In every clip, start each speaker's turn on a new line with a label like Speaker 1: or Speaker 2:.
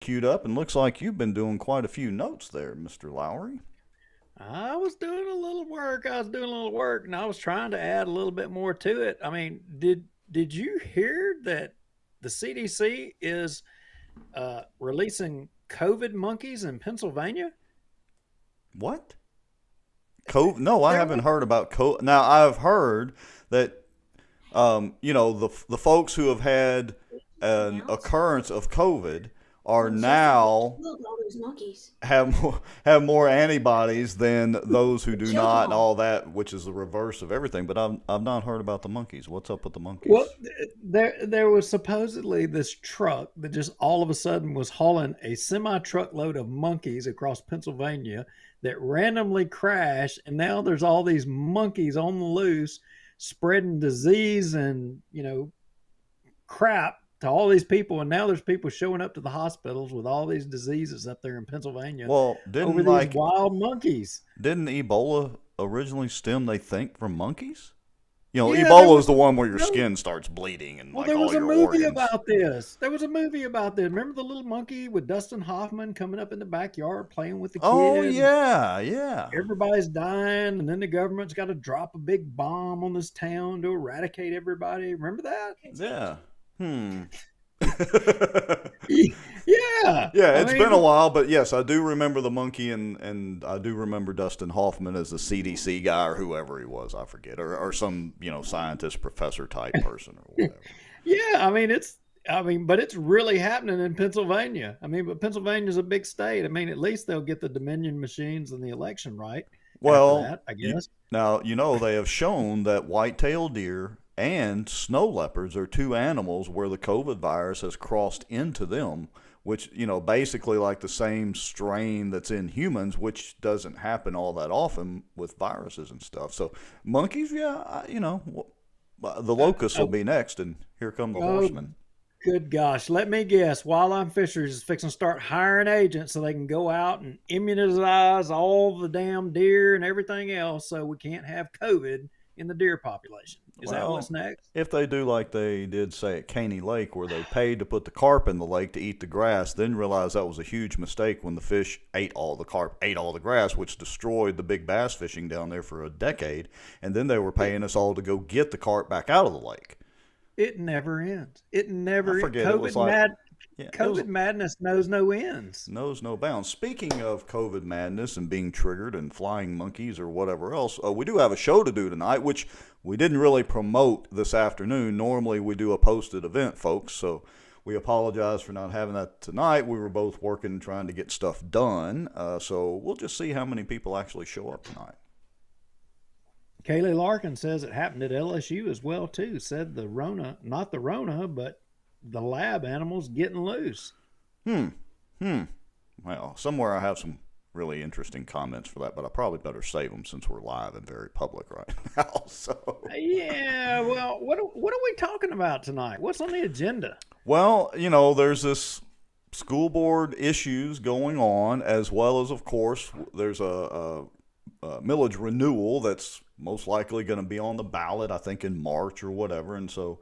Speaker 1: queued up, and looks like you've been doing quite a few notes there, Mr. Lowry.
Speaker 2: I was doing a little work. I was doing a little work, and I was trying to add a little bit more to it. I mean, did you hear that the CDC is releasing COVID monkeys in Pennsylvania?
Speaker 1: What? COVID? No, I
Speaker 2: There
Speaker 1: haven't
Speaker 2: was
Speaker 1: heard about COVID. Now, I've heard that, the folks who have had an occurrence of COVID are now
Speaker 3: Look, all those monkeys.
Speaker 1: have more antibodies than those who
Speaker 3: They
Speaker 1: do
Speaker 3: killed them
Speaker 1: not, and
Speaker 3: all.
Speaker 1: all that, which is the reverse of everything. But I've not heard about the monkeys. What's up with the
Speaker 2: well,
Speaker 1: monkeys?
Speaker 2: there was supposedly this truck that just all of a sudden was hauling a semi truckload of monkeys across Pennsylvania that randomly crashed, and now there's all these monkeys on the loose spreading disease and crap to all these people, and now there's people showing up to the hospitals with all these diseases up there in Pennsylvania
Speaker 1: Well,
Speaker 2: over these wild monkeys.
Speaker 1: didn't Ebola originally stem, they think, from monkeys?
Speaker 2: Yeah, there
Speaker 1: Ebola is
Speaker 2: was
Speaker 1: the one where your
Speaker 2: no.
Speaker 1: skin starts bleeding and
Speaker 2: Well,
Speaker 1: like
Speaker 2: there
Speaker 1: all
Speaker 2: was a
Speaker 1: your
Speaker 2: movie
Speaker 1: organs.
Speaker 2: about this. There was a movie about this. Remember the little monkey with Dustin Hoffman coming up in the backyard playing with the
Speaker 1: Oh
Speaker 2: kid? And
Speaker 1: yeah, yeah,
Speaker 2: everybody's dying, and then the government's got to drop a big bomb on this town to eradicate everybody. Remember that?
Speaker 1: yeah. Hmm.
Speaker 2: Yeah.
Speaker 1: Yeah,
Speaker 2: I
Speaker 1: it's been
Speaker 2: mean,
Speaker 1: a while, but yes, I do remember the monkey, and I do remember Dustin Hoffman as the CDC guy or whoever he was, I forget, or some scientist professor type person or whatever.
Speaker 2: yeah. But it's really happening in Pennsylvania. I mean, but Pennsylvania's a big state. I mean, at least they'll get the Dominion machines in the election right after
Speaker 1: Well,
Speaker 2: that, I guess.
Speaker 1: now they have shown that white-tailed deer and snow leopards are two animals where the COVID virus has crossed into them, which basically like the same strain that's in humans, which doesn't happen all that often with viruses and stuff. So monkeys, yeah, the
Speaker 2: Uh,
Speaker 1: locusts will
Speaker 2: oh,
Speaker 1: be next, and here come the
Speaker 2: oh,
Speaker 1: horsemen.
Speaker 2: good gosh. Let me guess. Wildlife Fisheries is fixing to start hiring agents so they can go out and immunize all the damn deer and everything else so we can't have COVID in the deer population. Is that what's
Speaker 1: Well,
Speaker 2: next?
Speaker 1: if they do like they did say at Caney Lake, where they paid to put the carp in the lake to eat the grass, then realized that was a huge mistake when the fish ate all the carp, ate all the grass, which destroyed the big bass fishing down there for a decade. And then they were
Speaker 2: It,
Speaker 1: paying us all to go get the carp back out of the lake.
Speaker 2: it never ends. It
Speaker 1: I
Speaker 2: never
Speaker 1: forget. It was like, yeah, it was
Speaker 2: COVID madness knows no ends.
Speaker 1: knows no bounds. Speaking of COVID madness and being triggered and flying monkeys or whatever else, we do have a show to do tonight, which we didn't really promote this afternoon. Normally we do a posted event, folks, so we apologize for not having that tonight. We were both working and trying to get stuff done, so we'll just see how many people actually show up tonight.
Speaker 2: Kaylee Larkin says it happened at LSU as well too. Said the Rona, not the Rona, but the lab animals getting loose.
Speaker 1: Hmm. Hmm. Well, somewhere I have some really interesting comments for that, but I probably better save them since we're live and very public right now. So,
Speaker 2: Yeah, well, what are we talking about tonight? What's on the agenda?
Speaker 1: well, there's this school board issues going on, as well as, of course, there's a millage renewal that's most likely going to be on the ballot, I think, in March or whatever. And so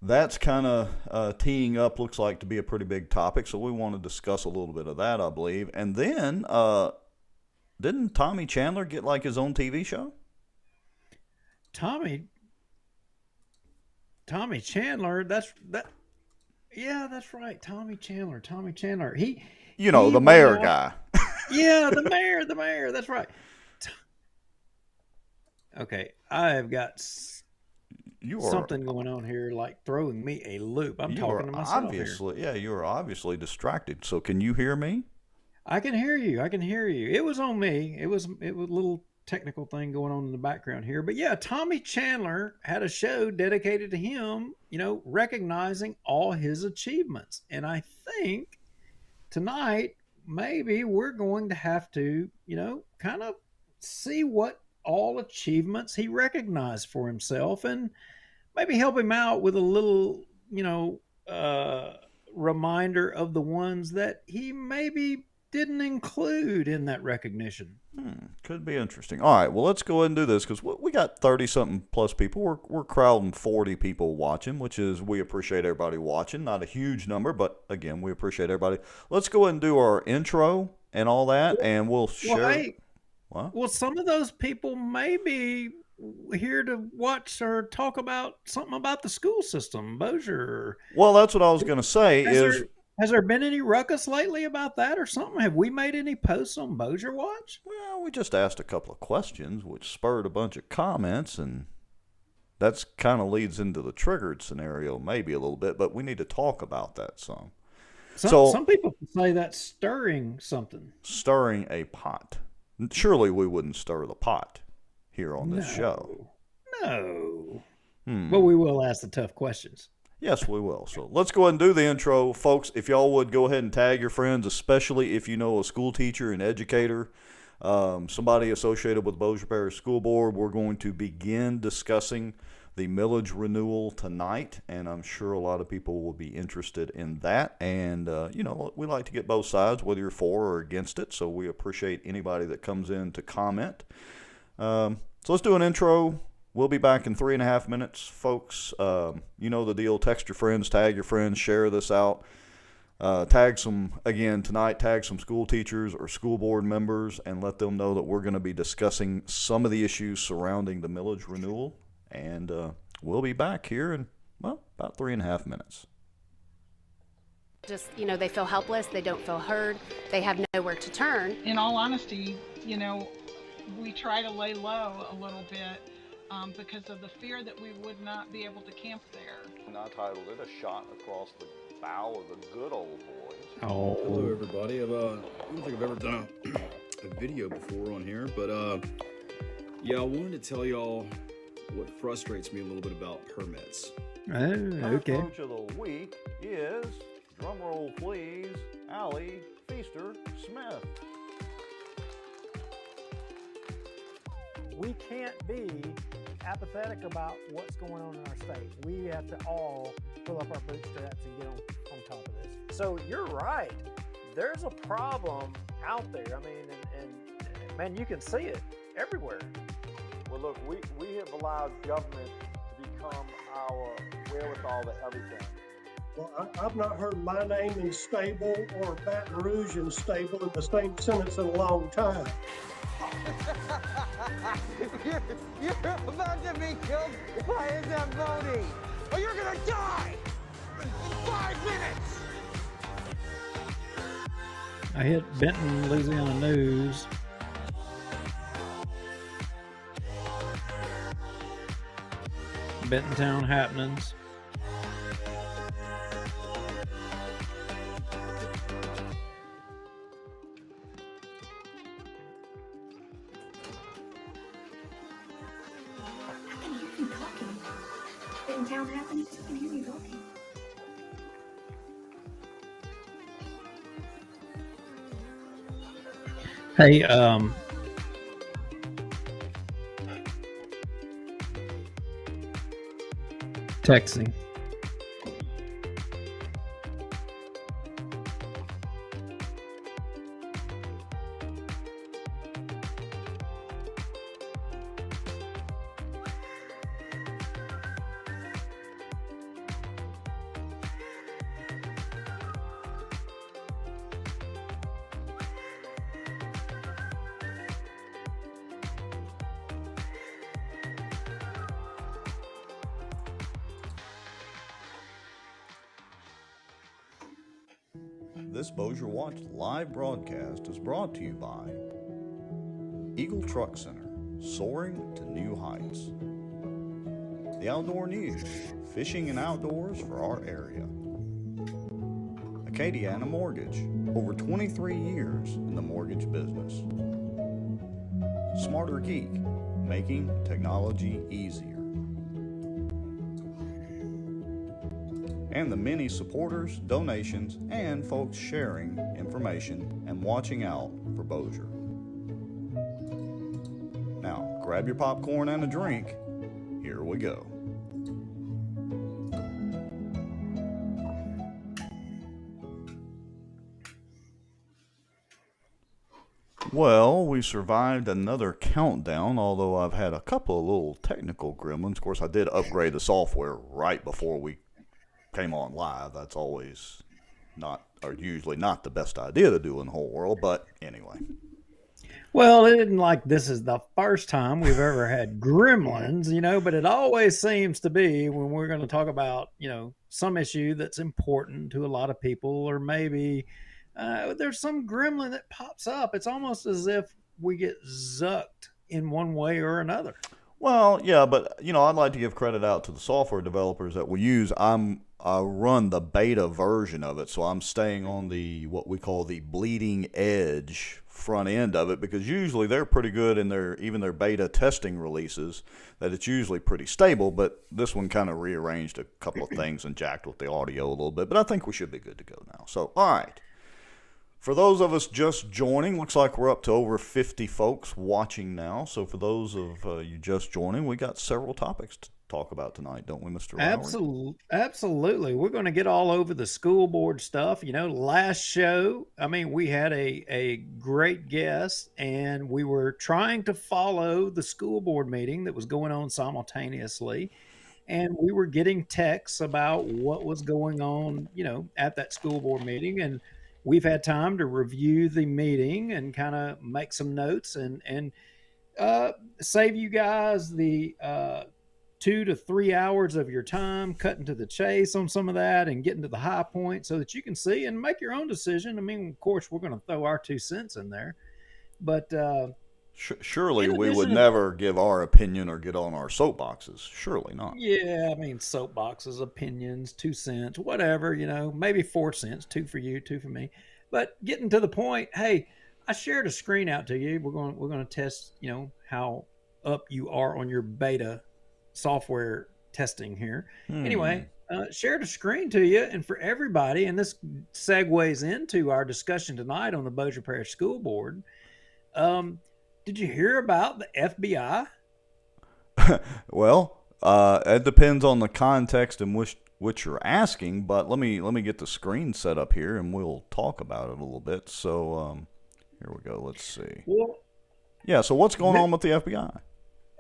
Speaker 1: that's kind of teeing up, looks like to be a pretty big topic. So we want to discuss a little bit of that, I believe. And then, didn't Tommy Chandler get like his own TV show?
Speaker 2: Tommy Tommy Chandler. That's that. Yeah, that's right. Tommy Chandler. Tommy Chandler. He
Speaker 1: The
Speaker 2: went
Speaker 1: mayor
Speaker 2: out.
Speaker 1: guy.
Speaker 2: Yeah, the mayor. The mayor. That's right. T- Okay, I have got
Speaker 1: You are
Speaker 2: something going on here, like throwing me a loop. I'm
Speaker 1: you
Speaker 2: talking
Speaker 1: are
Speaker 2: to myself here.
Speaker 1: obviously yeah, you are obviously distracted. So can you hear me?
Speaker 2: I can hear you. I can hear you. It was on me. It was a little technical thing going on in the background here. But yeah, Tommy Chandler had a show dedicated to him, recognizing all his achievements. And I think tonight maybe we're going to have to, kind of see what all achievements he recognized for himself and maybe help him out with a little, reminder of the ones that he maybe didn't include in that recognition.
Speaker 1: Could be interesting. All right, well, let's go ahead and do this because we got 30-something plus people. We're crowding 40 people watching, which is, we appreciate everybody watching. Not a huge number, but again, we appreciate everybody. Let's go ahead and do our intro and all that, and we'll share.
Speaker 2: Well, hey, well, some of those people may be here to watch or talk about something about the school system, Bossier.
Speaker 1: Well, that's what I was going to say.
Speaker 2: Has there been any ruckus lately about that or something? Have we made any posts on Bossier Watch?
Speaker 1: Well, we just asked a couple of questions, which spurred a bunch of comments, and that's kind of leads into the triggered scenario maybe a little bit, but we need to talk about that some.
Speaker 2: Some people say that's stirring something.
Speaker 1: Stirring a pot. Surely we wouldn't stir the pot here on this show.
Speaker 2: No. But we will ask the tough questions.
Speaker 1: Yes, we will. So let's go ahead and do the intro. Folks, if y'all would go ahead and tag your friends, especially if you know a school teacher, an educator, somebody associated with Bossier Parish School Board. We're going to begin discussing the millage renewal tonight, and I'm sure a lot of people will be interested in that. And, we like to get both sides, whether you're for or against it, so we appreciate anybody that comes in to comment. So let's do an intro. We'll be back in 3.5 minutes, folks. You know the deal. Text your friends, tag your friends, share this out. Tag some school teachers or school board members and let them know that we're going to be discussing some of the issues surrounding the millage renewal. And we'll be back here in, about 3.5 minutes.
Speaker 3: Just, they feel helpless. They don't feel heard. They have nowhere to turn.
Speaker 4: In all honesty, we try to lay low a little bit. Because of the fear that we would not be able to camp there.
Speaker 1: And I titled it "A Shot Across the Bow of the Good Old Boys."
Speaker 5: Oh. Hello, everybody. I don't think I've ever done a video before on here, but I wanted to tell y'all what frustrates me a little bit about permits.
Speaker 2: Okay.
Speaker 1: Coach of the week is, drumroll please, Allie Feaster Smith.
Speaker 6: We can't be apathetic about what's going on in our state. We have to all pull up our bootstraps and get on top of this. So you're right. There's a problem out there. I mean, and man, you can see it everywhere.
Speaker 7: Well, look, we have allowed government to become our wherewithal to everything.
Speaker 8: Well, I've not heard my name in stable or Baton Rouge in stable in the same sentence in a long time.
Speaker 7: You're about to be killed by a Zamboni, or you're gonna die in 5 minutes.
Speaker 2: I hit Benton, Louisiana News. Bentontown happenings.
Speaker 9: Town happenings, I can hear you talking.
Speaker 2: Hey, texting.
Speaker 1: This Bossier Watch live broadcast is brought to you by Eagle Truck Center, soaring to new heights. The Outdoor News, fishing and outdoors for our area. Acadiana Mortgage, over 23 years in the mortgage business. Smarter Geek, making technology easier. And the many supporters, donations, and folks sharing information and watching out for Bossier. Now, grab your popcorn and a drink. Here we go. Well, we survived another countdown, although I've had a couple of little technical gremlins. Of course, I did upgrade the software right before we came on live. That's always not, or usually not the best idea to do in the whole world, but anyway.
Speaker 2: Well, it isn't like this is the first time we've ever had gremlins, but it always seems to be when we're going to talk about, some issue that's important to a lot of people, or maybe there's some gremlin that pops up. It's almost as if we get zucked in one way or another.
Speaker 1: Well, yeah, but I'd like to give credit out to the software developers that we use. I run the beta version of it, so I'm staying on the what we call the bleeding edge front end of it, because usually they're pretty good in their beta testing releases, that it's usually pretty stable. But this one kind of rearranged a couple of things and jacked with the audio a little bit. But I think we should be good to go now. So, all right. For those of us just joining, looks like we're up to over 50 folks watching now. So for those of you just joining, we got several topics to talk about tonight, don't we, Mr. Lowry?
Speaker 2: Absolutely. We're going to get all over the school board stuff. Last show, we had a great guest, and we were trying to follow the school board meeting that was going on simultaneously. And we were getting texts about what was going on, at that school board meeting. And we've had time to review the meeting and kind of make some notes and save you guys the 2 to 3 hours of your time, cutting to the chase on some of that and getting to the high point so that you can see and make your own decision. Of course, we're going to throw our 2 cents in there, but
Speaker 1: surely we would never give our opinion or get on our soapboxes. Surely not.
Speaker 2: Yeah, soapboxes, opinions, 2 cents, whatever, maybe 4 cents, 2 for you, 2 for me. But getting to the point, hey, I shared a screen out to you. We're going to test, how up you are on your beta software testing here. Anyway, shared a screen to you, and for everybody, and this segues into our discussion tonight on the Bossier Parish School Board. Did you hear about the FBI?
Speaker 1: Well, it depends on the context in which you're asking, but let me get the screen set up here, and we'll talk about it a little bit. So here we go. Let's see.
Speaker 2: Well,
Speaker 1: yeah. So what's going on with the FBI?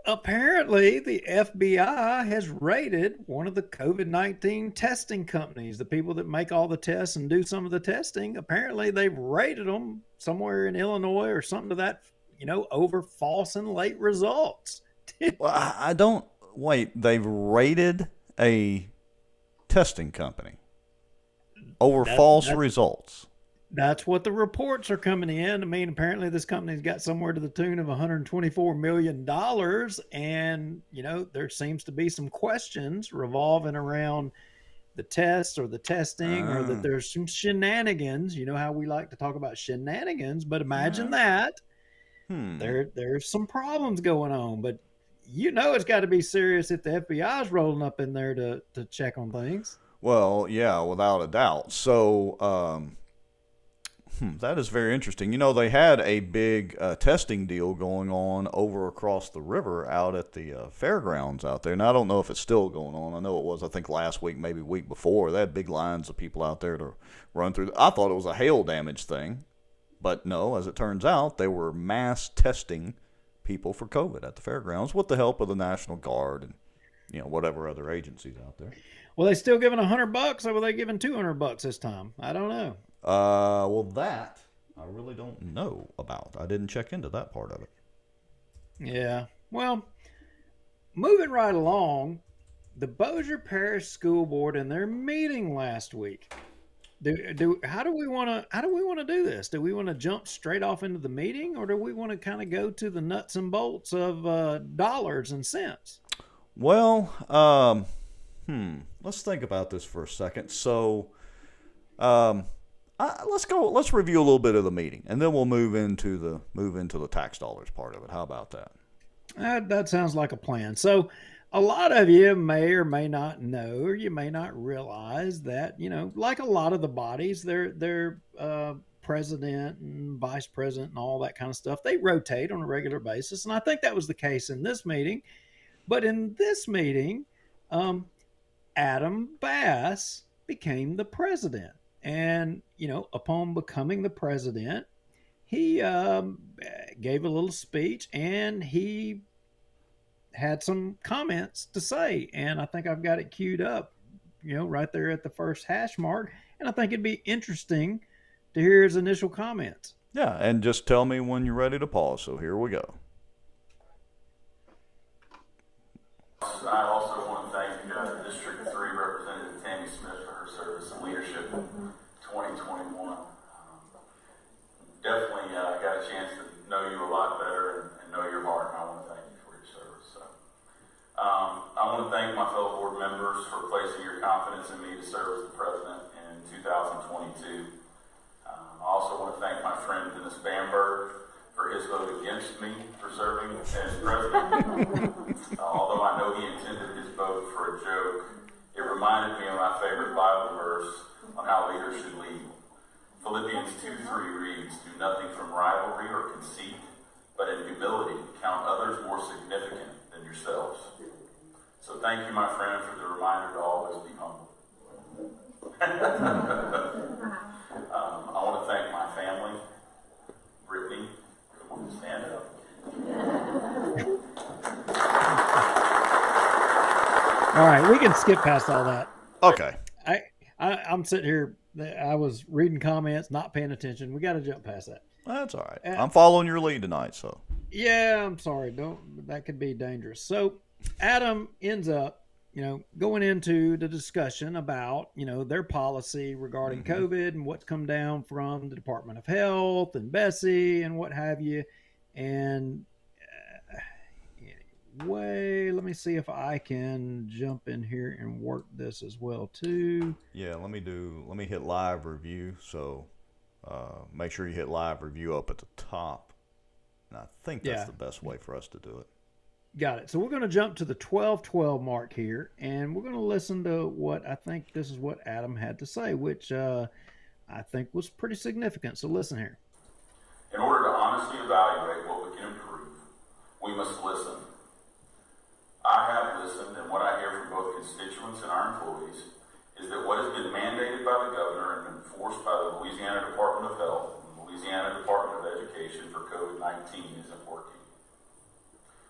Speaker 2: Apparently, the FBI has raided one of the COVID-19 testing companies, the people that make all the tests and do some of the testing. Apparently, they've raided them somewhere in Illinois or something to that, over false and late results.
Speaker 1: Well, I don't... Wait, they've raided a testing company over false results.
Speaker 2: That's what the reports are coming in. Apparently this company's got somewhere to the tune of $124 million. And, there seems to be some questions revolving around the tests or the testing, or that there's some shenanigans. You know how we like to talk about shenanigans, but imagine that. There's some problems going on, but it's got to be serious if the FBI is rolling up in there to check on things.
Speaker 1: Well, yeah, without a doubt. So, that is very interesting. They had a big testing deal going on over across the river out at the fairgrounds out there. And I don't know if it's still going on. I know it was, I think, last week, maybe week before. They had big lines of people out there to run through. I thought it was a hail damage thing. But no, as it turns out, they were mass testing people for COVID at the fairgrounds with the help of the National Guard and, whatever other agencies out there.
Speaker 2: Well, they still giving $100, or were they giving $200 this time? I don't know.
Speaker 1: Well, that I really don't know about. I didn't check into that part of it.
Speaker 2: Yeah. Well, moving right along, the Bossier Parish School Board in their meeting last week. How do we want to do this? Do we want to jump straight off into the meeting, or do we want to kind of go to the nuts and bolts of dollars and cents?
Speaker 1: Well, let's think about this for a second. So, let's review a little bit of the meeting, and then we'll move into the tax dollars part of it. How about that?
Speaker 2: That sounds like a plan. So, a lot of you may or may not know, or you may not realize that, like a lot of the bodies, their president and vice president and all that kind of stuff, they rotate on a regular basis. And I think that was the case in this meeting. But in this meeting, Adam Bass became the president. And, upon becoming the president, he gave a little speech and he had some comments to say. And I think I've got it queued up, right there at the first hash mark. And I think it'd be interesting to hear his initial comments.
Speaker 1: Yeah, and just tell me when you're ready to pause. So here we go.
Speaker 10: I also want to thank District 3 Representative Tammy Smith for her service and leadership in 2021. Definitely got a chance to know you a lot better and know your heart, and I want to thank you for your service. So, I want to thank my fellow board members for placing your confidence in me to serve as the president in 2022. I also want to thank my friend Dennis Bamberg for his vote against me for serving as president. Although I know he intended his vote for a joke, it reminded me of my favorite Bible verse on how leaders should lead. Philippians 2:3 reads, "Do nothing from rivalry or conceit, but in humility count others more significant than yourselves." So thank you, my friend, for the reminder to always be humble. I want to thank my family. Brittany, come on, stand up.
Speaker 2: All right, we can skip past all that.
Speaker 1: Okay.
Speaker 2: I'm sitting here. I was reading comments, not paying attention. We got to jump past that.
Speaker 1: That's all right. I'm following your lead tonight, so.
Speaker 2: Yeah, I'm sorry. That could be dangerous. So Adam ends up, going into the discussion about, their policy regarding COVID and what's come down from the Department of Health and Bessie and what have you. And let me see if I can jump in here and work this as well too.
Speaker 1: Yeah, let me hit live review. So make sure you hit live review up at the top. And I think that's the best way for us to do it.
Speaker 2: Got it. So we're going to jump to the 12:12 mark here, and we're going to listen to what I think this is what Adam had to say, which I think was pretty significant. So listen here.
Speaker 10: In order to honestly evaluate what we can improve, we must listen. I have listened, and what I hear from both constituents and our employees is that what has been mandated by the governor and enforced by the Louisiana Department of Health and the Louisiana Department of Education for COVID-19 isn't working.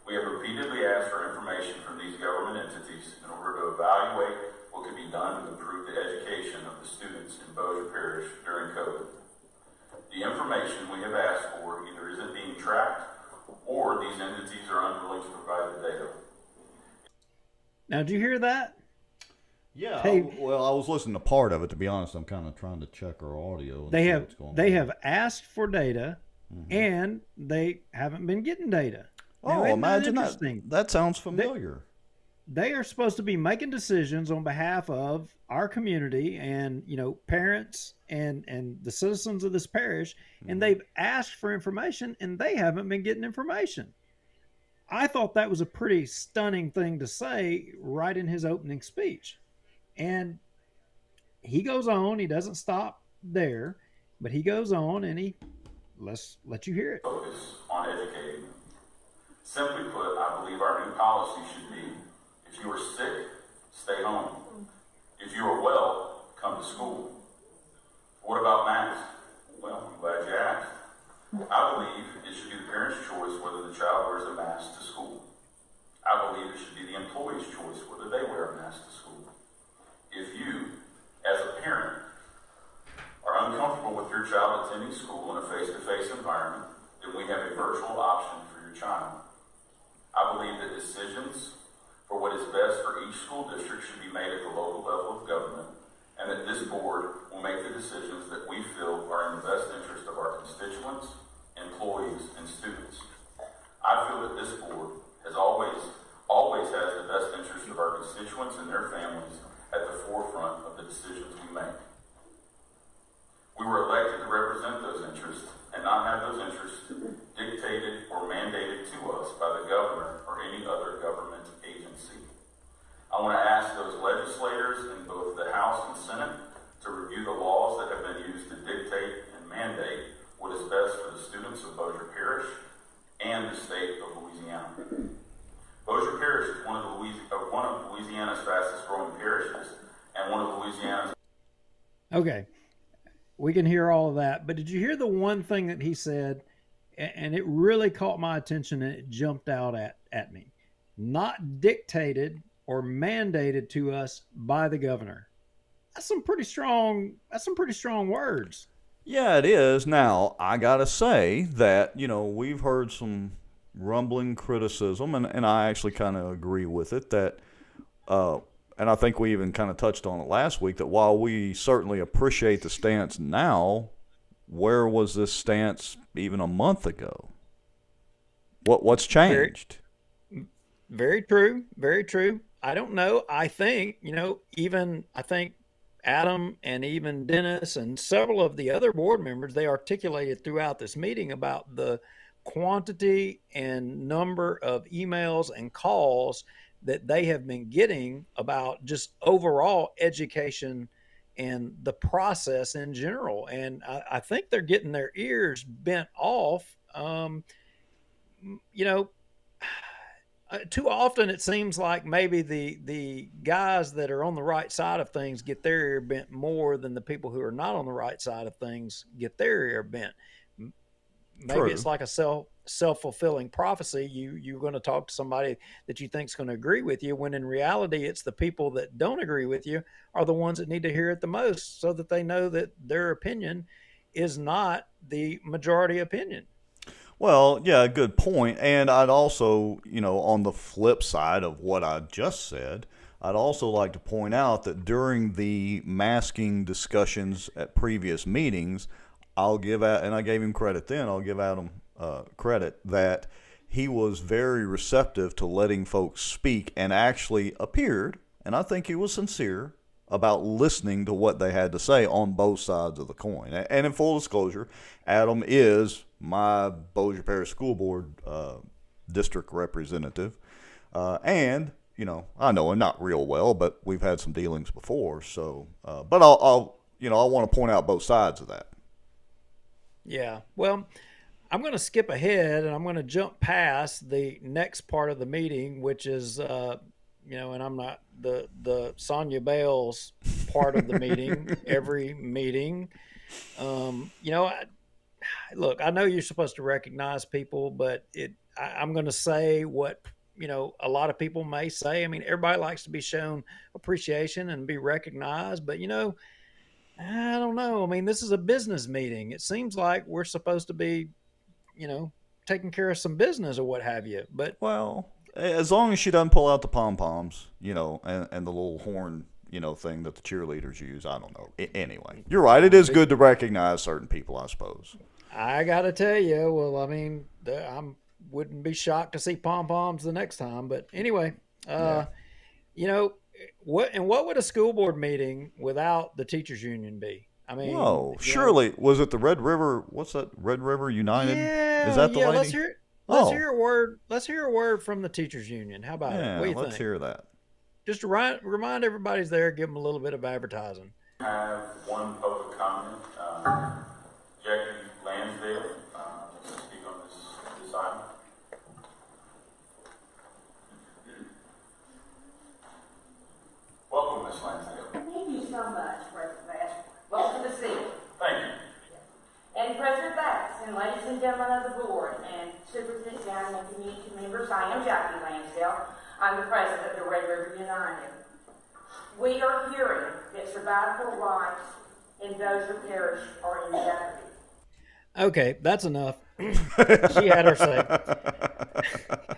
Speaker 10: We have repeatedly asked for information from these government entities in order to evaluate what can be done to improve the education of the students in Bossier Parish during COVID. The information we have asked for either isn't being tracked or these entities are unwilling to provide the data.
Speaker 2: Now, did you hear that?
Speaker 1: Yeah.
Speaker 2: Hey,
Speaker 1: I was listening to part of it. To be honest, I'm kind of trying to check our audio. And
Speaker 2: they
Speaker 1: see
Speaker 2: have
Speaker 1: what's going
Speaker 2: they
Speaker 1: on.
Speaker 2: have asked for data, and they haven't been getting data. Now,
Speaker 1: Oh,
Speaker 2: isn't that
Speaker 1: imagine that.
Speaker 2: interesting?
Speaker 1: That sounds familiar.
Speaker 2: They are supposed to be making decisions on behalf of our community and parents and the citizens of this parish, and they've asked for information and they haven't been getting information. I thought that was a pretty stunning thing to say right in his opening speech. And he goes on, he doesn't stop there, but he goes on and let's let you hear it.
Speaker 10: Focus on educating them. Simply put, I believe our new policy should be, if you are sick, stay home. If you are well, come to school. What about masks? Well, I'm glad you asked. I believe it should be the parent's choice whether the child wears a mask to school. I believe it should be the employee's choice whether they wear a mask to school. If you, as a parent, are uncomfortable with your child attending school in a face-to-face environment, then we have a virtual option for your child. I believe that decisions for what is best for each school district should be made at the local level of government, and that this board will make the decisions that we feel are in the best interest of our constituents, employees, and students. I feel that this board has always has the best interest of our constituents and their families at the forefront of the decisions we make. We were elected to represent those interests and not have those interests dictated or mandated to us by the governor or any other government agency. I want to ask those legislators in both the House and Senate to review the laws that have been used to dictate and mandate what is best for the students of Bossier Parish and the state of Louisiana. Bossier Parish is one of Louisiana's fastest growing parishes and one of Louisiana's.
Speaker 2: Okay. We can hear all of that. But did you hear the one thing that he said? And it really caught my attention and it jumped out at me. Not dictated or mandated to us by the governor. That's some pretty strong words.
Speaker 1: Yeah, it is. Now, I got to say that, we've heard some rumbling criticism, and I actually kind of agree with it, that, and I think we even kind of touched on it last week, that while we certainly appreciate the stance now, where was this stance even a month ago? What's changed?
Speaker 2: Very true. Very true. I don't know. I think, I think Adam and even Dennis and several of the other board members, they articulated throughout this meeting about the quantity and number of emails and calls that they have been getting about just overall education and the process in general. And I think they're getting their ears bent off. Too often it seems like maybe the guys that are on the right side of things get their ear bent more than the people who are not on the right side of things get their ear bent. Maybe
Speaker 1: True.
Speaker 2: It's like a self-fulfilling prophecy. You're going to talk to somebody that you think is going to agree with you, when in reality it's the people that don't agree with you are the ones that need to hear it the most, so that they know that their opinion is not the majority opinion.
Speaker 1: Well, yeah, good point. And I'd also, on the flip side of what I just said, I'd also like to point out that during the masking discussions at previous meetings, and I gave him credit then, I'll give Adam credit that he was very receptive to letting folks speak and actually appeared, and I think he was sincere about listening to what they had to say on both sides of the coin. And in full disclosure, Adam is my Bossier Parish School Board district representative. And, I know him not real well, but we've had some dealings before. So, but I want to point out both sides of that.
Speaker 2: Yeah. Well, I'm going to skip ahead and I'm going to jump past the next part of the meeting, which is, and I'm not the Sonia Bales part of the meeting, every meeting. Look, I know you're supposed to recognize people, but I'm going to say what, a lot of people may say. I mean, everybody likes to be shown appreciation and be recognized, but, I don't know. I mean, this is a business meeting. It seems like we're supposed to be, taking care of some business or what have you. But,
Speaker 1: well, as long as she doesn't pull out the pom-poms, and the little horn, thing that the cheerleaders use. I don't know. Anyway, you're right. It is good to recognize certain people, I suppose.
Speaker 2: I got to tell you, well, I mean, I wouldn't be shocked to see pom-poms the next time. But anyway, what would a school board meeting without the teachers union be? I mean,
Speaker 1: whoa, surely, was it the Red River? What's that? Red River United?
Speaker 2: Yeah,
Speaker 1: is that the lady?
Speaker 2: Let's hear a word. Let's hear a word from the teachers union. How about it? What do you
Speaker 1: let's
Speaker 2: think?
Speaker 1: hear that.
Speaker 2: Just to remind everybody's there. Give them a little bit of advertising.
Speaker 10: I have one public comment. Jackie Lansdale, to speak on this item. Welcome, Ms. Lansdale.
Speaker 11: Thank you so much, President Bass. Welcome to the seat.
Speaker 10: Thank you.
Speaker 11: And President Bass, and ladies and gentlemen of the board, and Superintendent Down and community members, I am Jackie Lansdale. I'm the president of the Red River United. We are hearing that survivable rights in Bossier Parish are in jeopardy.
Speaker 2: Okay, that's enough. She had her say.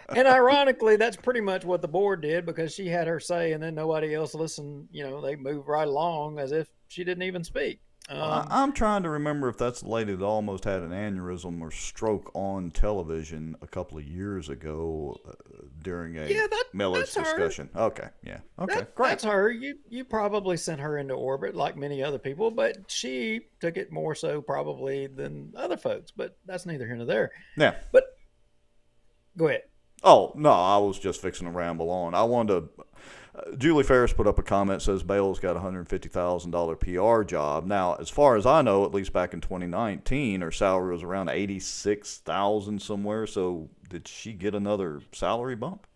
Speaker 2: And ironically, that's pretty much what the board did, because she had her say and then nobody else listened. They moved right along as if she didn't even speak.
Speaker 1: I'm trying to remember if that's the lady that almost had an aneurysm or stroke on television a couple of years ago during a millage discussion. Her. Okay, yeah. Okay, great.
Speaker 2: That's her. You probably sent her into orbit like many other people, but she took it more so probably than other folks. But that's neither here nor there.
Speaker 1: Yeah.
Speaker 2: But go ahead.
Speaker 1: Oh, no, I was just fixing to ramble on. I wanted to... Julie Ferris put up a comment, says Bale's got a $150,000 PR job. Now, as far as I know, at least back in 2019, her salary was around $86,000 somewhere. So did she get another salary bump?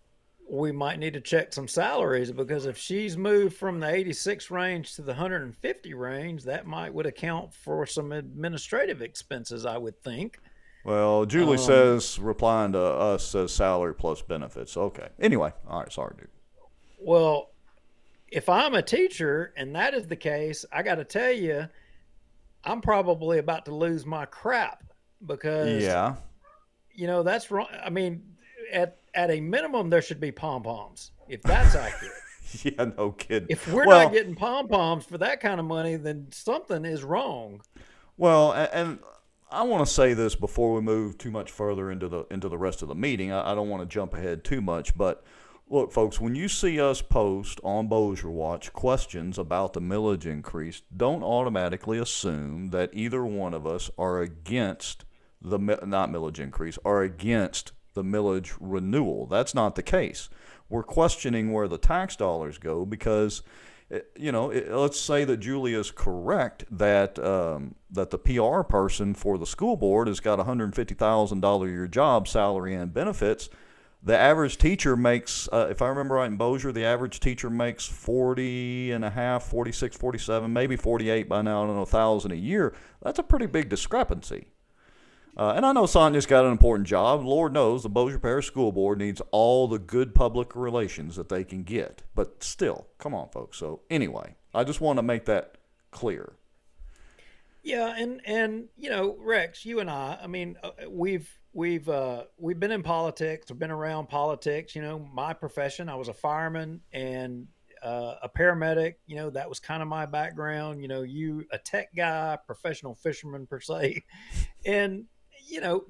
Speaker 2: we might need to check some salaries, because if she's moved from the 86 range to the 150 range, that would account for some administrative expenses, I would think.
Speaker 1: Well, Julie says, replying to us, says salary plus benefits. Okay. Anyway, all right, sorry, dude.
Speaker 2: Well, if I'm a teacher and that is the case, I got to tell you, I'm probably about to lose my crap, because, that's wrong. I mean, at a minimum, there should be pom-poms, if that's accurate.
Speaker 1: Yeah, no kidding.
Speaker 2: If we're not getting pom-poms for that kind of money, then something is wrong.
Speaker 1: Well, and I want to say this before we move too much further into the rest of the meeting. I don't want to jump ahead too much, but look, folks, when you see us post on Bossier Watch questions about the millage increase, don't automatically assume that either one of us are against the not millage increase, are against the millage renewal. That's not the case. We're questioning where the tax dollars go, because let's say that Julia is correct that that the PR person for the school board has got a $150,000 a year job, salary and benefits. The average teacher makes, if I remember right in Bossier, the average teacher makes 40 and a half, 46, 47, maybe 48 by now, I don't know, $1,000 a year. That's a pretty big discrepancy. And I know Sonia's got an important job. Lord knows the Bossier Parish School Board needs all the good public relations that they can get. But still, come on, folks. So anyway, I just want to make that clear.
Speaker 2: Yeah, and Rex, you and I mean, we've been in politics. We've been around politics. My profession, I was a fireman and a paramedic. That was kind of my background. You a tech guy, professional fisherman per se, and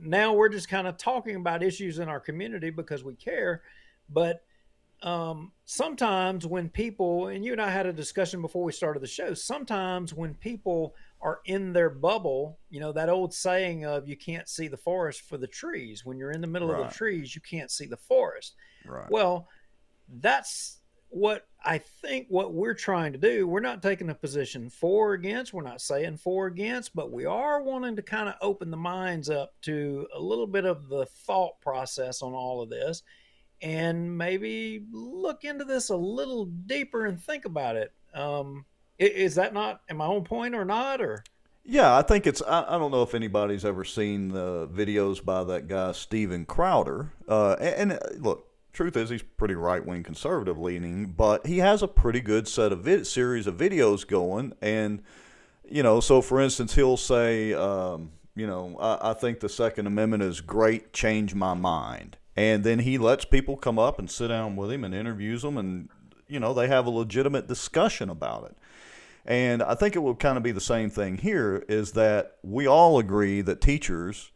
Speaker 2: now we're just kind of talking about issues in our community because we care. But sometimes when people, and you and I had a discussion before we started the show, sometimes when people are in their bubble, that old saying of you can't see the forest for the trees. When you're in the middle of the trees, you can't see the forest.
Speaker 1: Right.
Speaker 2: Well, that's what I think what we're trying to do. We're not taking a position for or against. We're not saying for or against, but we are wanting to kind of open the minds up to a little bit of the thought process on all of this, and maybe look into this a little deeper and think about it. Is that not, am I on point or not? Or
Speaker 1: yeah, I think it's, I don't know if anybody's ever seen the videos by that guy, Steven Crowder. And look, truth is, he's pretty right-wing conservative leaning, but he has a pretty good set of series of videos going. And, so for instance, he'll say, I think the Second Amendment is great, change my mind. And then he lets people come up and sit down with him and interviews them, and, they have a legitimate discussion about it. And I think it will kind of be the same thing here, is that we all agree that teachers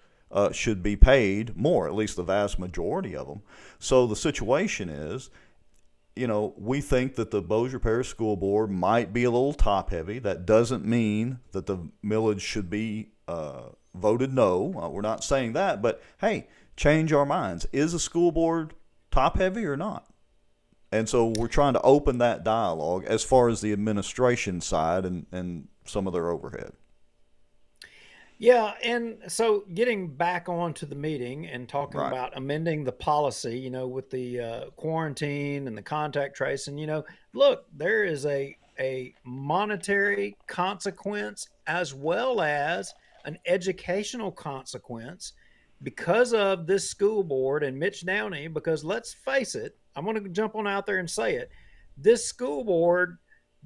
Speaker 1: should be paid more, at least the vast majority of them. So the situation is, we think that the Bossier Parish School Board might be a little top-heavy. That doesn't mean that the millage should be voted no. We're not saying that, but hey, change our minds. Is the school board top-heavy or not? And so we're trying to open that dialogue as far as the administration side and some of their overhead.
Speaker 2: Yeah, and so getting back onto the meeting and talking
Speaker 1: Right.
Speaker 2: about amending the policy, with the quarantine and the contact tracing, look, there is a monetary consequence as well as an educational consequence because of this school board and Mitch Downey, because let's face it, I'm going to jump on out there and say it. This school board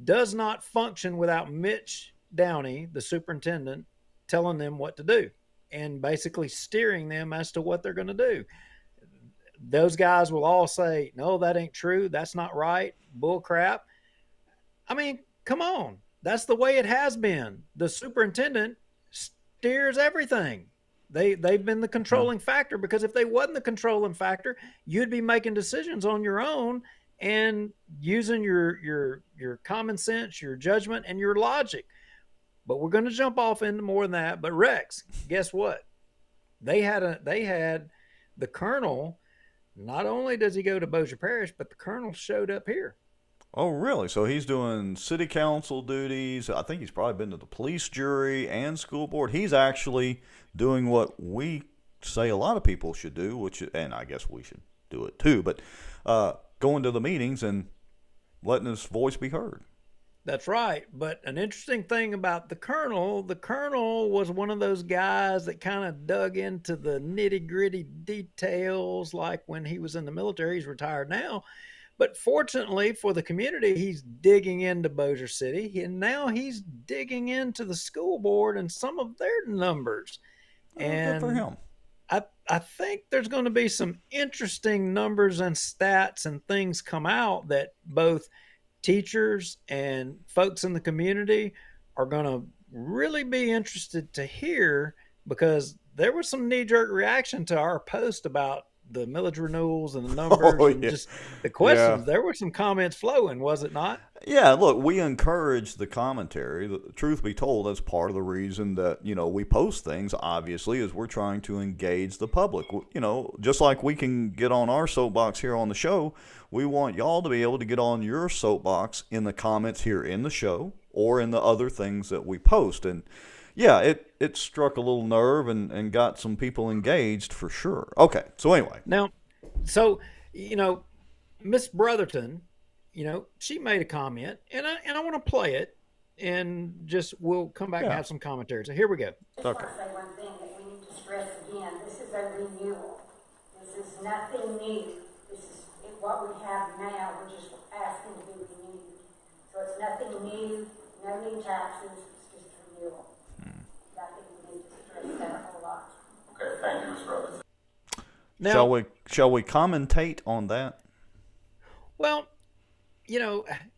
Speaker 2: does not function without Mitch Downey, the superintendent, telling them what to do and basically steering them as to what they're going to do. Those guys will all say, no, that ain't true. That's not right. Bull crap. I mean, come on. That's the way it has been. The superintendent steers everything. They've been the controlling factor, because if they wasn't the controlling factor, you'd be making decisions on your own and using your common sense, your judgment, and your logic. But we're going to jump off into more than that. But Rex, guess what? They had the colonel. Not only does he go to Bossier Parish, but the colonel showed up here.
Speaker 1: Oh, really? So he's doing city council duties. I think he's probably been to the police jury and school board. He's actually doing what we say a lot of people should do, and I guess we should do it too. But going to the meetings and letting his voice be heard.
Speaker 2: That's right. But an interesting thing about the colonel was one of those guys that kind of dug into the nitty gritty details, like when he was in the military. He's retired now. But fortunately for the community, he's digging into Bossier City, and now he's digging into the school board and some of their numbers.
Speaker 1: Good for him.
Speaker 2: I think there's going to be some interesting numbers and stats and things come out that both teachers and folks in the community are going to really be interested to hear, because there was some knee-jerk reaction to our post about the millage renewals and the numbers and just the questions.
Speaker 1: Yeah.
Speaker 2: There were some comments flowing, was it not?
Speaker 1: Yeah, look, we encourage the commentary. The truth be told, that's part of the reason that, we post things, obviously, is we're trying to engage the public. Just like we can get on our soapbox here on the show, we want y'all to be able to get on your soapbox in the comments here in the show or in the other things that we post. And yeah, it struck a little nerve and got some people engaged for sure. Okay, so anyway.
Speaker 2: Now, Miss Brotherton, she made a comment, and I want to play it, and just we'll come back and have some commentary. So here we go.
Speaker 11: I just want to say one thing that we need to stress again. This is a renewal. This is nothing new. This is what we have now. We're just asking to be renewed. So it's nothing new, no new taxes. It's just renewal. I think we need to stress that a whole lot.
Speaker 10: Okay, thank you, Ms. Brothers.
Speaker 2: Now,
Speaker 1: Shall we commentate on that?
Speaker 2: Well,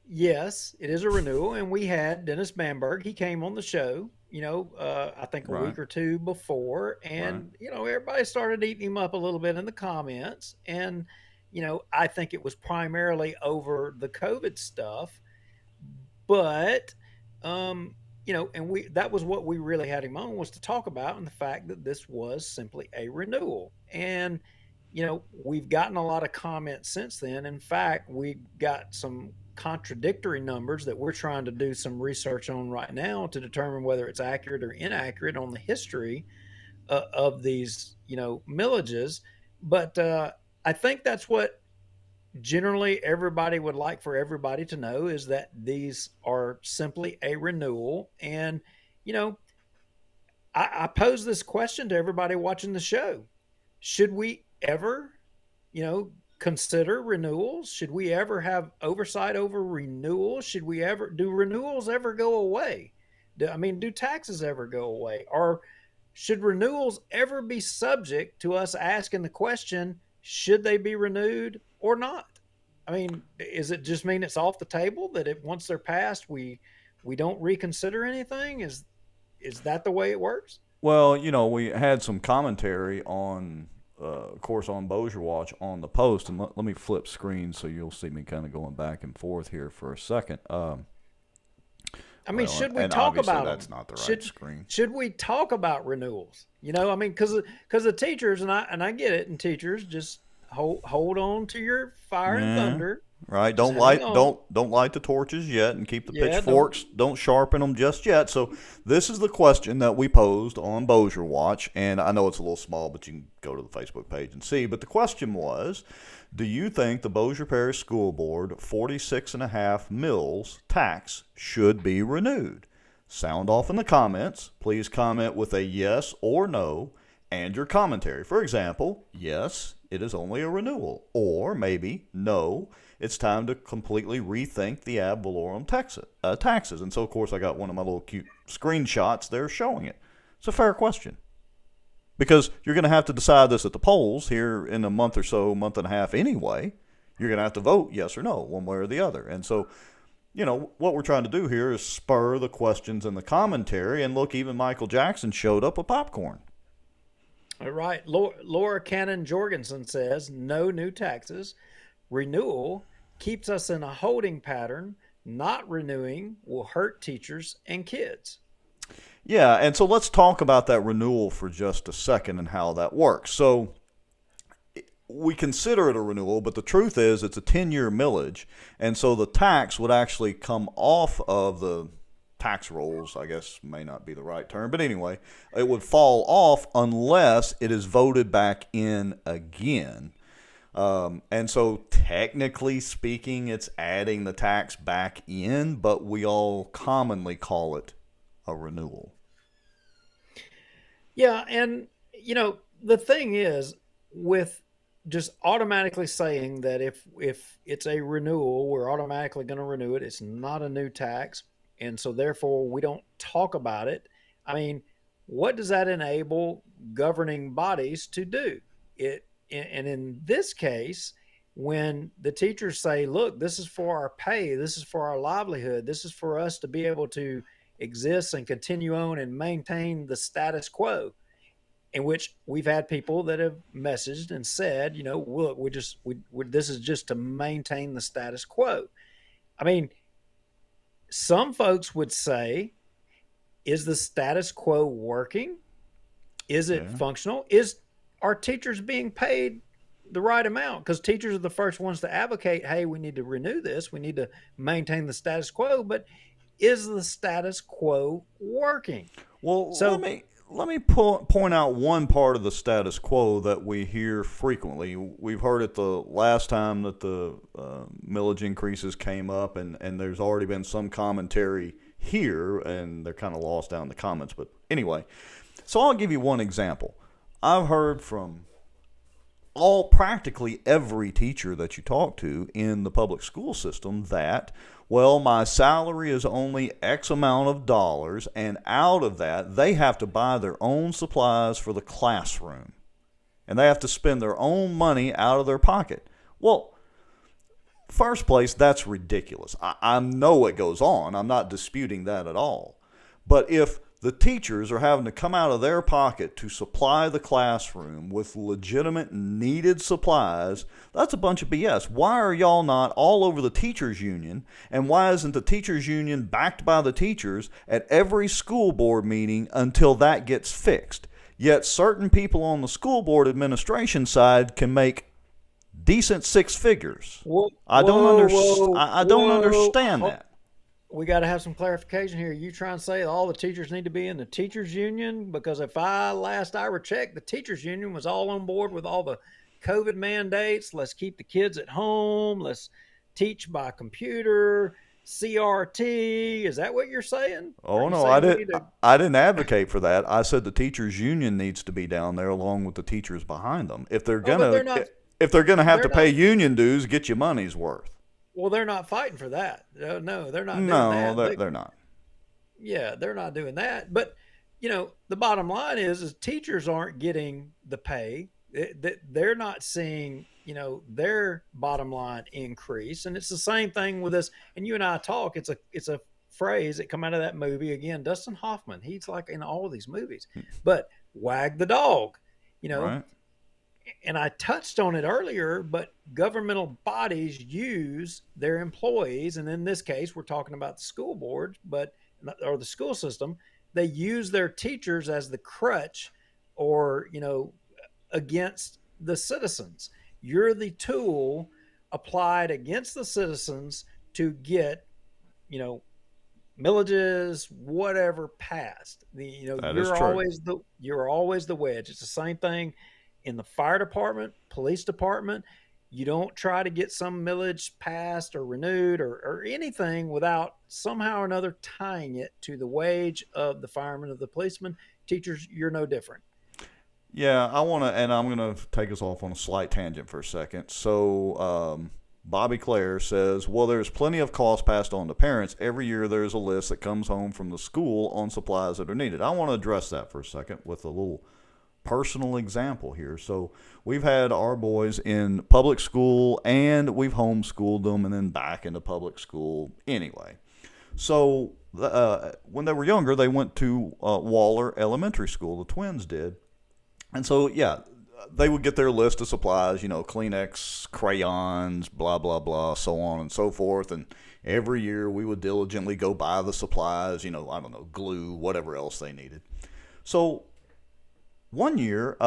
Speaker 2: yes, it is a renewal, and we had Dennis Bamberg. He came on the show, I think a week or two before, and everybody started eating him up a little bit in the comments, and I think it was primarily over the COVID stuff, but and that was what we really had him on, was to talk about, and the fact that this was simply a renewal. And we've gotten a lot of comments since then. In fact, we got some contradictory numbers that we're trying to do some research on right now to determine whether it's accurate or inaccurate on the history of these, millages. But I think that's what generally everybody would like for everybody to know, is that these are simply a renewal. And, I pose this question to everybody watching the show. Should we ever, consider renewals? Should we ever have oversight over renewals? Do renewals ever go away? Do taxes ever go away? Or should renewals ever be subject to us asking the question, should they be renewed or not? Is it just mean it's off the table, that once they're passed, we don't reconsider anything? Is that the way it works?
Speaker 1: Well, we had some commentary on, of course, on Bossier Watch on the post, and let me flip screens so you'll see me kind of going back and forth here for a second.
Speaker 2: Should we talk about
Speaker 1: that's
Speaker 2: them?
Speaker 1: Not the right screen.
Speaker 2: Should we talk about renewals? Because the teachers, and I get it, and teachers just hold on to your fire and thunder.
Speaker 1: Right, don't light the torches yet, and keep the pitchforks. Don't sharpen them just yet. So this is the question that we posed on Bossier Watch, and I know it's a little small, but you can go to the Facebook page and see. But the question was, do you think the Bossier Parish School Board 46.5 mills tax should be renewed? Sound off in the comments. Please comment with a yes or no and your commentary. For example, yes, it is only a renewal, or maybe no, it's time to completely rethink the ad valorem taxes. And so, of course, I got one of my little cute screenshots there showing it. It's a fair question, because you're going to have to decide this at the polls here in a month or so, month and a half anyway. You're going to have to vote yes or no, one way or the other. And so, what we're trying to do here is spur the questions and the commentary. And look, even Michael Jackson showed up with popcorn.
Speaker 2: All right. Laura Cannon Jorgensen says, no new taxes. Renewal keeps us in a holding pattern. Not renewing will hurt teachers and kids.
Speaker 1: Yeah, and so let's talk about that renewal for just a second and how that works. So we consider it a renewal, but the truth is it's a 10-year millage, and so the tax would actually come off of the tax rolls, I guess may not be the right term, but anyway, it would fall off unless it is voted back in again. And so technically speaking, it's adding the tax back in, but we all commonly call it a renewal.
Speaker 2: Yeah, and the thing is, with just automatically saying that if it's a renewal, we're automatically going to renew it. It's not a new tax, and so therefore we don't talk about it. I mean, what does that enable governing bodies to do? And in this case, when the teachers say, "Look, this is for our pay, this is for our livelihood, this is for us to be able to exist and continue on and maintain the status quo," in which we've had people that have messaged and said, look, this is just to maintain the status quo. I mean, some folks would say, is the status quo working? Is it functional? Are teachers being paid the right amount? Because teachers are the first ones to advocate, hey, we need to renew this. We need to maintain the status quo. But is the status quo working?
Speaker 1: Well, so let me point out one part of the status quo that we hear frequently. We've heard it the last time that the millage increases came up, and there's already been some commentary here, and they're kind of lost down in the comments. But anyway, so I'll give you one example. I've heard from practically every teacher that you talk to in the public school system that, well, my salary is only X amount of dollars, and out of that, they have to buy their own supplies for the classroom. And they have to spend their own money out of their pocket. Well, first place, that's ridiculous. I know it goes on. I'm not disputing that at all. But if the teachers are having to come out of their pocket to supply the classroom with legitimate needed supplies, that's a bunch of BS. Why are y'all not all over the teachers union? And why isn't the teachers union backed by the teachers at every school board meeting until that gets fixed? Yet certain people on the school board administration side can make decent six figures. I don't understand that.
Speaker 2: We got to have some clarification here. You trying to say all the teachers need to be in the teachers union? Because if last I checked, the teachers union was all on board with all the COVID mandates. Let's keep the kids at home. Let's teach by computer, CRT. Is that what you're saying?
Speaker 1: Oh, no, I didn't advocate for that. I said the teachers union needs to be down there along with the teachers behind them. If they're gonna have to pay union dues, get your money's worth.
Speaker 2: Well, they're not fighting for that. No, they're not doing
Speaker 1: that.
Speaker 2: No,
Speaker 1: they're not.
Speaker 2: Yeah, they're not doing that. But, the bottom line is teachers aren't getting the pay. They're not seeing, their bottom line increase. And it's the same thing with this. And you and I talk, it's a phrase that come out of that movie. Again, Dustin Hoffman, he's like in all of these movies. But wag the dog,
Speaker 1: Right.
Speaker 2: And I touched on it earlier, but governmental bodies use their employees, and in this case, we're talking about the school board, or the school system. They use their teachers as the crutch, or against the citizens. You're the tool applied against the citizens to get, millages, whatever passed. You're always the wedge. It's the same thing in the fire department, police department. You don't try to get some millage passed or renewed or anything without somehow or another tying it to the wage of the fireman, of the policeman. Teachers, you're no different.
Speaker 1: Yeah, I'm going to take us off on a slight tangent for a second. So, Bobby Clare says, well, there's plenty of costs passed on to parents. Every year there's a list that comes home from the school on supplies that are needed. I want to address that for a second with a little personal example here. So we've had our boys in public school, and we've homeschooled them and then back into public school anyway. So when they were younger, they went to Waller Elementary School. The twins did. And so, yeah, they would get their list of supplies, Kleenex, crayons, blah, blah, blah, so on and so forth. And every year we would diligently go buy the supplies, glue, whatever else they needed. So one year,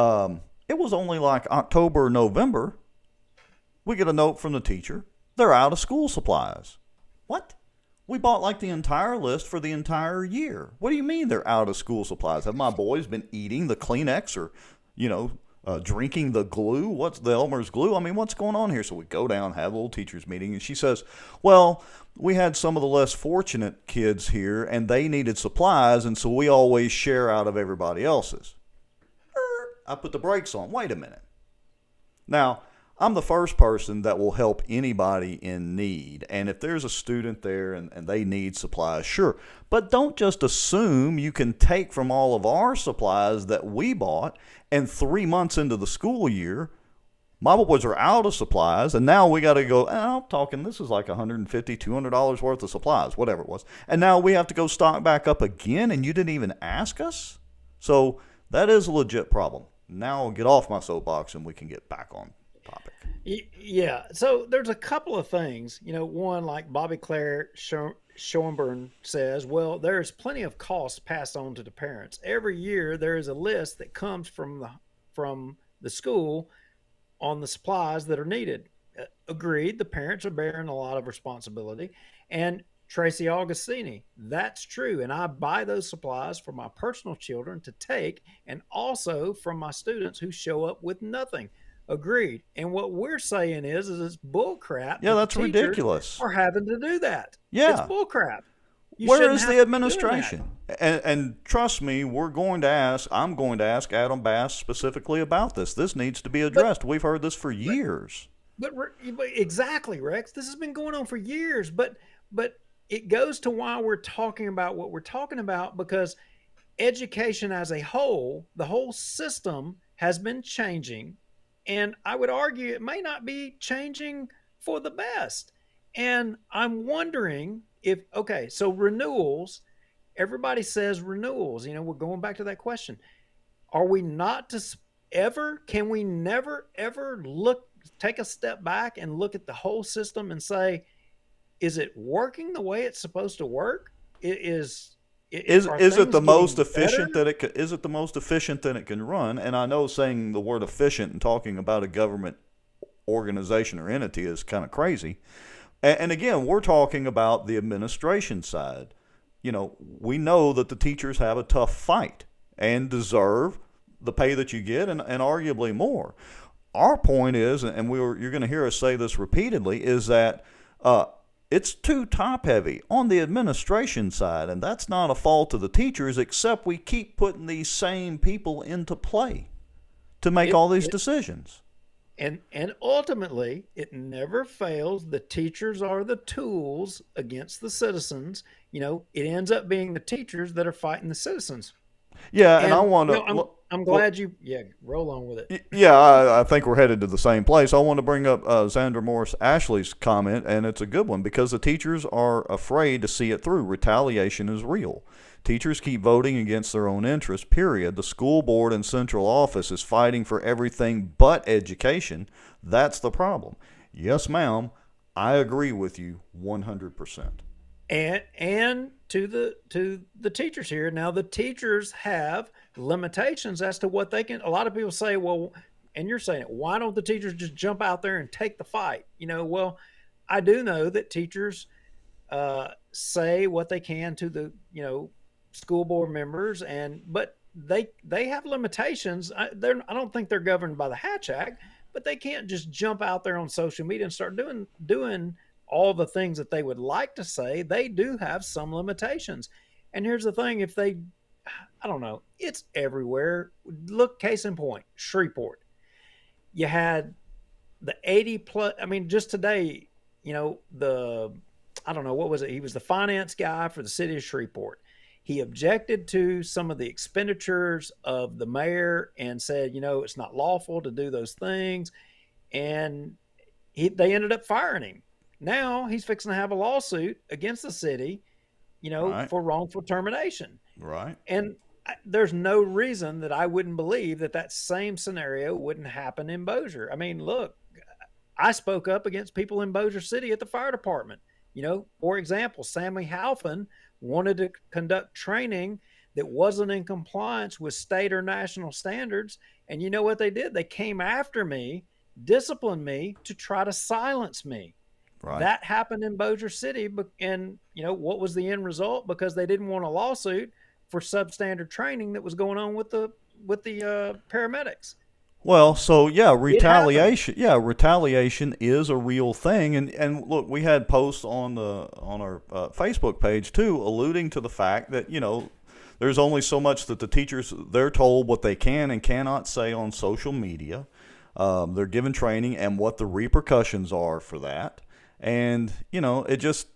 Speaker 1: it was only like October or November, we get a note from the teacher. They're out of school supplies. What? We bought like the entire list for the entire year. What do you mean they're out of school supplies? Have my boys been eating the Kleenex or, drinking the glue? What's the Elmer's glue? I mean, what's going on here? So we go down, have a little teachers meeting, and she says, well, we had some of the less fortunate kids here, and they needed supplies, and so we always share out of everybody else's. I put the brakes on. Wait a minute. Now, I'm the first person that will help anybody in need. And if there's a student there and they need supplies, sure. But don't just assume you can take from all of our supplies that we bought, and 3 months into the school year, my boys are out of supplies, and now we got to go, I'm talking, this is like $150, $200 worth of supplies, whatever it was. And now we have to go stock back up again, and you didn't even ask us? So that is a legit problem. Now I'll get off my soapbox and we can get back on topic.
Speaker 2: Yeah. So there's a couple of things, one, like Bobby Claire Schomburn says, well, there's plenty of costs passed on to the parents. Every year there is a list that comes from the school on the supplies that are needed. Agreed. The parents are bearing a lot of responsibility. And Tracy Augustini, that's true. And I buy those supplies for my personal children to take, and also from my students who show up with nothing. Agreed. And what we're saying is it's bull crap.
Speaker 1: Yeah, that's ridiculous.
Speaker 2: Are having to do that.
Speaker 1: Yeah.
Speaker 2: It's bull crap.
Speaker 1: Where is the administration? And trust me, I'm going to ask Adam Bass specifically about this. This needs to be addressed. We've heard this for years.
Speaker 2: But exactly, Rex. This has been going on for years. But it goes to why we're talking about what we're talking about, because education as a whole, the whole system has been changing. And I would argue it may not be changing for the best. And I'm wondering so renewals, everybody says renewals, we're going back to that question. Are we not can we never, ever take a step back and look at the whole system and say, is it working the way it's supposed to work? Is it the most efficient is it the most efficient that it can run? And I know saying the word efficient and talking about a government organization or entity is kind of crazy. And again, we're talking about the administration side. We know that the teachers have a tough fight and deserve the pay that you get, and arguably more. Our point is, and you're going to hear us say this repeatedly, is that it's too top heavy on the administration side, and that's not a fault of the teachers, except we keep putting these same people into play to make all these decisions. And ultimately, it never fails. The teachers are the tools against the citizens. It ends up being the teachers that are fighting the citizens.
Speaker 1: Yeah, and I want to.
Speaker 2: I'm glad roll on with it.
Speaker 1: Yeah, I think we're headed to the same place. I want to bring up Xander Morris Ashley's comment, and it's a good one, because the teachers are afraid to see it through. Retaliation is real. Teachers keep voting against their own interests, period. The school board and central office is fighting for everything but education. That's the problem. Yes, ma'am, I agree with you 100%.
Speaker 2: And to the teachers here. Now, the teachers have limitations as to what they can. A lot of people say, well, and you're saying it, why don't the teachers just jump out there and take the fight? Well, I do know that teachers say what they can to the, school board members, but they have limitations. I don't think they're governed by the Hatch Act, but they can't just jump out there on social media and start doing all the things that they would like to say. They do have some limitations. And here's the thing, I don't know, it's everywhere. Look, case in point, Shreveport. You had the 80 plus, just today, I don't know, what was it? He was the finance guy for the city of Shreveport. He objected to some of the expenditures of the mayor and said, it's not lawful to do those things. And they ended up firing him. Now he's fixing to have a lawsuit against the city,
Speaker 1: Right.
Speaker 2: for wrongful termination.
Speaker 1: Right.
Speaker 2: And there's no reason that I wouldn't believe that same scenario wouldn't happen in Bossier. Look, I spoke up against people in Bossier City at the fire department. For example, Sammy Halfin wanted to conduct training that wasn't in compliance with state or national standards. And you know what they did? They came after me, disciplined me to try to silence me. Right. That happened in Bossier City. And what was the end result? Because they didn't want a lawsuit for substandard training that was going on with the paramedics.
Speaker 1: Well, so yeah,
Speaker 2: It happened.
Speaker 1: retaliation is a real thing, and look, we had posts on our Facebook page too, alluding to the fact that there's only so much that the teachers, they're told what they can and cannot say on social media. They're given training and what the repercussions are for that, and it just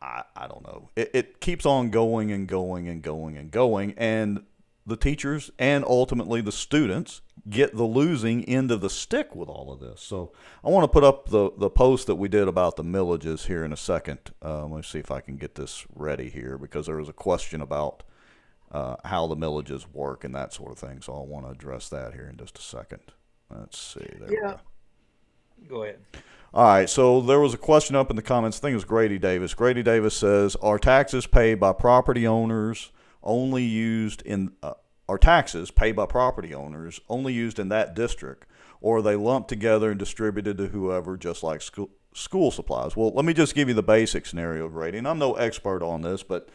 Speaker 1: I don't know, it keeps on going and going and going and going, and the teachers and ultimately the students get the losing end of the stick with all of this. So I want to put up the post that we did about the millages here in a second. Let me see if I can get this ready here, because there was a question about how the millages work and that sort of thing. So I want to address that here in just a second. Let's see. There we go.
Speaker 2: Go ahead.
Speaker 1: All right, so there was a question up in the comments. I think it was Grady Davis. Grady Davis says, are taxes paid by property owners only used in are taxes paid by property owners only used in that district, or are they lumped together and distributed to whoever, just like school supplies? Well, let me just give you the basic scenario, Grady, and I'm no expert on this, but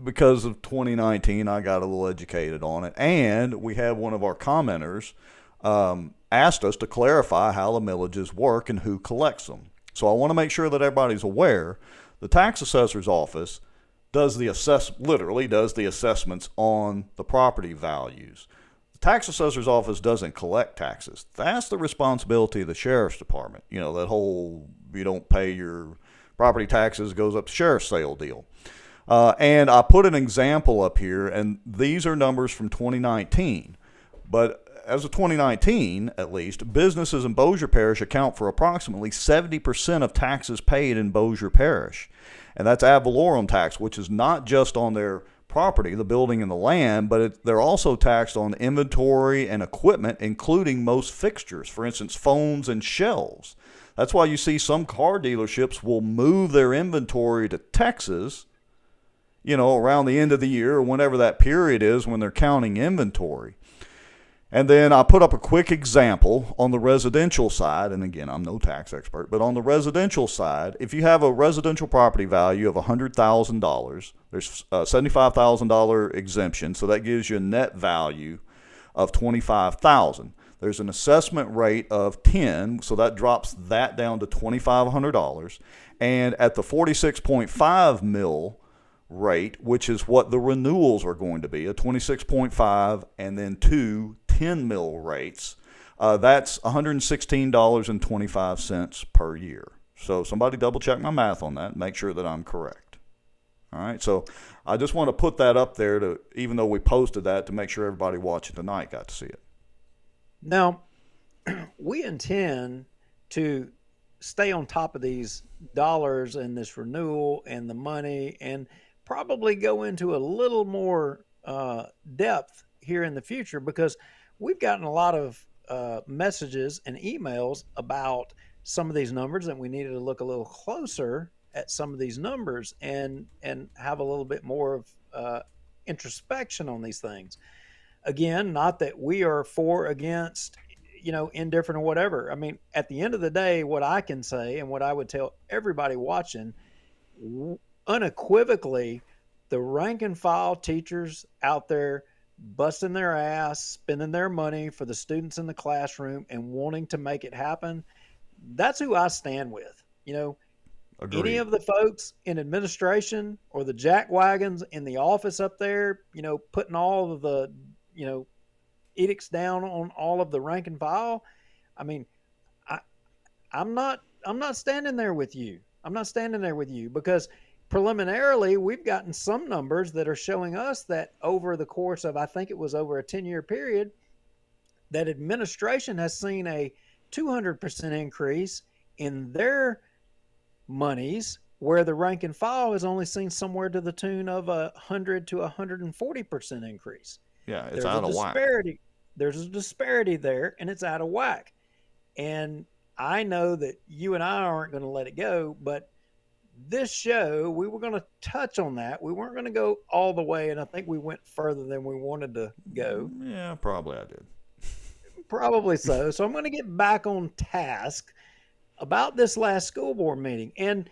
Speaker 1: because of 2019, I got a little educated on it, and we had one of our commenters asked us to clarify how the millages work and who collects them. So I want to make sure that everybody's aware. The tax assessor's office literally does the assessments on the property values. The tax assessor's office doesn't collect taxes. That's the responsibility of the sheriff's department. That whole, you don't pay your property taxes, goes up to sheriff's sale deal. And I put an example up here, and these are numbers from 2019. But as of 2019, at least, businesses in Bossier Parish account for approximately 70% of taxes paid in Bossier Parish. And that's ad valorem tax, which is not just on their property, the building and the land, but they're also taxed on inventory and equipment, including most fixtures, for instance, phones and shelves. That's why you see some car dealerships will move their inventory to Texas, around the end of the year or whenever that period is when they're counting inventory. And then I put up a quick example on the residential side. And again, I'm no tax expert, but on the residential side, if you have a residential property value of $100,000, there's a $75,000 exemption. So that gives you a net value of $25,000. There's an assessment rate of 10. So that drops that down to $2,500. And at the 46.5 mil rate, which is what the renewals are going to be, a 26.5 and then two 10 mil rates, that's $116.25 per year. So somebody double check my math on that and make sure that I'm correct. All right, so I just want to put that up there, to, even though we posted that, to make sure everybody watching tonight got to see it.
Speaker 2: Now, we intend to stay on top of these dollars and this renewal and the money, and probably go into a little more depth here in the future, because we've gotten a lot of messages and emails about some of these numbers, and we needed to look a little closer at some of these numbers and have a little bit more of introspection on these things. Again, not that we are for, against, indifferent or whatever. I mean, at the end of the day, what I can say and what I would tell everybody watching, unequivocally, the rank and file teachers out there busting their ass, spending their money for the students in the classroom and wanting to make it happen, that's who I stand with.
Speaker 1: Agreed.
Speaker 2: Any of the folks in administration or the jackwagons in the office up there, putting all of the, edicts down on all of the rank and file. I mean, I'm not standing there with you. I'm not standing there with you, because preliminarily, we've gotten some numbers that are showing us that over the course of, I think it was over a 10-year period, that administration has seen a 200% increase in their monies, where the rank and file has only seen somewhere to the tune of 100 to 140% increase.
Speaker 1: Yeah, it's out of whack.
Speaker 2: There's a disparity there, and it's out of whack. And I know that you and I aren't going to let it go, but this show, we were going to touch on that. We weren't going to go all the way, and I think we went further than we wanted to go.
Speaker 1: Yeah, probably I did.
Speaker 2: Probably so. So I'm going to get back on task about this last school board meeting. And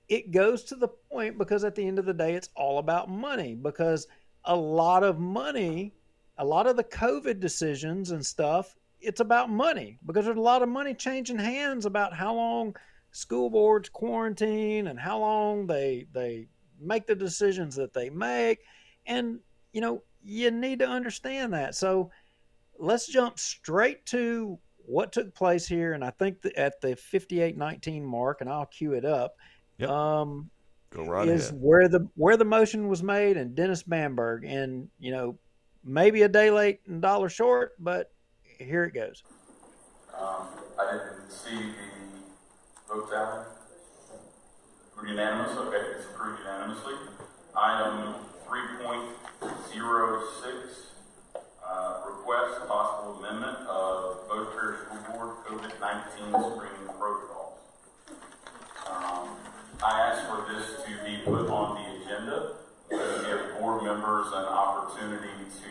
Speaker 2: it goes to the point, because at the end of the day, it's all about money, because a lot of money, a lot of the COVID decisions and stuff it's about money, because there's a lot of money changing hands about how long school boards quarantine and how long they make the decisions that they make. And you need to understand that. So let's jump straight to what took place here. And I think that at the 58:19 mark, and I'll cue it up,
Speaker 1: Yep. Go right
Speaker 2: is
Speaker 1: ahead.
Speaker 2: where the motion was made, and Dennis Bamberg. And maybe a day late and dollar short, but here it goes.
Speaker 10: I didn't see the vote tally. Unanimous. Okay, it's approved unanimously. Item 3.06. Request possible amendment of Bossier Parish School Board COVID-19 screening protocols. I asked for this to be put on the agenda to give board members an opportunity to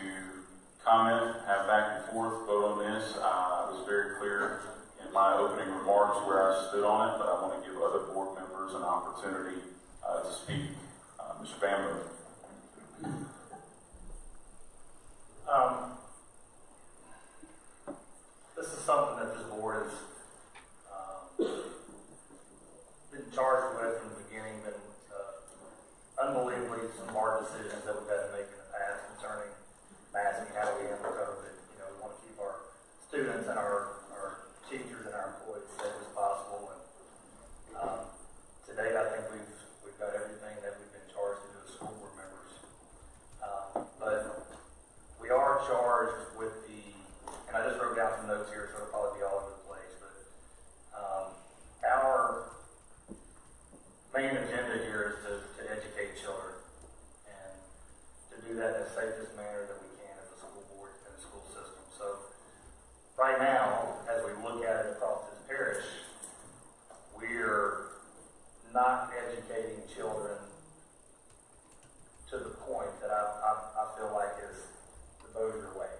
Speaker 10: comment, have back and forth, vote on this. I was very clear in my opening remarks where I stood on it, but I want to give other board members an opportunity to speak. Mr. Bamberg.
Speaker 12: This is something that this board has been charged with from the beginning. Been unbelievably some hard decisions that we've had to make in the past concerning masking, how do we handle COVID. We want to keep our students and our teachers and our employees safe as possible. And to date, I think we've got everything that we've been charged to do as school board members. But we are charged with and I just wrote down some notes here, so it'll probably be all over the place, but our main agenda here is to educate children, and to do that in the safest manner that we can as a school board and the school system. So right now, as we look at it across this parish, we're not educating children to the point that I feel like is the Bossier way.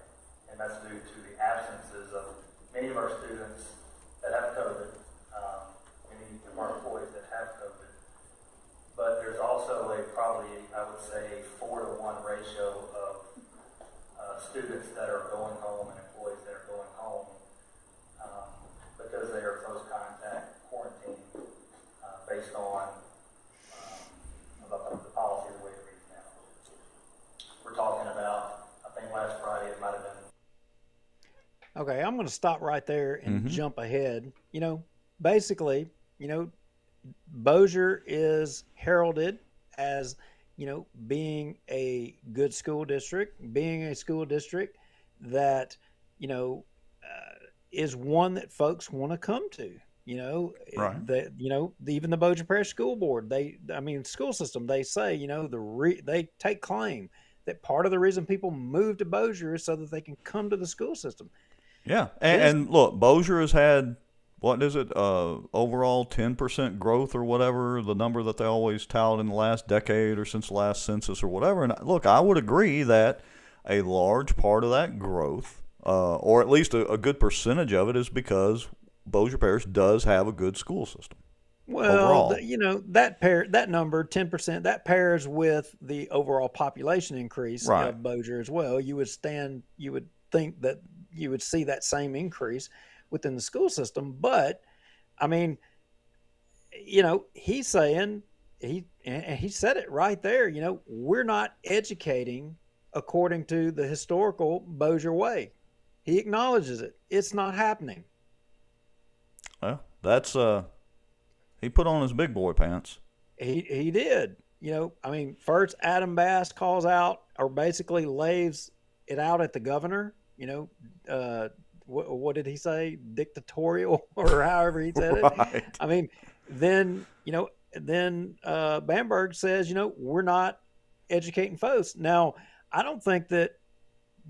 Speaker 12: And that's due to the absences of many of our students that have COVID, many of our employees that have COVID. But there's also probably, I would say, 4-to-1 ratio of students that are going home and employees that are going home because they are close contact quarantine based on the policy the way it reads now. We're talking about, I think last Friday it might have been.
Speaker 2: Okay, I'm going to stop right there and jump ahead. Basically, Bossier is heralded as, being a good school district, being a school district that, is one that folks want to come to.
Speaker 1: Right.
Speaker 2: Even the Bossier Parish School Board, school system, they say, they take claim that part of the reason people move to Bossier is so that they can come to the school system.
Speaker 1: Yeah, and look, Bossier has had, what is it, overall 10% growth or whatever, the number that they always tout in the last decade or since the last census or whatever. And look, I would agree that a large part of that growth, or at least a good percentage of it, is because Bossier Parish does have a good school system.
Speaker 2: Well, that number, 10%, that pairs with the overall population increase of Bossier as well. You would think that you would see that same increase within the school system. But he's saying, he said it right there, we're not educating according to the historical Bossier way. He acknowledges it. It's not happening.
Speaker 1: Well, that's he put on his big boy pants.
Speaker 2: He did. First Adam Bass calls out, or basically lays it out at the governor. What did he say? Dictatorial, or however he said
Speaker 1: Right.
Speaker 2: it. Then Bamberg says, we're not educating folks. Now, I don't think that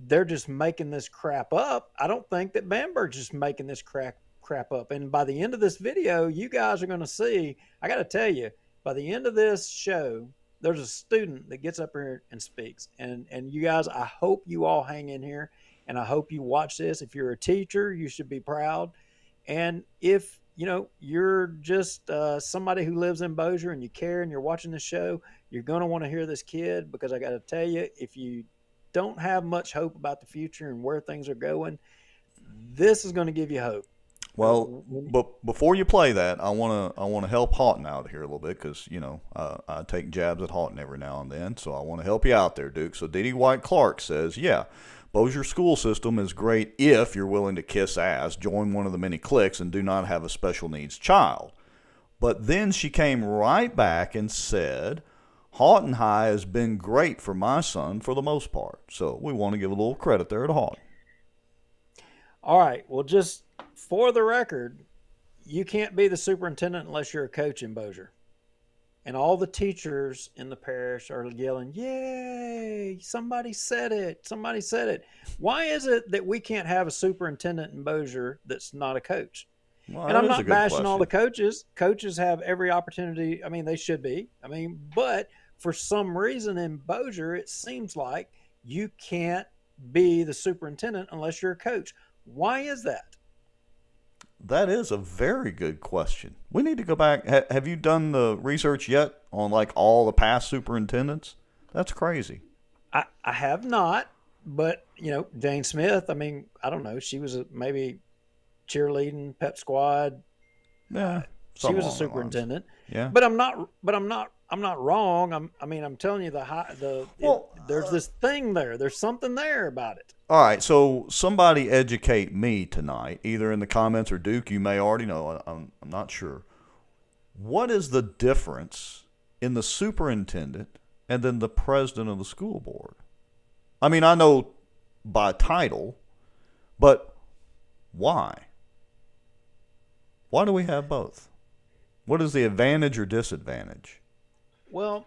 Speaker 2: they're just making this crap up. I don't think that Bamberg's just making this crap up. And by the end of this video, you guys are going to see, I got to tell you, by the end of this show, there's a student that gets up here and speaks. And you guys, I hope you all hang in here, and I hope you watch this. If you're a teacher, you should be proud. And if you're just somebody who lives in Bossier and you care and you're watching the show, you're going to want to hear this kid, because I got to tell you, if you don't have much hope about the future and where things are going,
Speaker 6: this is going to give you hope.
Speaker 1: Well, but before you play that, I wanna help Houghton out here a little bit because I take jabs at Houghton every now and then, so I want to help you out there, Duke. So Dee White Clark says, yeah, Bossier school system is great if you're willing to kiss ass, join one of the many cliques, and do not have a special needs child. But then she came right back and said, Houghton High has been great for my son for the most part. So we want to give a little credit there to Houghton.
Speaker 6: All right. Well, just for the record, you can't be the superintendent unless you're a coach in Bossier. And all the teachers in the parish are yelling, yay, somebody said it. Somebody said it. Why is it that we can't have a superintendent in Bossier that's not a coach?
Speaker 1: Well,
Speaker 6: and I'm not bashing all the coaches. Coaches have every opportunity. I mean, they should be. I mean, but for some reason in Bossier, it seems like you can't be the superintendent unless you're a coach. Why is that?
Speaker 1: That is a very good question. We need to go back. Have you done the research yet on like all the past superintendents? That's crazy.
Speaker 6: I have not, but Jane Smith, I mean, I don't know. She was maybe cheerleading, pep squad.
Speaker 1: Yeah.
Speaker 6: She was a superintendent.
Speaker 1: Yeah.
Speaker 6: But I'm not wrong. I'm telling you there's this thing there. There's something there about it.
Speaker 1: All right, so somebody educate me tonight, either in the comments or Duke, you may already know, I'm not sure. What is the difference in the superintendent and then the president of the school board? I mean, I know by title, but why? Why do we have both? What is the advantage or disadvantage?
Speaker 6: Well,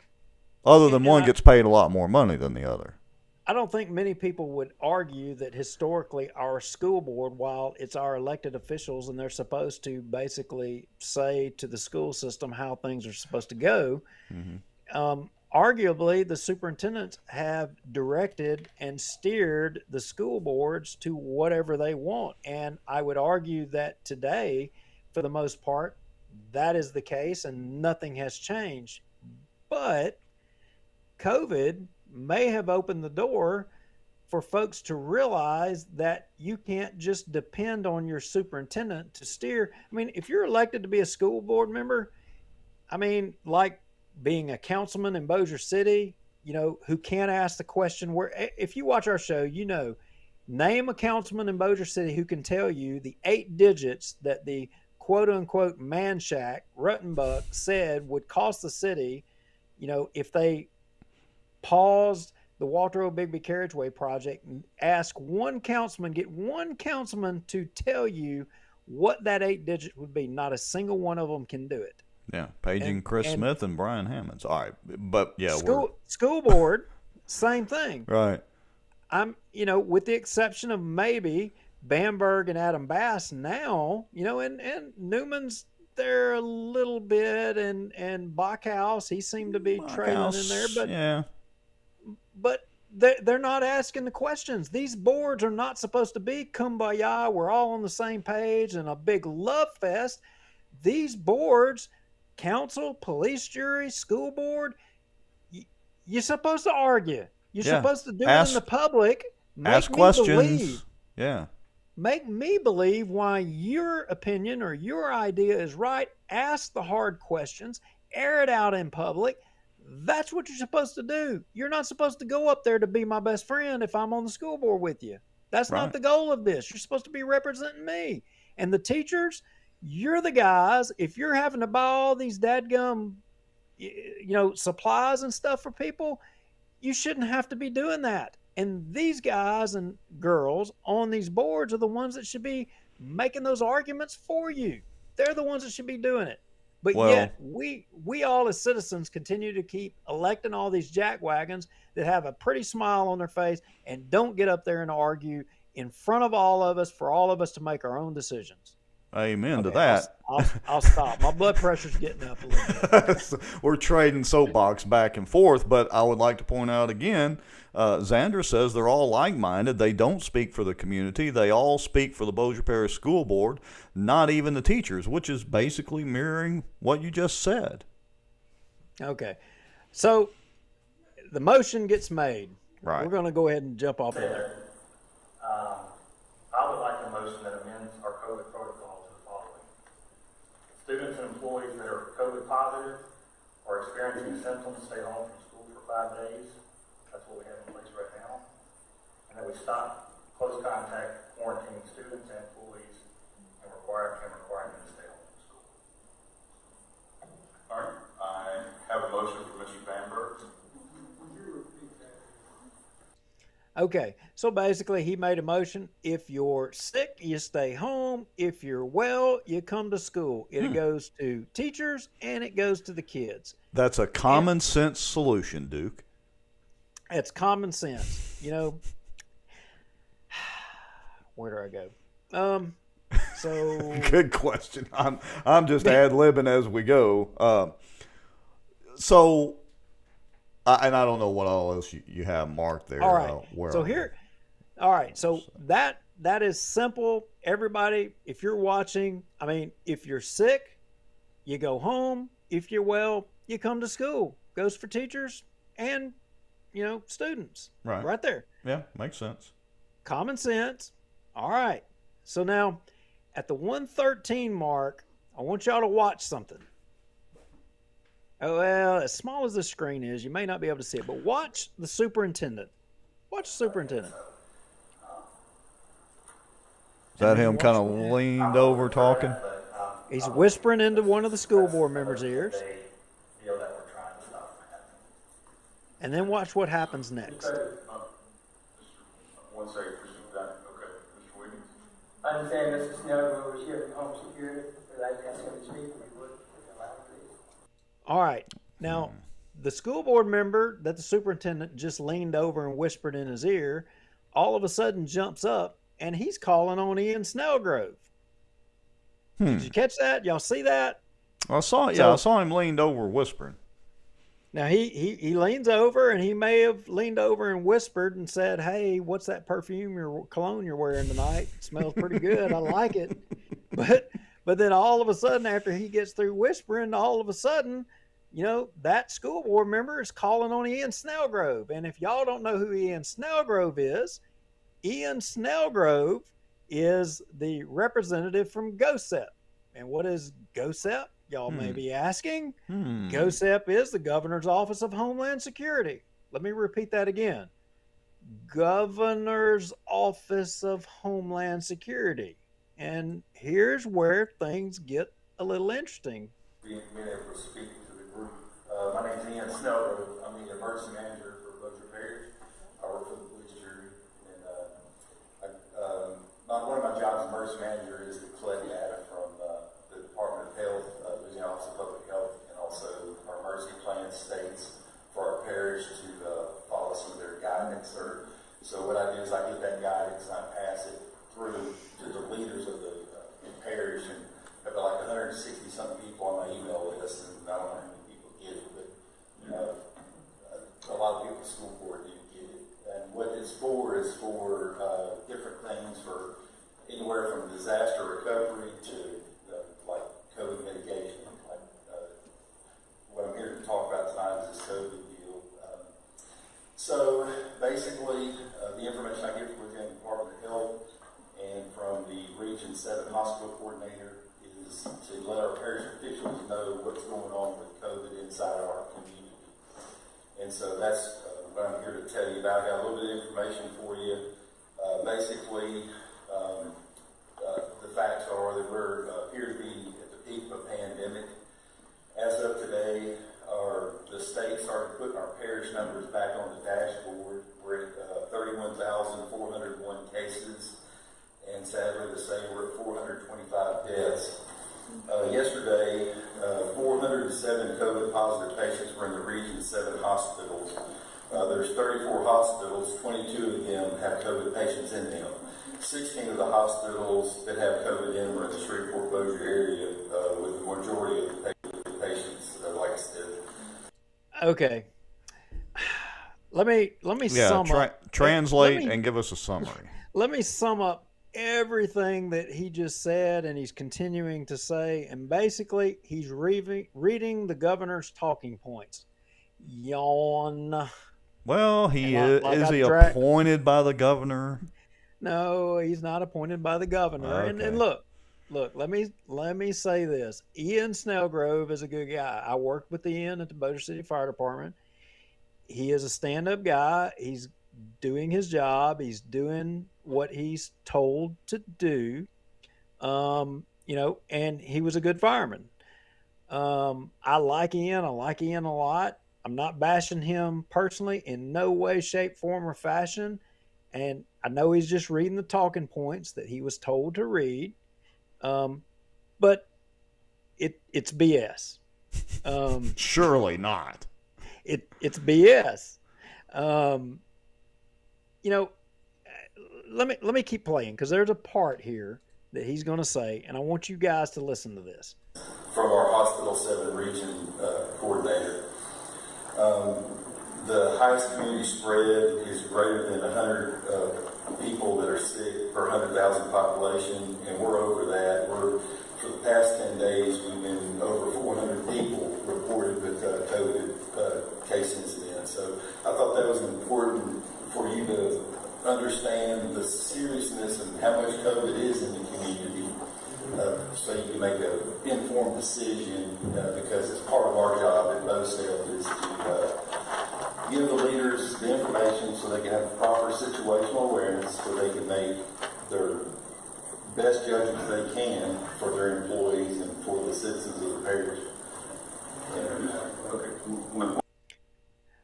Speaker 1: other than one gets paid a lot more money than the other.
Speaker 6: I don't think many people would argue that historically our school board, while it's our elected officials and they're supposed to basically say to the school system how things are supposed to go, arguably the superintendents have directed and steered the school boards to whatever they want. And I would argue that today, for the most part, that is the case and nothing has changed. But COVID may have opened the door for folks to realize that you can't just depend on your superintendent to steer. I mean, if you're elected to be a school board member, I mean, like being a councilman in Bossier City, who can't ask the question where, if you watch our show, name a councilman in Bossier City who can tell you the 8 digits that the quote unquote man shack Ruttenbuck said would cost the city, if they paused the Walter O. Bigby Carriageway project and get one councilman to tell you what that 8 digits would be. Not a single one of them can do it.
Speaker 1: Yeah, paging Chris Smith and Brian Hammonds. All right, but yeah,
Speaker 6: school board, same thing.
Speaker 1: Right.
Speaker 6: I'm, with the exception of maybe Bamberg and Adam Bass now, and Newman's there a little bit, and Bachhaus, he seemed to be trailing in there, but
Speaker 1: yeah.
Speaker 6: But they're not asking the questions. These boards are not supposed to be kumbaya. We're all on the same page and a big love fest. These boards, council, police jury, school board, you're supposed to argue. You're supposed to do it in the public.
Speaker 1: Ask questions. Yeah.
Speaker 6: Make me believe why your opinion or your idea is right. Ask the hard questions. Air it out in public. That's what you're supposed to do. You're not supposed to go up there to be my best friend if I'm on the school board with you. That's not the goal of this. You're supposed to be representing me. And the teachers, you're the guys. If you're having to buy all these dadgum, supplies and stuff for people, you shouldn't have to be doing that. And these guys and girls on these boards are the ones that should be making those arguments for you. They're the ones that should be doing it. But yet we all as citizens continue to keep electing all these jackwagons that have a pretty smile on their face and don't get up there and argue in front of all of us for all of us to make our own decisions.
Speaker 1: Amen to that.
Speaker 6: I'll stop. My blood pressure's getting up a little bit.
Speaker 1: We're trading soapbox back and forth, but I would like to point out again, Xander says they're all like-minded. They don't speak for the community. They all speak for the Bossier Parish School Board, not even the teachers, which is basically mirroring what you just said.
Speaker 6: Okay. So the motion gets made.
Speaker 1: Right.
Speaker 6: We're going to go ahead and jump off of there.
Speaker 12: I would like a motion motion that amends our COVID protocol to the following. Students and employees that are COVID positive or experiencing symptoms stay home from school for 5 days. That's what we have in place right now. And then we stop close contact quarantining students and employees and require them to stay home from school.
Speaker 10: All right, I have a motion from Mr. Bamberg.
Speaker 2: Okay, so basically he made a motion. If you're sick, you stay home. If you're well, you come to school. It goes to teachers and it goes to the kids.
Speaker 1: That's a common sense solution, Duke.
Speaker 2: It's common sense. You know, where do I go? So
Speaker 1: Good question. I'm just ad-libbing as we go. And I don't know what all else you have marked there.
Speaker 2: All right.
Speaker 1: Where
Speaker 2: So here, all right. So that is simple. Everybody, if you're watching, I mean, if you're sick, you go home. If you're well, you come to school. Goes for teachers and, students. Right there.
Speaker 1: Yeah, makes sense.
Speaker 2: Common sense. All right. So now at the 113 mark, I want y'all to watch something. Oh, well, as small as the screen is, you may not be able to see it, but watch the superintendent. Watch the superintendent.
Speaker 1: Is that him kind of leaned over talking?
Speaker 2: He's whispering into one of the school board members' ears. And then watch what happens next.
Speaker 10: One second, Mr. Okay, Mr. Wiggins.
Speaker 13: I understand Mr. Snell was here from home security. I'd like to ask him to speak. If you would, allow him, please.
Speaker 2: All right. Now, the school board member that the superintendent just leaned over and whispered in his ear, all of a sudden jumps up and he's calling on Ian Snellgrove. Did you catch that? Y'all see that?
Speaker 1: I saw him leaned over whispering.
Speaker 2: Now, he leans over, and he may have leaned over and whispered and said, hey, what's that perfume or cologne you're wearing tonight? It smells pretty good. I like it. But then all of a sudden, after he gets through whispering, all of a sudden, that school board member is calling on Ian Snellgrove. And if y'all don't know who Ian Snellgrove is the representative from GOSEP. And what is GOSEP? Y'all may be asking. GOSEP is the Governor's Office of Homeland Security. Let me repeat that again. Governor's Office of Homeland Security. And here's where things get a little interesting.
Speaker 12: Being able to speak to the group. My name is Ian Snellgrove. I'm the emergency manager for Bossier Parish. I work for the police jury. And one of my jobs as emergency manager is to collect data from the Department of Health, Louisiana Office of Public Health, and also our emergency plan states for our parish to follow some of their guidance. So what I do is I get that guidance and I pass it through to the leaders of the parish, and I've got like 160 something people on my email list, and I don't know how many people get it, but a lot of people at the school board do get it. And what it's for is for different things, for anywhere from disaster recovery to like COVID mitigation. What I'm here to talk about tonight is this COVID deal. So basically, the information I get from within the Department of Health and from the Region 7 hospital coordinator is to let our parish officials know what's going on with COVID inside our community. And so that's what I'm here to tell you about. I got a little bit of information for you. Basically, the facts are that we appear to be at the peak of a pandemic. As of today, the state started putting our parish numbers back on the dashboard. We're at 31,401 cases, and sadly to say we're at 425 deaths. Yesterday, 407 COVID positive patients were in the Region 7 hospitals. There's 34 hospitals, 22 of them have COVID patients in them. 16 of the hospitals that have COVID in them are in the Shreveport-Bossier area, with the majority of the patients, like I said.
Speaker 2: Okay. Let me sum up.
Speaker 1: Translate and give us a summary.
Speaker 2: Let me sum up everything that he just said and he's continuing to say. And basically, he's reading the governor's talking points. Yawn.
Speaker 1: Well, is he appointed by the governor?
Speaker 2: No, he's not appointed by the governor.
Speaker 1: Okay.
Speaker 2: And look, let me say this. Ian Snellgrove is a good guy. I worked with Ian at the Bossier City Fire Department. He is a stand-up guy. He's doing his job. He's doing what he's told to do. And he was a good fireman. I like Ian. I like Ian a lot. I'm not bashing him personally in no way, shape, form, or fashion. And I know he's just reading the talking points that he was told to read. But it's BS.
Speaker 1: Surely not.
Speaker 2: It's BS. Let me keep playing because there's a part here that he's going to say, and I want you guys to listen to this.
Speaker 14: From our Hospital 7 region coordinator. The highest community spread is greater than 100 people that are sick per 100,000 population, and we're over that. For the past 10 days, we've been over 400 people reported with COVID case incidents. So I thought that was important for you to understand the seriousness and how much COVID is in the community. So you can make an informed decision because it's part of our job at BOSEL is to give the leaders the information so they can have proper situational awareness so they can make their best judgments they can for their employees and for the citizens of the parish.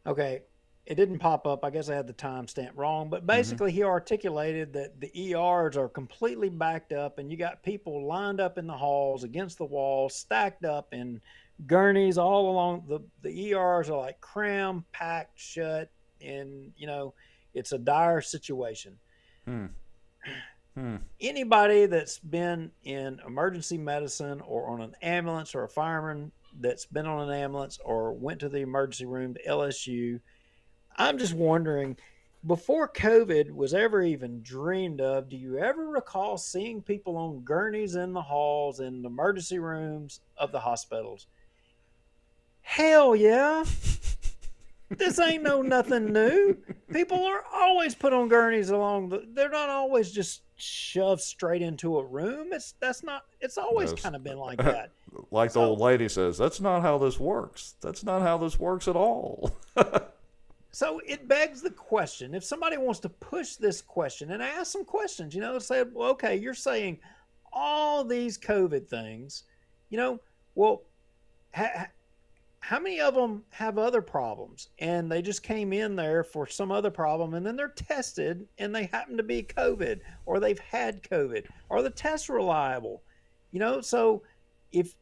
Speaker 2: Okay. It didn't pop up. I guess I had the timestamp wrong, but basically he articulated that the ERs are completely backed up and you got people lined up in the halls against the walls, stacked up in gurneys all along. The ERs are like crammed, packed, shut, and it's a dire situation. Anybody that's been in emergency medicine or on an ambulance or a fireman that's been on an ambulance or went to the emergency room to LSU, I'm just wondering, before COVID was ever even dreamed of, do you ever recall seeing people on gurneys in the halls in the emergency rooms of the hospitals? Hell yeah. This ain't nothing new. People are always put on gurneys they're not always just shoved straight into a room. It's always kind of been like that.
Speaker 1: Like the old lady says, that's not how this works. That's not how this works at all.
Speaker 2: So it begs the question, if somebody wants to push this question and ask some questions, say, well, okay, you're saying all these COVID things, well, how many of them have other problems and they just came in there for some other problem and then they're tested and they happen to be COVID or they've had COVID or the test's reliable, so if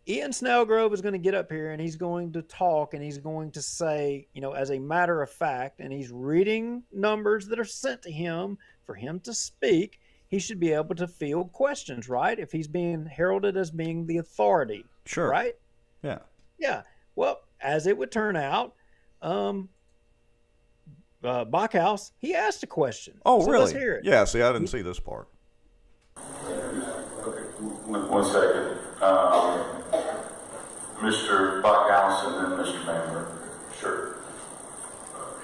Speaker 2: Ian Snellgrove is going to get up here and he's going to talk and he's going to say, as a matter of fact, and he's reading numbers that are sent to him for him to speak, he should be able to field questions, right? If he's being heralded as being the authority.
Speaker 1: Sure.
Speaker 2: Right?
Speaker 1: Yeah.
Speaker 2: Yeah. Well, as it would turn out, Bachhaus, he asked a question.
Speaker 1: Oh,
Speaker 2: so
Speaker 1: really?
Speaker 2: Let's hear it.
Speaker 1: Yeah, see, I didn't see this part.
Speaker 10: Okay, 1 second. Mr. Buckhouse and then Mr. Bamber. Sure.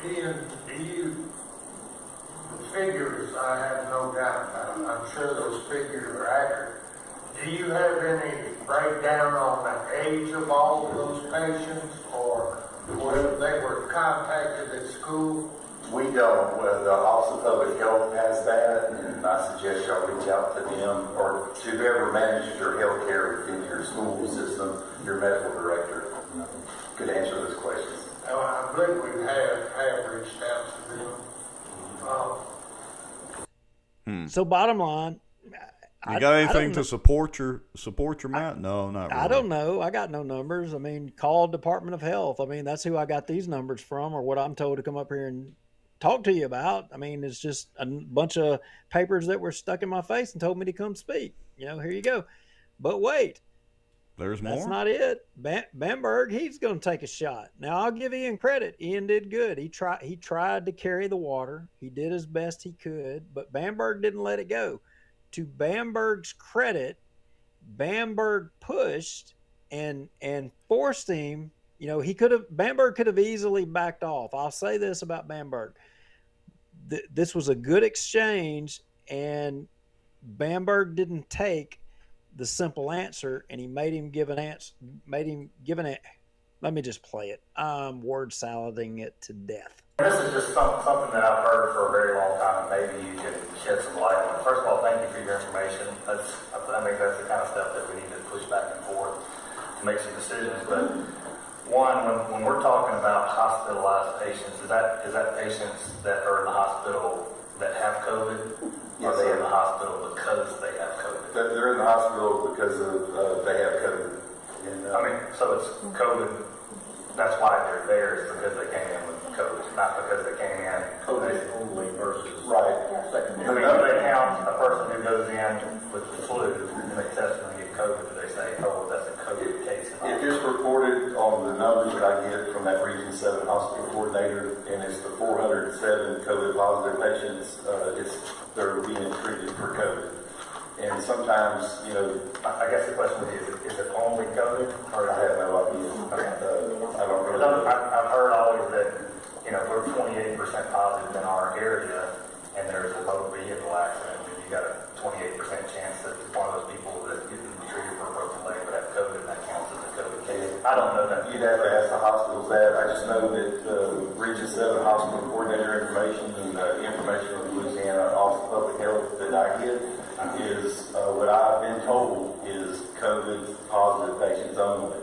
Speaker 15: Ian, the figures, I have no doubt about, I'm sure those figures are accurate. Do you have any breakdown on the age of all of those patients or whether they were contacted at school?
Speaker 14: We don't. Well, the Office of Public Health has that, and I suggest y'all reach out to them or to whoever manages your health care within your school system, your medical director could answer those questions.
Speaker 15: I believe we have reached out to them.
Speaker 2: So bottom line,
Speaker 1: you got anything to support your Matt? No, not really.
Speaker 2: I don't know. I got no numbers. I mean, call Department of Health. I mean, that's who I got these numbers from, or what I'm told to come up here and talk to you about. I mean, it's just a bunch of papers that were stuck in my face and told me to come speak. Here you go. But wait,
Speaker 1: there's more.
Speaker 2: That's not it. Bamberg, he's going to take a shot. Now, I'll give Ian credit. Ian did good. He tried to carry the water. He did as best he could, but Bamberg didn't let it go. To Bamberg's credit, Bamberg pushed and forced him. Bamberg could have easily backed off. I'll say this about Bamberg. this was a good exchange, and Bamberg didn't take the simple answer, and he made him give an answer. Made him give an. Let me just play it. I'm word salading it to death.
Speaker 12: This is just something that I've heard for a very long time, and maybe you can shed some light on it. First of all, thank you for your information. I think that's the kind of stuff that we need to push back and forth to make some decisions. But one, when we're talking about hospitalized patients, is that patients that are in the hospital that have COVID? Yes, are they in the hospital because they have COVID?
Speaker 14: They're in the hospital because of they have COVID. And,
Speaker 12: I mean, so it's COVID. That's why they're there, is because they came in with COVID, not because they came in
Speaker 14: COVID only versus right.
Speaker 12: I mean, do they count a person who goes in with the flu and they test them and get COVID? Do they say, oh, that's a COVID case?
Speaker 14: If it's reported on the numbers that I get from that Region 7 hospital coordinator, and it's the 407 COVID positive patients, they're being treated for COVID. And sometimes,
Speaker 12: I guess the question is it only COVID? Or
Speaker 14: I have no idea. I don't really know.
Speaker 12: I've heard always that, we're 28% positive in our area, and there's a motor vehicle accident, and you got a 28% chance that one of those people that getting treated for a broken leg would have COVID, and that counts as a COVID case. I don't know that.
Speaker 14: You'd have to ask the hospitals that. I just know that Region 7 hospital coordinator information and information from Louisiana Office of Public Health that I get is what I've been told is COVID positive patients only.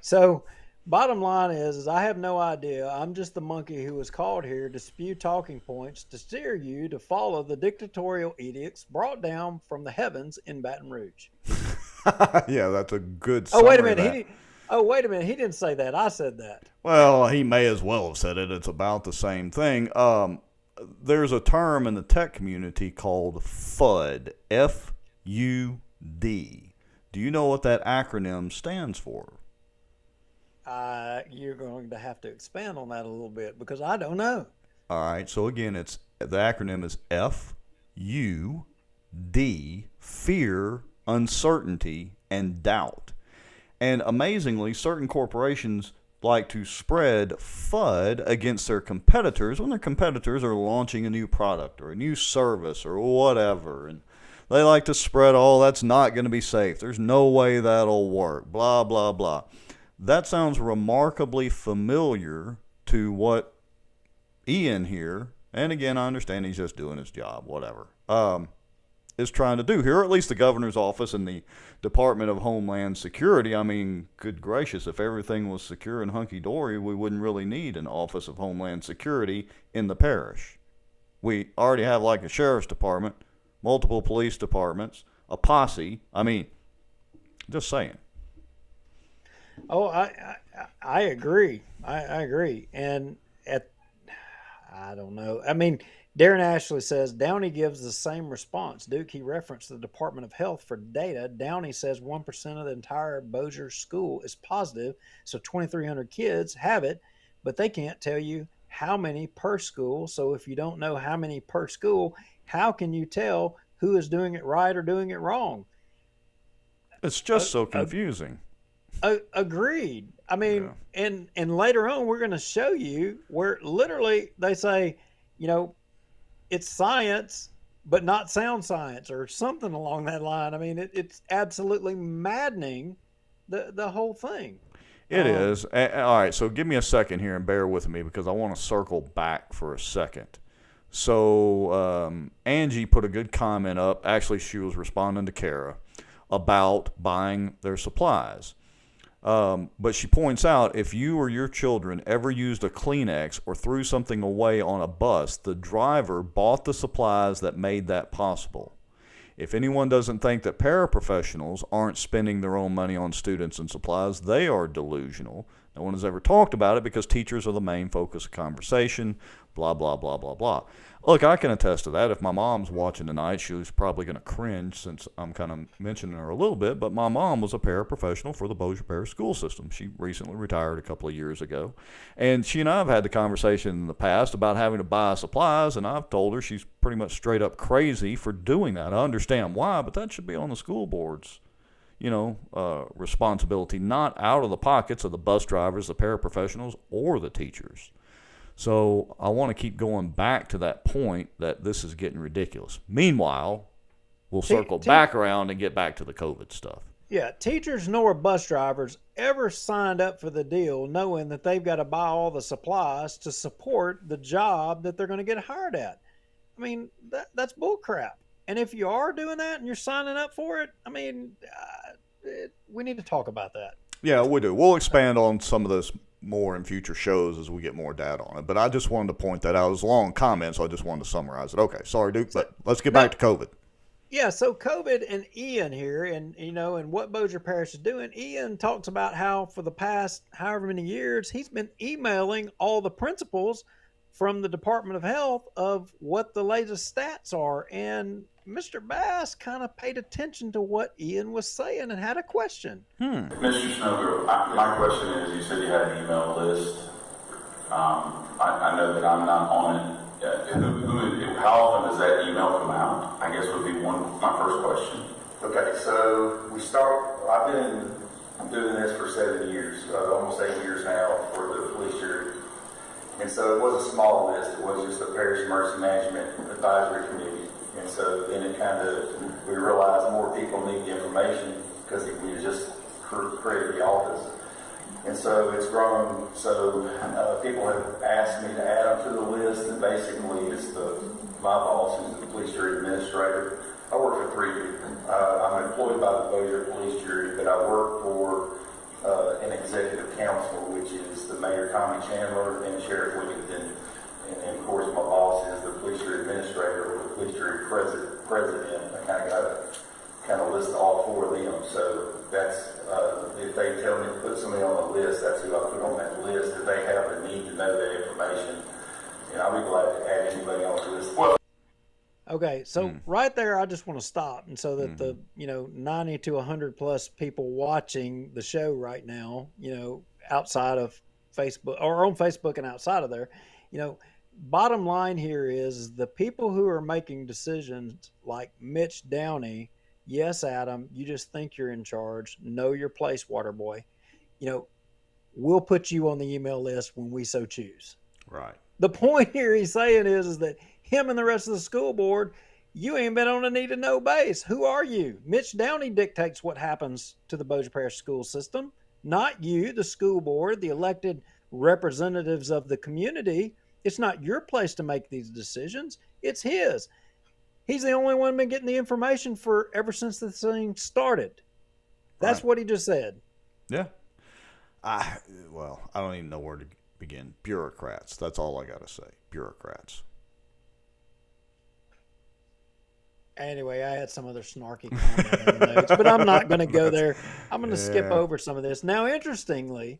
Speaker 2: So bottom line is I have no idea. I'm just the monkey who was called here to spew talking points to steer you to follow the dictatorial edicts brought down from the heavens in Baton Rouge.
Speaker 1: Yeah, that's a good
Speaker 2: Oh, wait a
Speaker 1: summary of
Speaker 2: minute.
Speaker 1: that.
Speaker 2: Wait a minute. He didn't say that. I said that.
Speaker 1: Well, he may as well have said it. It's about the same thing. There's a term in the tech community called FUD, F-U-D. Do you know what that acronym stands for?
Speaker 2: You're going to have to expand on that a little bit because I don't know.
Speaker 1: All right. So again, the acronym is F-U-D, fear, uncertainty, and doubt. And amazingly, certain corporations like to spread FUD against their competitors when their competitors are launching a new product or a new service or whatever. And they like to spread, oh, that's not going to be safe. There's no way that'll work, blah, blah, blah. That sounds remarkably familiar to what Ian here, and again, I understand he's just doing his job, whatever, is trying to do here, or at least the governor's office and the Department of Homeland Security. I mean, good gracious, if everything was secure and hunky-dory, we wouldn't really need an Office of Homeland Security in the parish. We already have like a sheriff's department, multiple police departments, a posse. I mean, just saying.
Speaker 2: Oh, I agree. I agree. And I don't know. I mean, Darren Ashley says Downey gives the same response. Duke, he referenced the Department of Health for data. Downey says 1% of the entire Bossier school is positive, so 2,300 kids have it, but they can't tell you how many per school. So if you don't know how many per school, how can you tell who is doing it right or doing it wrong?
Speaker 1: It's just so confusing.
Speaker 2: Agreed. I mean, yeah. and later on, we're going to show you where literally they say, it's science, but not sound science or something along that line. I mean, it's absolutely maddening, the whole thing.
Speaker 1: It is. All right, so give me a second here and bear with me because I want to circle back for a second. So Angie put a good comment up. Actually, she was responding to Kara about buying their supplies. But she points out if you or your children ever used a Kleenex or threw something away on a bus, the driver bought the supplies that made that possible. If anyone doesn't think that paraprofessionals aren't spending their own money on students and supplies, they are delusional. No one has ever talked about it because teachers are the main focus of conversation, blah, blah, blah, blah, blah. Look, I can attest to that. If my mom's watching tonight, she was probably going to cringe since I'm kind of mentioning her a little bit, but my mom was a paraprofessional for the Bossier Parish school system. She recently retired a couple of years ago, and she and I have had the conversation in the past about having to buy supplies, and I've told her she's pretty much straight up crazy for doing that. I understand why, but that should be on the school board's responsibility, not out of the pockets of the bus drivers, the paraprofessionals, or the teachers. So I want to keep going back to that point that this is getting ridiculous. Meanwhile, we'll circle back around and get back to the COVID stuff.
Speaker 2: Yeah, teachers nor bus drivers ever signed up for the deal knowing that they've got to buy all the supplies to support the job that they're going to get hired at. I mean, that's bullcrap. And if you are doing that and you're signing up for it, I mean, we need to talk about that.
Speaker 1: Yeah, we do. We'll expand on some of this more in future shows as we get more data on it. But I just wanted to point that out. It was a long comment, so I just wanted to summarize it. Okay, sorry, Duke, but let's get back to COVID.
Speaker 2: Yeah, so COVID and Ian here, and and what Bossier Parish is doing. Ian talks about how for the past however many years he's been emailing all the principals from the Department of Health of what the latest stats are, and Mr. Bass kind of paid attention to what Ian was saying and had a question.
Speaker 10: Mr. Snowgrove, my question is, you said you had an email list. I know that I'm not on it. How often does that email come out? I guess would be my first question.
Speaker 14: Okay, so I've been doing this for 7 years, almost 8 years now for the police jury. And so it was a small list. It was just a Parish Emergency Management Advisory Committee. And so then we realized more people need the information because we just created the office. And so it's grown. So people have asked me to add them to the list. And basically it's my boss, who's the police jury administrator. I work for 3 people. I'm employed by the Bossier Police Jury, but I work for an executive council, which is the Mayor Tommy Chandler and Sheriff Wiggington. And then, of course, my boss is the police jury administrator or the police jury president. I kind of list all 4 of them. So that's, if they tell me to put somebody on the list, that's who I put on that list. If they have the need to know that information, I'll be glad to add anybody on the list.
Speaker 2: Okay, so right there, I just want to stop, and so that the 90 to 100 plus people watching the show right now, outside of Facebook or on Facebook and outside of there, bottom line here is the people who are making decisions like Mitch Downey. Yes, Adam, you just think you're in charge. Know your place, water boy. We'll put you on the email list when we so choose.
Speaker 1: Right.
Speaker 2: The point here he's saying is that him and the rest of the school board, you ain't been on a need to know base. Who are you? Mitch Downey dictates what happens to the Bossier Parish school system, not you, the school board, the elected representatives of the community. It's not your place to make these decisions. It's his. He's the only one been getting the information for ever since the thing started. That's what he just said.
Speaker 1: Yeah. I don't even know where to begin. Bureaucrats. That's all I got to say. Bureaucrats.
Speaker 2: Anyway, I had some other snarky comment in the notes, but I'm not going to go there. I'm going to skip over some of this. Now, interestingly,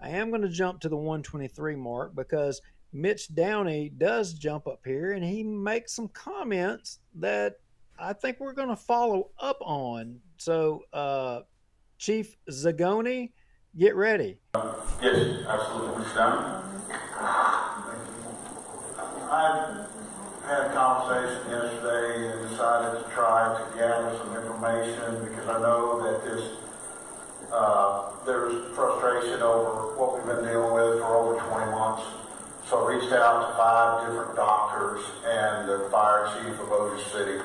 Speaker 2: I am going to jump to the 123 mark because Mitch Downey does jump up here and he makes some comments that I think we're going to follow up on. So, Chief Zagoni, get ready.
Speaker 10: Yes, absolutely. Mr. Downey.
Speaker 15: I had a conversation yesterday and decided to try to gather some information because I know that there's frustration over what we've been dealing with for over 20 months. So I reached out to 5 different doctors and the fire chief of Bossier City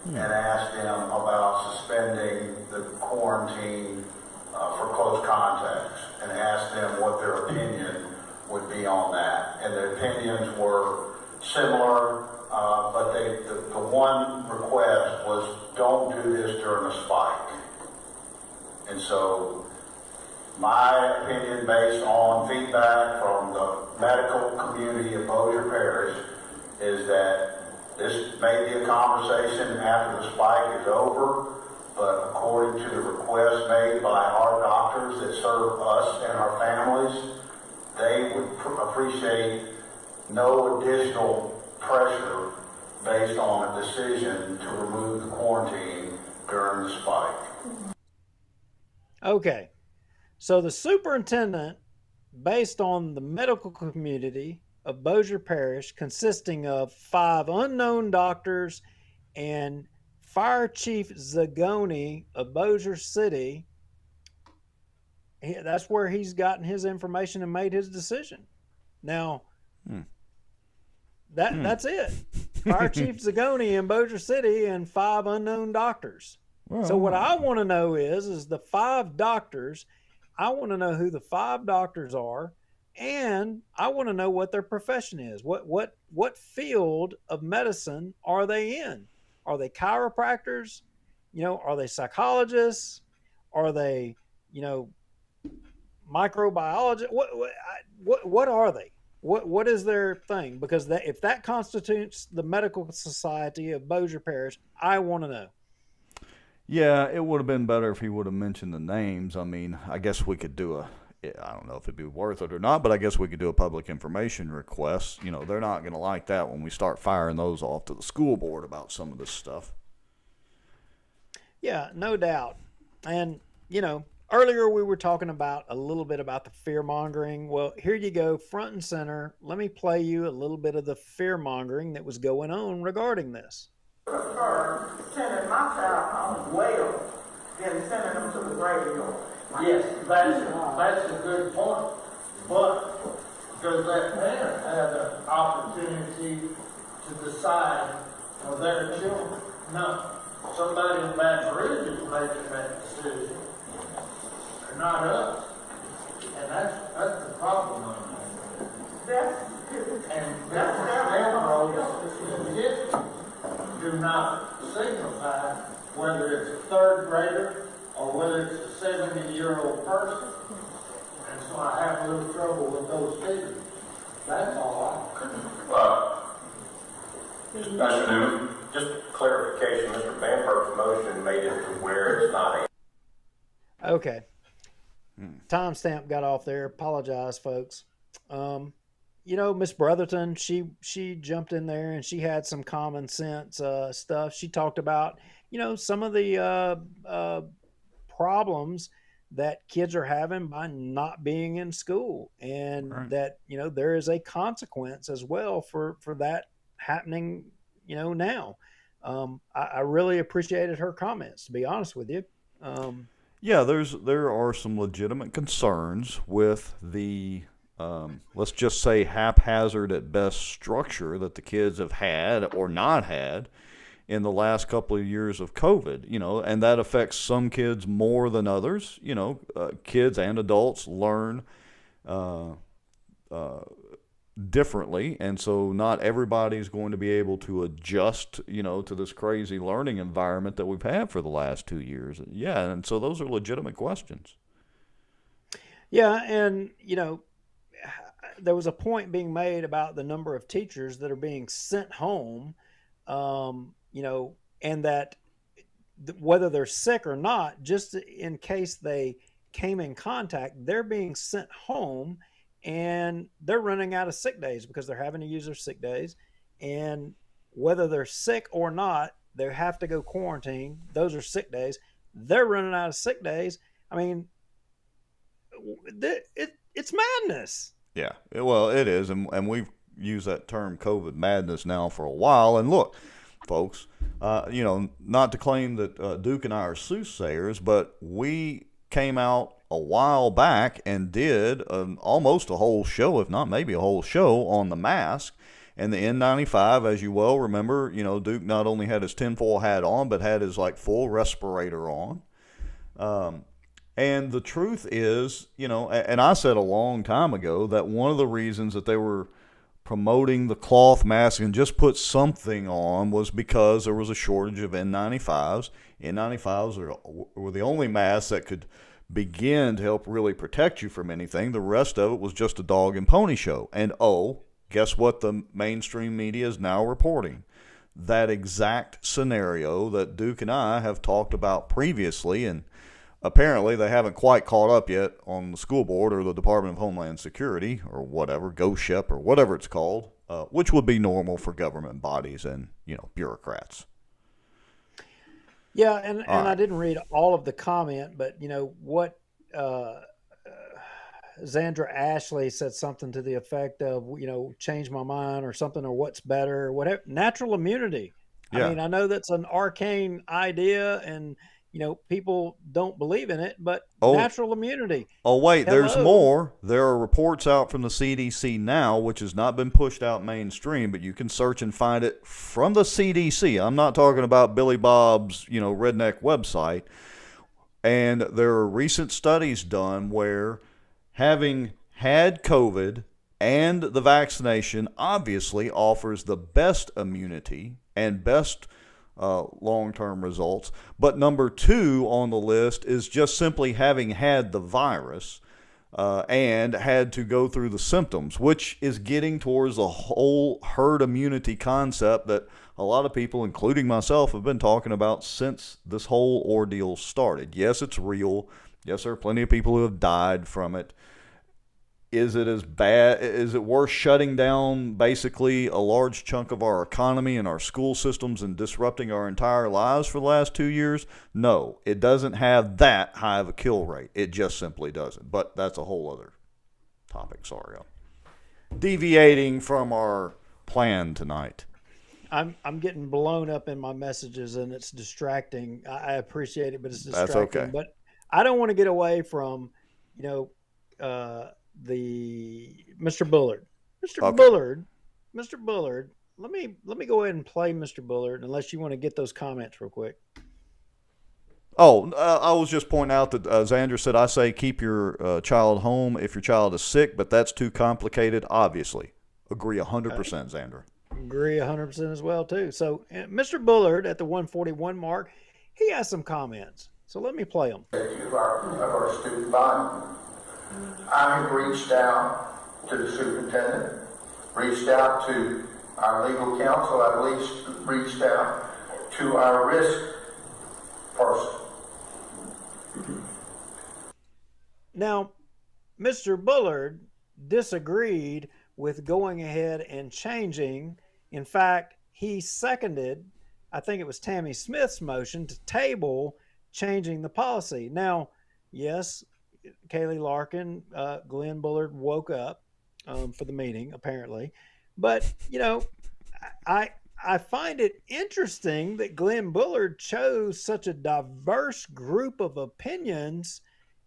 Speaker 15: and asked them about suspending the quarantine for close contacts and asked them what their opinion would be on that. And the opinions were similar, but the one request was don't do this during a spike. And so my opinion, based on feedback from the medical community of Bossier Parish, is that this may be a conversation after the spike is over, but according to the request made by our doctors that serve us and our families, they would appreciate no additional pressure based on a decision to remove the quarantine during the spike.
Speaker 2: Okay, so the superintendent, based on the medical community of Bossier Parish, consisting of 5 unknown doctors and Fire Chief Zagoni of Bossier City, that's where he's gotten his information and made his decision. Now, That's it. Fire Chief Zagoni in Bossier City and 5 unknown doctors. So what I want to know is the 5 doctors. I want to know who the 5 doctors are, and I want to know what their profession is. What field of medicine are they in? Are they chiropractors? Are they psychologists? Are they, microbiologists? What are they? What is their thing? Because if that constitutes the medical society of Bossier Parish, I want to know.
Speaker 1: Yeah, it would have been better if he would have mentioned the names. I mean, I guess we could do I don't know if it'd be worth it or not, but I guess we could do a public information request. They're not going to like that when we start firing those off to the school board about some of this stuff.
Speaker 2: Yeah, no doubt. And, earlier we were talking about a little bit about the fear mongering. Well, here you go, front and center. Let me play you a little bit of the fear mongering that was going on regarding this.
Speaker 16: Sending my child home well than sending them to the graveyard.
Speaker 15: Yes, that's a good point. But does that parent have an opportunity to decide for their children? No. Somebody in Baton Rouge is making that decision. They're not us. And that's the problem. And them do not signify whether it's a 3rd grader or whether it's a 70-year-old person. And so I have a little trouble with those figures. That's all
Speaker 10: Mr. Newman, just clarification, Mr. Bamberg's motion made it to where it's not a...
Speaker 2: Okay. Timestamp got off there. Apologize, folks. Miss Brotherton, she jumped in there and she had some common sense stuff. She talked about, some of the problems that kids are having by not being in school, and that, there is a consequence as well for that happening, now. I really appreciated her comments, to be honest with you.
Speaker 1: Yeah, there are some legitimate concerns with the let's just say haphazard at best structure that the kids have had or not had in the last couple of years of COVID, and that affects some kids more than others. Kids and adults learn differently, and so not everybody's going to be able to adjust, to this crazy learning environment that we've had for the last 2 years. Yeah, and so those are legitimate questions.
Speaker 2: Yeah, and, there was a point being made about the number of teachers that are being sent home, and that whether they're sick or not, just in case they came in contact, they're being sent home and they're running out of sick days because they're having to use their sick days. And whether they're sick or not, they have to go quarantine. Those are sick days. They're running out of sick days. I mean, it's madness.
Speaker 1: Yeah, well, it is, and we've used that term COVID madness now for a while. And look, folks, not to claim that Duke and I are soothsayers, but we came out a while back and did almost a whole show, if not maybe a whole show, on the mask and the N95. As you well remember, Duke not only had his tinfoil hat on, but had his full respirator on. And the truth is, and I said a long time ago that one of the reasons that they were promoting the cloth mask and just put something on was because there was a shortage of N95s. N95s were the only masks that could begin to help really protect you from anything. The rest of it was just a dog and pony show. And guess what the mainstream media is now reporting? That exact scenario that Duke and I have talked about previously, and apparently they haven't quite caught up yet on the school board or the Department of Homeland Security or whatever, GOSHEP or whatever it's called, which would be normal for government bodies and, bureaucrats.
Speaker 2: Yeah, and I didn't read all of the comment, but, what Zandra Ashley said something to the effect of, change my mind or something, or what's better or whatever. Natural immunity.
Speaker 1: Yeah.
Speaker 2: I mean, I know that's an arcane idea and, people don't believe in it, but
Speaker 1: Oh.
Speaker 2: natural immunity.
Speaker 1: Oh, wait, there's
Speaker 2: Hello.
Speaker 1: more. There are reports out from the CDC now, which has not been pushed out mainstream, but you can search and find it from the CDC. I'm not talking about Billy Bob's, redneck website. And there are recent studies done where having had COVID and the vaccination obviously offers the best immunity and best long-term results. But number 2 on the list is just simply having had the virus and had to go through the symptoms, which is getting towards the whole herd immunity concept that a lot of people, including myself, have been talking about since this whole ordeal started. Yes, it's real. Yes, there are plenty of people who have died from it. Is it as bad? Is it worth shutting down basically a large chunk of our economy and our school systems and disrupting our entire lives for the last 2 years? No, it doesn't have that high of a kill rate. It just simply doesn't. But that's a whole other topic. Sorry, I'm deviating from our plan tonight.
Speaker 2: I'm getting blown up in my messages, and it's distracting. I appreciate it, but it's distracting.
Speaker 1: That's okay.
Speaker 2: But I don't want to get away from, the Mr. Bullard. Mr. Bullard. Let me go ahead and play Mr. Bullard, unless you want to get those comments real quick.
Speaker 1: Oh, I was just pointing out that Xander said, I say keep your child home if your child is sick, but that's too complicated, obviously. Agree 100%, Xander.
Speaker 2: Agree 100% as well, too. So Mr. Bullard at the 141 mark, he has some comments. So let me play them.
Speaker 15: Of our student body. I have reached out to the superintendent, reached out to our legal counsel, I've reached out to our risk person.
Speaker 2: Now, Mr. Bullard disagreed with going ahead and changing. In fact, he seconded, I think it was Tammy Smith's motion to table changing the policy. Now, yes, Kaylee Larkin, Glenn Bullard woke up for the meeting, apparently. But, I find it interesting that Glenn Bullard chose such a diverse group of opinions,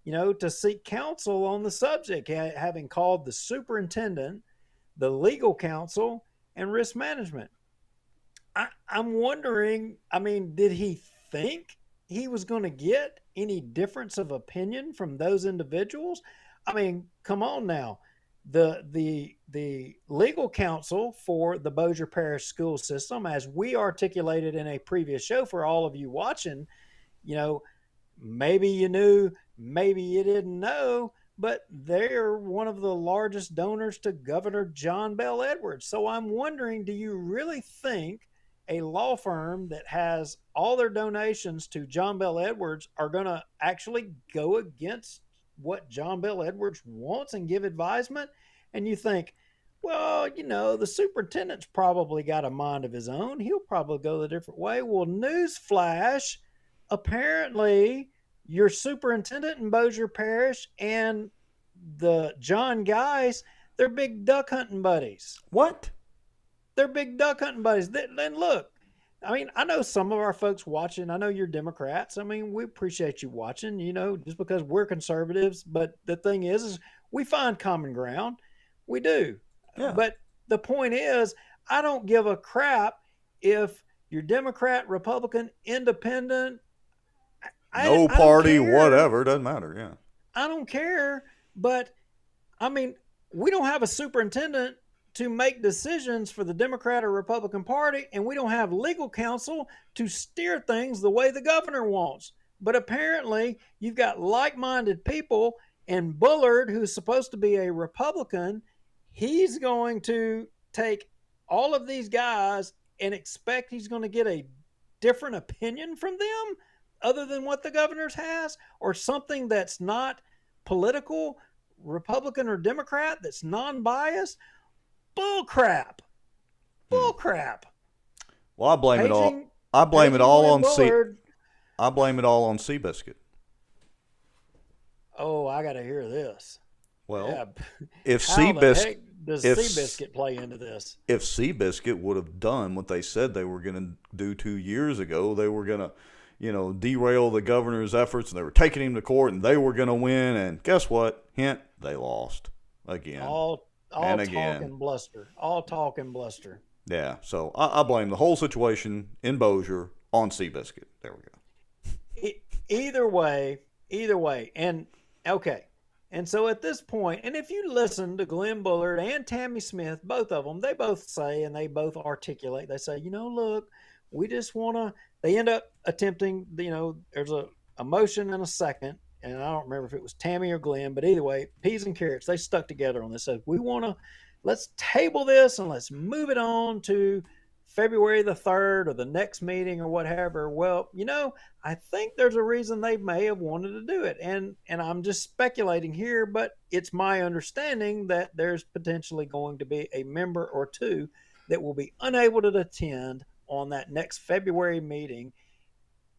Speaker 2: to seek counsel on the subject, having called the superintendent, the legal counsel, and risk management. I'm wondering, did he think he was going to get any difference of opinion from those individuals? Come on now. The legal counsel for the Bossier Parish school system, as we articulated in a previous show for all of you watching, maybe you knew, maybe you didn't know, but they're one of the largest donors to Governor John Bel Edwards. So I'm wondering, do you really think a law firm that has all their donations to John Bel Edwards are going to actually go against what John Bel Edwards wants and give advisement? And you think, well, the superintendent's probably got a mind of his own. He'll probably go the different way. Well, newsflash, apparently your superintendent in Bossier Parish and the John guys, they're big duck hunting buddies.
Speaker 1: What?
Speaker 2: They're big duck hunting buddies. Then look, I know some of our folks watching, I know you're Democrats. We appreciate you watching, just because we're conservatives. But the thing is we find common ground. We do.
Speaker 1: Yeah.
Speaker 2: But the point is, I don't give a crap if you're Democrat, Republican, Independent,
Speaker 1: no party, whatever, doesn't matter. Yeah.
Speaker 2: I don't care. But we don't have a superintendent to make decisions for the Democrat or Republican Party, and we don't have legal counsel to steer things the way the governor wants. But apparently, you've got like-minded people, and Bullard, who's supposed to be a Republican, he's going to take all of these guys and expect he's going to get a different opinion from them other than what the governor has, or something that's not political, Republican or Democrat, that's non-biased. Bull crap. Well,
Speaker 1: I blame it all. I blame it all on Seabiscuit.
Speaker 2: Oh, I got to hear this.
Speaker 1: Well,
Speaker 2: if Seabiscuit does Seabiscuit play into this?
Speaker 1: If Seabiscuit would have done what they said they were going to do 2 years ago, they were going to, derail the governor's efforts, and they were taking him to court, and they were going to win. And guess what? Hint, they lost again.
Speaker 6: All
Speaker 1: and
Speaker 6: talk
Speaker 1: again.
Speaker 6: and bluster. All talk and bluster.
Speaker 1: Yeah, so I blame the whole situation in Bossier on Seabiscuit. There we go.
Speaker 6: Either way, and okay. And so at this point, and if you listen to Glenn Bullard and Tammy Smith, both of them, they both say, and they both articulate, they say, look, we just want to, they end up attempting, there's a motion and a second, and I don't remember if it was Tammy or Glenn, but either way, peas and carrots, they stuck together on this. So let's table this and let's move it on to February the 3rd or the next meeting or whatever. Well, I think there's a reason they may have wanted to do it. And I'm just speculating here, but it's my understanding that there's potentially going to be a member or two that will be unable to attend on that next February meeting.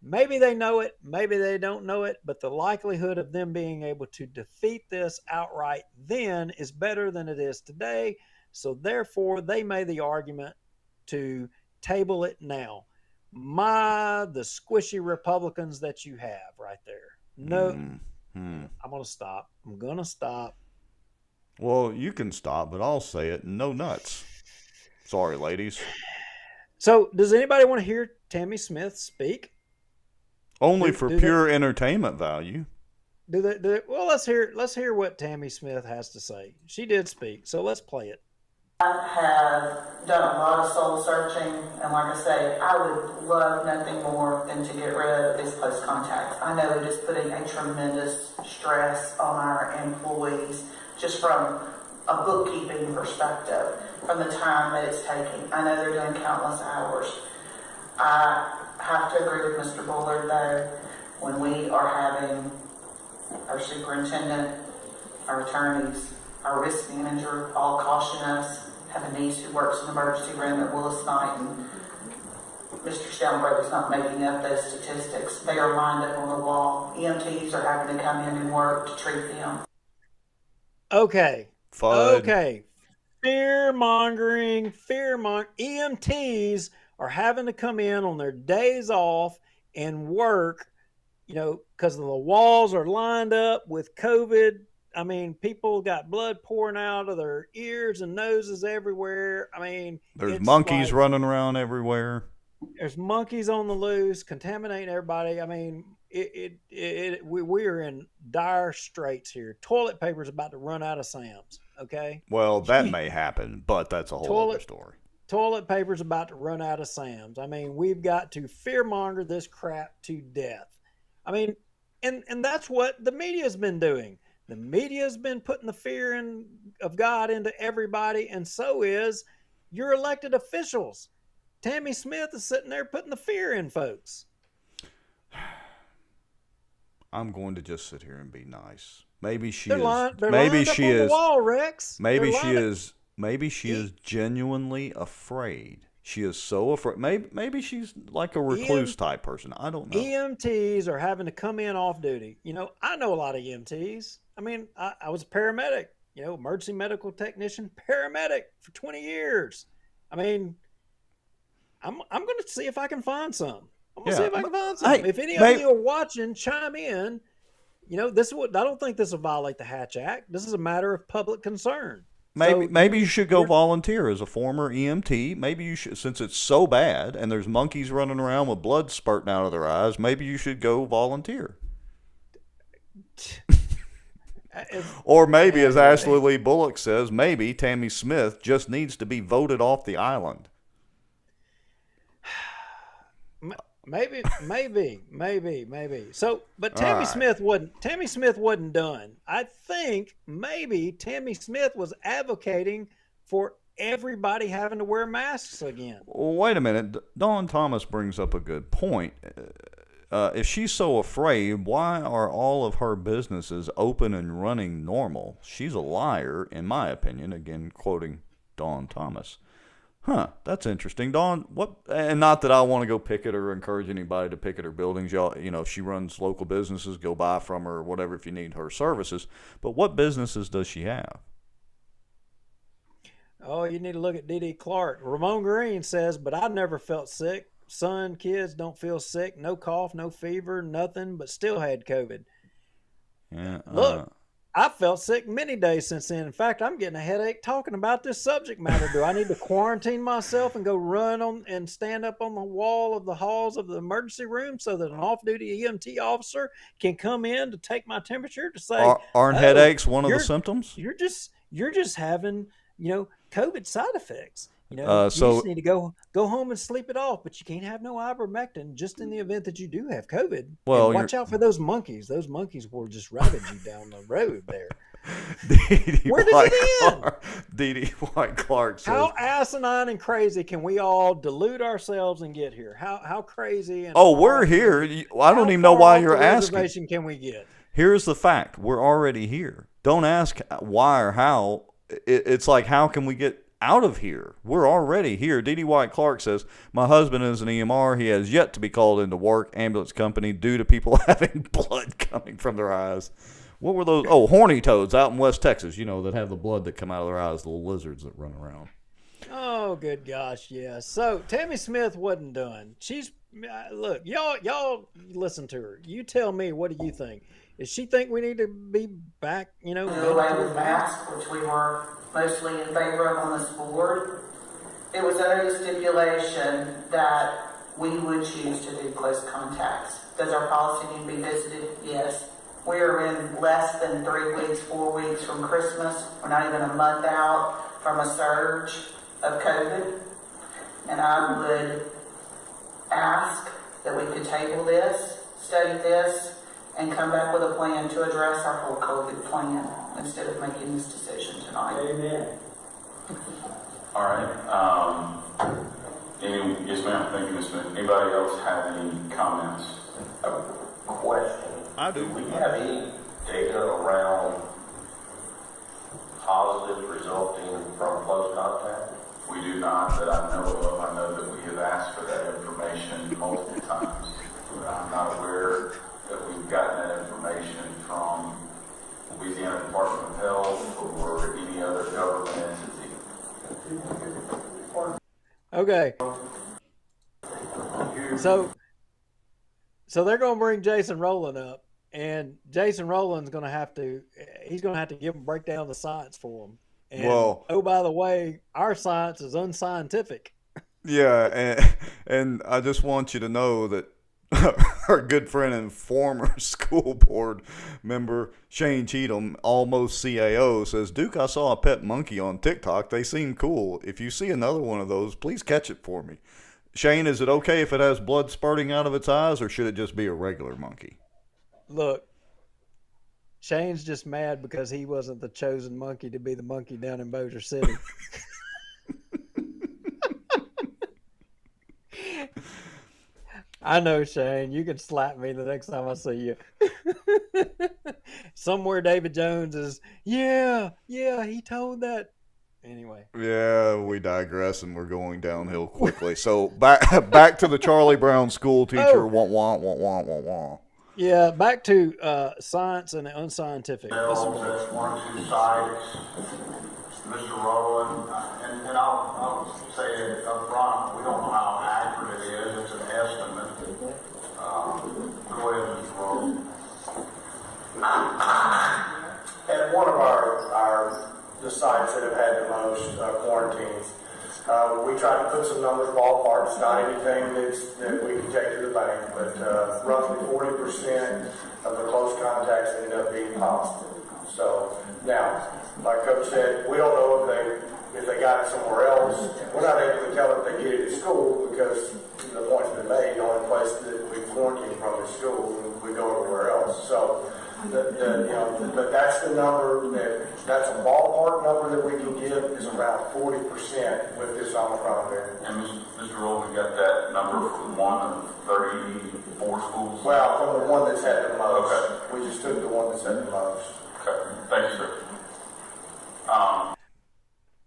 Speaker 6: Maybe they know it, maybe they don't know it, but the likelihood of them being able to defeat this outright then is better than it is today. So therefore, they made the argument to table it now. The squishy Republicans that you have right there. No, I'm going to stop. I'm going to stop.
Speaker 1: Well, you can stop, but I'll say it. No nuts. Sorry, ladies.
Speaker 6: So does anybody want to hear Tammy Smith speak?
Speaker 1: Only for pure entertainment value.
Speaker 6: Well, let's hear what Tammy Smith has to say. She did speak, so let's play it.
Speaker 17: I have done a lot of soul searching, and like I say, I would love nothing more than to get rid of these close contacts. I know it is putting a tremendous stress on our employees, just from a bookkeeping perspective, from the time that it's taking. I know they're doing countless hours. I have to agree with Mr. Bullard, though, when we are having our superintendent, our attorneys, our risk manager all caution us, have a niece who works in the emergency room at Willis Knight, and Mr. Stellenberg is not making up those statistics. They are lined up on the wall. EMTs are having to come in and work to treat them.
Speaker 6: Okay.
Speaker 1: FUD.
Speaker 6: Okay. Fear-mongering. EMTs are having to come in on their days off and work, because the walls are lined up with COVID. I mean, people got blood pouring out of their ears and noses everywhere. I mean,
Speaker 1: there's monkeys running around everywhere.
Speaker 6: There's monkeys on the loose, contaminating everybody. I mean, we are in dire straits here. Toilet paper is about to run out of Sam's. Okay.
Speaker 1: Well, that may happen, but that's a whole other story.
Speaker 6: Toilet paper is about to run out of Sam's. I mean, we've got to fearmonger this crap to death. I mean, and that's what the media has been doing. The media has been putting the fear of God into everybody, and so is your elected officials. Tammy Smith is sitting there putting the fear in folks.
Speaker 1: I'm going to just sit here and be nice. Maybe she
Speaker 6: they're
Speaker 1: is.
Speaker 6: Lined
Speaker 1: maybe
Speaker 6: up
Speaker 1: she
Speaker 6: on
Speaker 1: is.
Speaker 6: The wall, Rex.
Speaker 1: Maybe she is. Maybe she is genuinely afraid. She is so afraid. Maybe she's like a recluse type person. I don't know.
Speaker 6: EMTs are having to come in off duty. I know a lot of EMTs. I mean, I was a paramedic, emergency medical technician, paramedic for 20 years. I mean, I'm going to see if I can find some. I'm going to see if I can find some. If any of you are watching, chime in. This I don't think this will violate the Hatch Act. This is a matter of public concern.
Speaker 1: Maybe you should go volunteer as a former EMT. Maybe you should, since it's so bad and there's monkeys running around with blood spurting out of their eyes, maybe you should go volunteer. Or maybe, as Ashley Lee Bullock says, maybe Tammy Smith just needs to be voted off the island.
Speaker 6: Maybe. So, but Tammy Smith wasn't done. I think maybe Tammy Smith was advocating for everybody having to wear masks again.
Speaker 1: Wait a minute. Dawn Thomas brings up a good point. If she's so afraid, why are all of her businesses open and running normal? She's a liar, in my opinion. Again, quoting Dawn Thomas. That's interesting. Dawn, and not that I want to go picket or encourage anybody to picket her buildings. Y'all, if she runs local businesses, go buy from her or whatever if you need her services. But what businesses does she have?
Speaker 6: Oh, you need to look at D.D. Clark. Ramon Green says, but I never felt sick.
Speaker 2: son, kids don't feel sick, no cough, no fever, nothing, but still had COVID.
Speaker 1: Yeah.
Speaker 2: Look, I felt sick many days since then. In fact, I'm getting a headache talking about this subject matter. Do I need to quarantine myself and go run on and stand up on the wall of the halls of the emergency room so that an off-duty EMT officer can come in to take my temperature to say,
Speaker 1: aren't
Speaker 2: "Oh,
Speaker 1: headaches one of the
Speaker 2: you're
Speaker 1: symptoms?
Speaker 2: you're just having, COVID side effects. You
Speaker 1: So
Speaker 2: just need to go home and sleep it off, but you can't have no ivermectin just in the event that you do have COVID.
Speaker 1: Well,
Speaker 2: and watch out for those monkeys. Those monkeys will just ravage you down the road there. Where does it end?
Speaker 1: D.D. White Clark says,
Speaker 2: How asinine and crazy can we all delude ourselves and get here? How crazy and
Speaker 1: we're here. I don't even know why you're asking.
Speaker 2: Reservation can we get?
Speaker 1: Here's the fact: we're already here. Don't ask why or how. It's like, how can we get out of here? We're already here. D.D. White Clark says, my husband is an EMR. He has yet to be called into work, ambulance company, due to people having blood coming from their eyes. What were those? Oh, horny toads out in West Texas, that have the blood that come out of their eyes, the little lizards that run around.
Speaker 2: Oh, good gosh, yeah. So Tammy Smith wasn't done. She's, look, y'all listen to her. You tell me, what do you think? Does she think we need to be back,
Speaker 17: Do away with masks, which we were mostly in favor of on this board. It was under the stipulation that we would choose to do close contacts. Does our policy need to be visited? Yes. We are in less than 3 weeks, 4 weeks from Christmas. We're not even a month out from a surge of COVID. And I would ask that we could table this, study this, and come back with a plan to address our whole COVID plan instead of making this decision tonight.
Speaker 13: Amen.
Speaker 10: All right. Yes, ma'am. Thank you, Ms. Smith. Anybody else have any comments?
Speaker 15: A question.
Speaker 1: I do.
Speaker 15: Do we have any data around positives resulting from close contact?
Speaker 10: We do not, that I know of. I know that we have asked for that information multiple times. I'm not aware that we've gotten that information from Louisiana Department of Health or any other government entity.
Speaker 2: Okay. So they're going to bring Jason Rowland up, and Jason Rowland's going to have to give them break down the science for them. And, oh, by the way, our science is unscientific.
Speaker 1: Yeah, and I just want you to know that our good friend and former school board member Shane Cheatham, almost CAO, says, Duke, I saw a pet monkey on TikTok. They seem cool. If you see another one of those, please catch it for me. Shane, is it okay if it has blood spurting out of its eyes, or should it just be a regular monkey?
Speaker 2: Look, Shane's just mad because he wasn't the chosen monkey to be the monkey down in Bossier City. I know, Shane. You can slap me the next time I see you. Somewhere David Jones is, yeah, he told that. Anyway.
Speaker 1: Yeah, we digress and we're going downhill quickly. So back to the Charlie Brown school teacher.
Speaker 2: Oh.
Speaker 1: Wah.
Speaker 2: Yeah, back to science and the unscientific.
Speaker 15: That's one or two sites. Mr. Rowland, and I'll say it up front, we don't know how accurate it is. It's an estimate. Go ahead, Mr. Rowland.
Speaker 18: And one of the sites that have had the most quarantines, we tried to put some numbers ballpark. It's not anything that we can take to the bank, but roughly 40% of the close contacts end up being positive. So now, like Coach said, we don't know if they got it somewhere else. We're not able to tell if they get it at school because the point's been made. The only place that we quarantine from is school, and we go everywhere else. So, but that's the number that's a ballpark number that we can give is around 40% with this Omicron variant.
Speaker 10: And Mr. Rowland, we got that number from one of 34 schools?
Speaker 18: Well, from the one that's had the most.
Speaker 10: Okay.
Speaker 18: We just took the one that's had the most.
Speaker 10: Okay. Thank you, sir.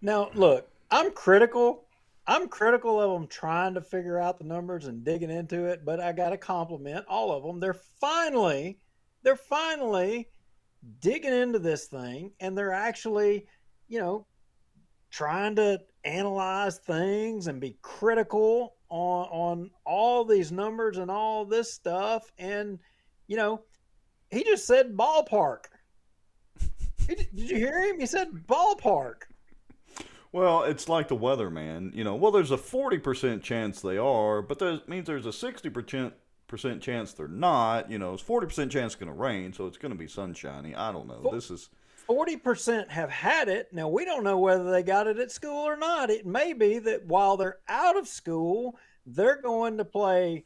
Speaker 2: Now, look, I'm critical of them trying to figure out the numbers and digging into it, but I got to compliment all of them. They're finally digging into this thing, and they're actually, trying to analyze things and be critical on all these numbers and all this stuff, and you know, he just said ballpark. Did you hear him? He said ballpark.
Speaker 1: Well, it's like the weather, man. Well, there's a 40% chance they are, but that means there's a 60% chance they're not. It's 40% chance it's going to rain, so it's going to be sunshiny. I don't know. This is
Speaker 2: 40% have had it. Now, we don't know whether they got it at school or not. It may be that while they're out of school, they're going to play,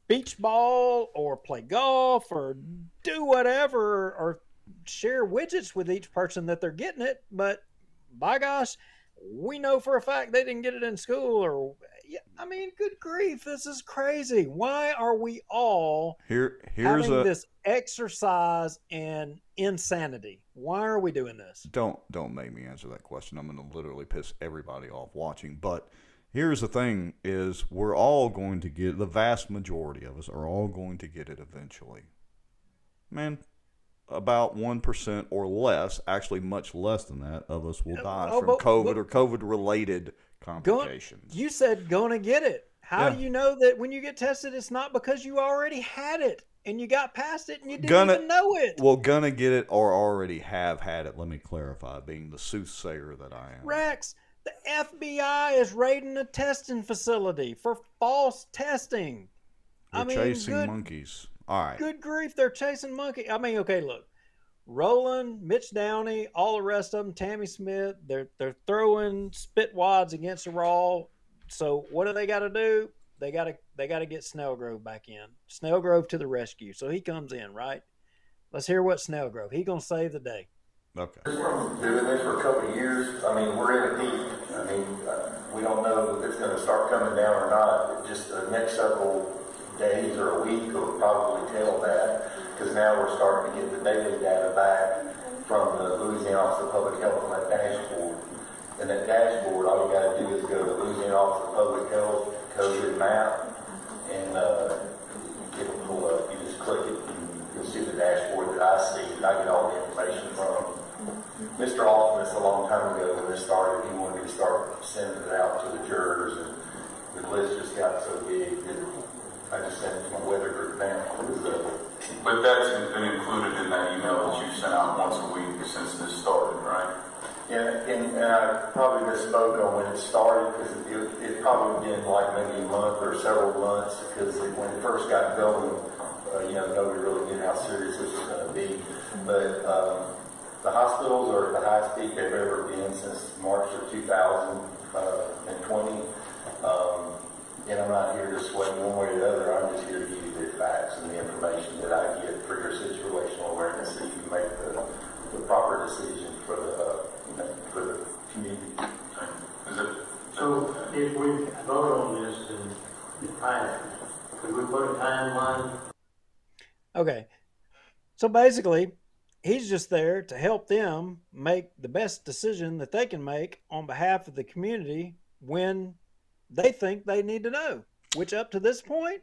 Speaker 2: beach ball or play golf or do whatever or share widgets with each person that they're getting it. But by gosh, we know for a fact they didn't get it in school. Or, I mean, good grief, this is crazy. Why are we all
Speaker 1: here's
Speaker 2: having this exercise in insanity? Why are we doing this?
Speaker 1: Don't make me answer that question. I'm going to literally piss everybody off watching. But here's the thing: is we're all going to get, the vast majority of us are all going to get it eventually. Man, about 1% or less, actually much less than that, of us will die from COVID or COVID-related complications.
Speaker 2: You said gonna get it. How do you know that when you get tested, it's not because you already had it and you got past it and you didn't even know it?
Speaker 1: Well, gonna get it or already have had it. Let me clarify, being the soothsayer that I am.
Speaker 2: Rex, the FBI is raiding a testing facility for false testing.
Speaker 1: They're chasing monkeys. All right.
Speaker 2: Good grief, they're chasing monkeys. I mean, okay, look. Roland, Mitch Downey, all the rest of them, Tammy Smith, they're throwing spit wads against the wall. So what do they got to do? They got to get Snellgrove back in. Snellgrove to the rescue. So he comes in, right? Let's hear what Snellgrove. He gonna save the day.
Speaker 1: Okay.
Speaker 14: We're doing this for a couple of years. I mean, we're in it deep. I mean, we don't know if it's going to start coming down or not. Just the next several days or a week will probably tell that, because now we're starting to get the daily data back from the Louisiana Office of Public Health on that dashboard. And that dashboard, all you got to do is go to the Louisiana Office of Public Health COVID map, and it'll pull up. You just click it, and you'll see the dashboard that I see, that I get all the information from. Mr. Altman, a long time ago when this started, he wanted me to start sending it out to the jurors, and the list just got so big that I just sent it to my weather group now.
Speaker 10: But that's been included in that email that you've sent out once a week since this started, right?
Speaker 14: Yeah, and I probably misspoke on when it started, because it probably been like maybe a month or several months, because when it first got going, nobody really knew how serious this was going to be. But the hospitals are at the highest peak they've ever been since March of 2020. And I'm not here to sway one way or the other. I'm just here to give you the facts and the information that I get for your situational awareness, so you can make the proper decision for the community.
Speaker 15: So if we vote on this and pass, could we put a timeline?
Speaker 2: Okay. So basically, he's just there to help them make the best decision that they can make on behalf of the community when they think they need to know, which up to this point,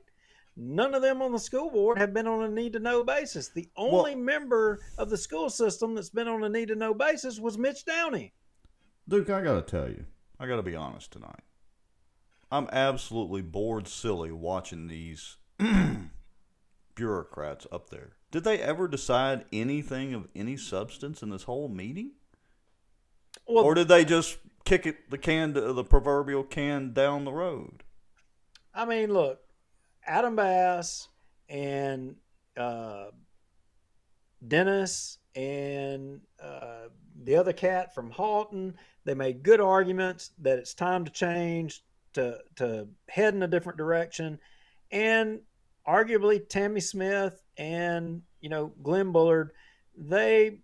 Speaker 2: none of them on the school board have been on a need-to-know basis. The only member of the school system that's been on a need-to-know basis was Mitch Downey.
Speaker 1: Duke, I got to tell you, I got to be honest tonight. I'm absolutely bored silly watching these bureaucrats up there. Did they ever decide anything of any substance in this whole meeting? Well, or did they just kick the proverbial can down the road?
Speaker 2: I mean, look, Adam Bass and Dennis and the other cat from Halton, they made good arguments that it's time to change, to head in a different direction. And arguably Tammy Smith and, Glenn Bullard, they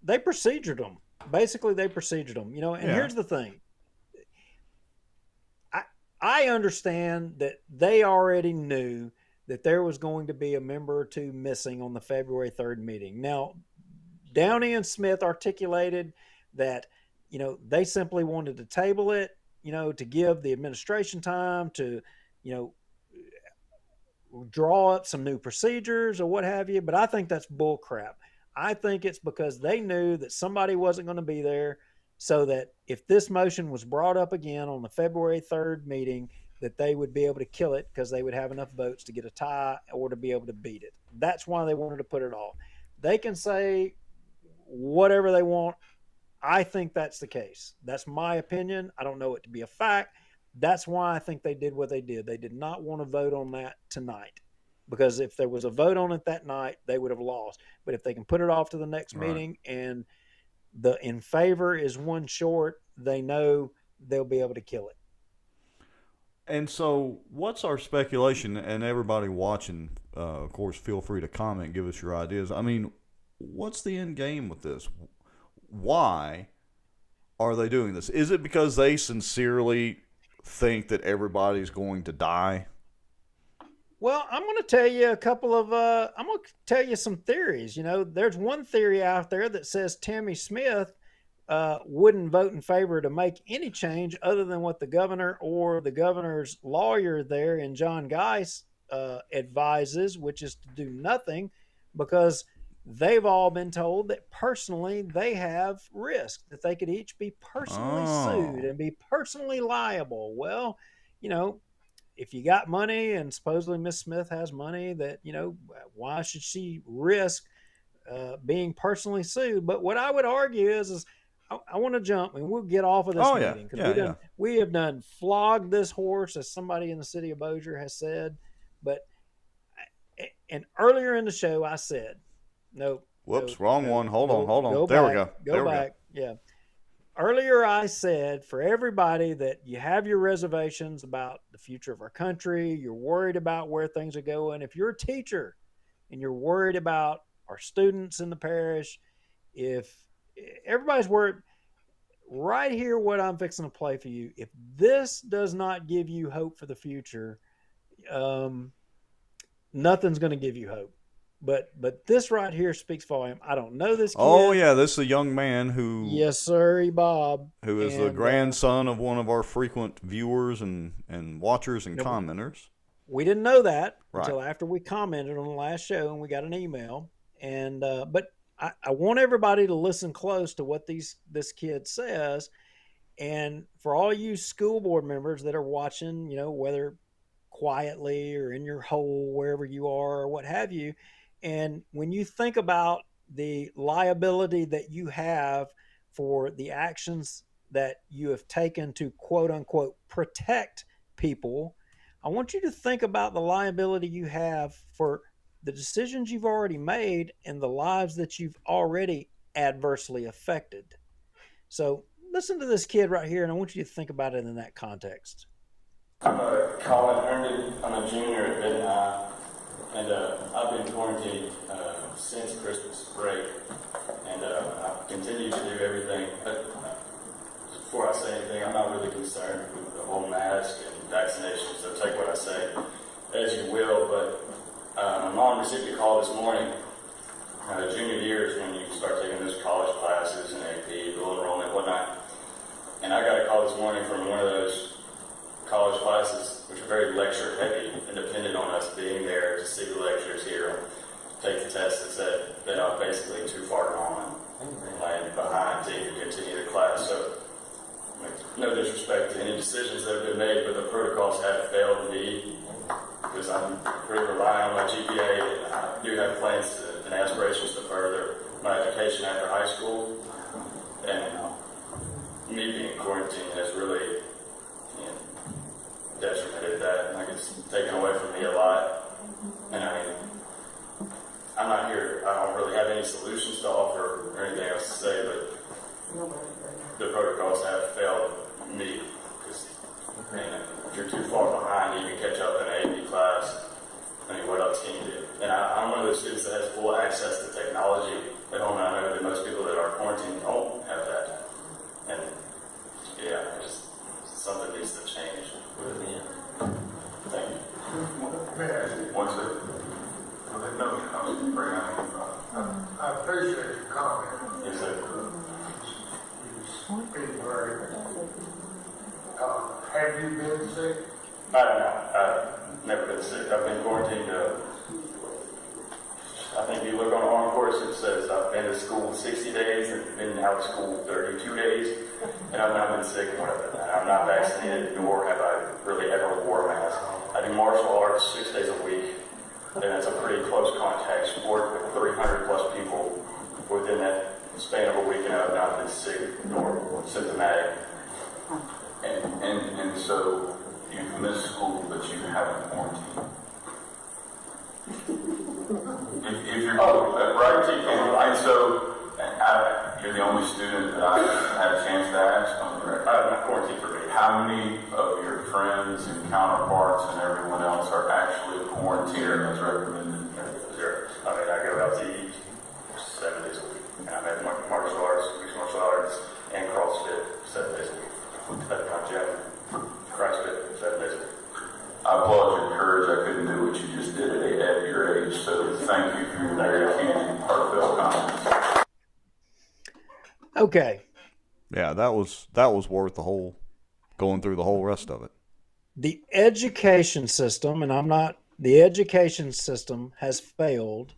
Speaker 2: procedured them. Basically, they procedured them, and here's the thing. I understand that they already knew that there was going to be a member or two missing on the February 3rd meeting. Now, Downey and Smith articulated that, they simply wanted to table it, to give the administration time to, draw up some new procedures or what have you. But I think that's bull crap. I think it's because they knew that somebody wasn't going to be there. so that if this motion was brought up again on the February 3rd meeting, that they would be able to kill it because they would have enough votes to get a tie or to be able to beat it. That's why they wanted to put it off. They can say whatever they want. I think that's the case. That's my opinion. I don't know it to be a fact. That's why I think they did what they did. They did not want to vote on that tonight, because if there was a vote on it that night, they would have lost. But if they can put it off to the next meeting and the in favor is one short, they know they'll be able to kill it.
Speaker 1: And so, what's our speculation? And everybody watching, of course, feel free to comment, give us your ideas. I mean, what's the end game with this? Why are they doing this? Is it because they sincerely think that everybody's going to die?
Speaker 2: Well, I'm going to tell you a couple of, I'm going to tell you some theories. You know, there's one theory out there that says Tammy Smith wouldn't vote in favor to make any change other than what the governor or the governor's lawyer there in John Geis advises, which is to do nothing, because they've all been told that personally they have risk, that they could each be personally sued and be personally liable. Well, you know, if you got money and supposedly Miss Smith has money, that, you know, why should she risk being personally sued? But what I would argue is I want to jump and we'll get off of this meeting because we have done flogged this horse, as somebody in the city of Bossier has said. But and earlier in the show, I said,
Speaker 1: wrong one. Hold on. There we go.
Speaker 2: Go back. Yeah. Earlier, I said for everybody that you have your reservations about the future of our country, you're worried about where things are going. If you're a teacher and you're worried about our students in the parish, if everybody's worried, right here, what I'm fixing to play for you, if this does not give you hope for the future, nothing's going to give you hope. But this right here speaks volume. I don't know this kid.
Speaker 1: Oh, yeah, this is a young man who...
Speaker 2: Yes, sir, Bob.
Speaker 1: Who is the grandson of one of our frequent viewers and watchers and commenters.
Speaker 2: We didn't know that until after we commented on the last show and we got an email. And but I want everybody to listen close to what this kid says. And for all you school board members that are watching, you know, whether quietly or in your hole, wherever you are or what have you, and when you think about the liability that you have for the actions that you have taken to quote unquote protect people, I want you to think about the liability you have for the decisions you've already made and the lives that you've already adversely affected. So listen to this kid right here, and I want you to think about it in that context.
Speaker 19: I'm Colin Herndon. I'm a junior at Benton High, and I've been quarantined since Christmas break, and I continue to do everything. But before I say anything, I'm not really concerned with the whole mask and vaccination, so take what I say as you will. But my mom received a call this morning. Junior year is when you start taking those college classes and AP, dual enrollment, and whatnot. And I got a call this morning from one of those college classes, which are very lecture heavy and dependent on us being there to see the lectures, hear them, take the tests, that said that I'm basically too far gone and laying behind to even continue the class. So, no disrespect to any decisions that have been made, but the protocols have failed me because I'm pretty reliant on my GPA, and I do have plans and aspirations to further my education after high school. And me being quarantined has really detrimented that. Like, it's taken away from me a lot. And I mean, I'm not here, I don't really have any solutions to offer or anything else to say, but the protocols have failed me. Because, if you're too far behind to even catch up in an AP class, I mean, what else can you do? And I'm one of those students that has full access to technology at home, and I know that most people that are quarantined don't have that. And yeah, something needs to change. Thank you.
Speaker 15: One second. I appreciate your comment.
Speaker 19: Yes, sir.
Speaker 15: You speak very. Have you been sick?
Speaker 19: I've never been sick. I've been quarantined. I think you look on ARM course, it says I've been to school out of school 32 days, and I've not been sick more than that. I'm not vaccinated, nor have I really ever wore a mask. I do martial arts 6 days a week, and it's a pretty close contact sport with 300 plus people within that span of a week, and I've not been sick nor symptomatic.
Speaker 10: And so you've missed school, but you haven't quarantined. If you're right, and so you're the only student that I had a chance to ask on the record.
Speaker 19: Not quarantined for me.
Speaker 10: How many of your friends and counterparts and everyone else are actually quarantined as recommended?
Speaker 19: Zero. I mean, I go out to eat 7 days a week, and I'm at martial arts, mixed martial arts, and CrossFit 7 days a week. At my gym, CrossFit 7 days a week.
Speaker 10: I applaud your courage. I couldn't do what you just did at your age. So thank you for your very candid, heartfelt comments.
Speaker 2: Okay.
Speaker 1: Yeah, that was worth going through the whole rest of it.
Speaker 2: The education system, the education system has failed.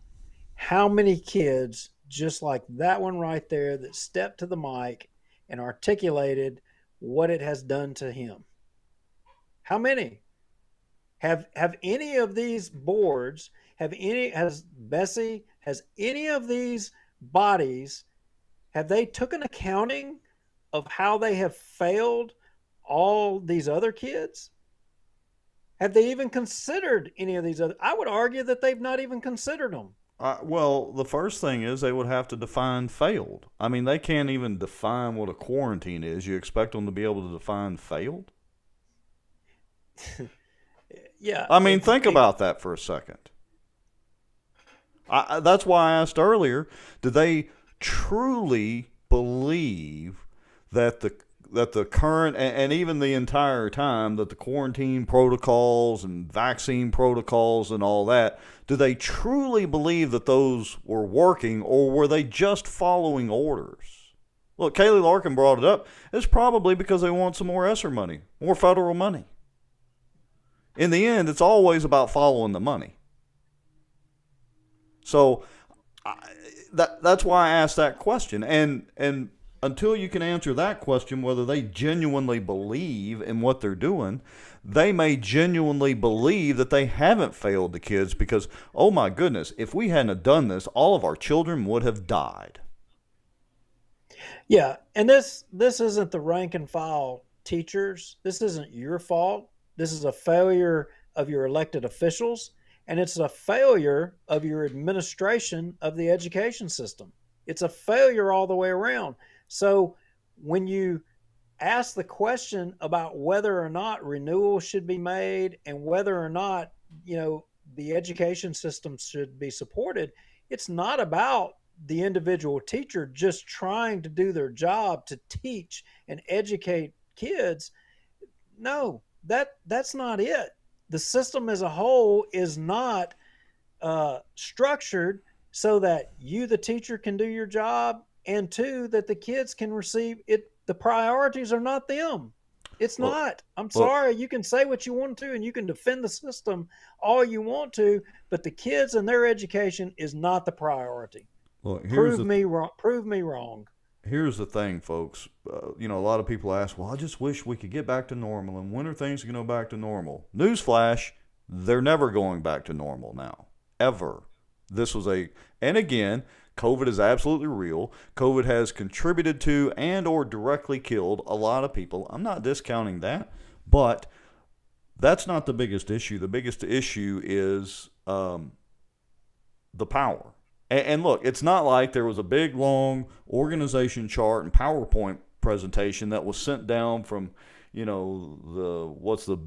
Speaker 2: How many kids, just like that one right there, that stepped to the mic and articulated what it has done to him? How many? Have any of these boards, has any of these bodies, have they taken accounting of how they have failed all these other kids? Have they even considered any of these other? I would argue that they've not even considered them.
Speaker 1: Well, the first thing is they would have to define failed. I mean, they can't even define what a quarantine is. You expect them to be able to define failed?
Speaker 2: Yeah.
Speaker 1: I mean, think about that for a second. That's why I asked earlier, do they truly believe that the current, and even the entire time, that the quarantine protocols and vaccine protocols and all that, do they truly believe that those were working, or were they just following orders? Look, Kaylee Larkin brought it up. It's probably because they want some more ESSER money, more federal money. In the end, it's always about following the money. So that's why I asked that question. And until you can answer that question, whether they genuinely believe in what they're doing, they may genuinely believe that they haven't failed the kids because, oh my goodness, if we hadn't done this, all of our children would have died.
Speaker 2: Yeah, and this isn't the rank and file teachers. This isn't your fault. This is a failure of your elected officials, and it's a failure of your administration of the education system. It's a failure all the way around. So when you ask the question about whether or not renewal should be made and whether or not, the education system should be supported, it's not about the individual teacher just trying to do their job to teach and educate kids. No, that's not it. The system as a whole is not structured so that you, the teacher, can do your job, and two, that the kids can receive it. The priorities are not them. It's not. I'm sorry. You can say what you want to, and you can defend the system all you want to, but the kids and their education is not the priority.
Speaker 1: Well,
Speaker 2: Prove me wrong.
Speaker 1: Here's the thing, folks. A lot of people ask, well, I just wish we could get back to normal. And when are things going to go back to normal? Newsflash, they're never going back to normal now. Ever. And again, COVID is absolutely real. COVID has contributed to and or directly killed a lot of people. I'm not discounting that, but that's not the biggest issue. The biggest issue is the power. And look, it's not like there was a big, long organization chart and PowerPoint presentation that was sent down from, the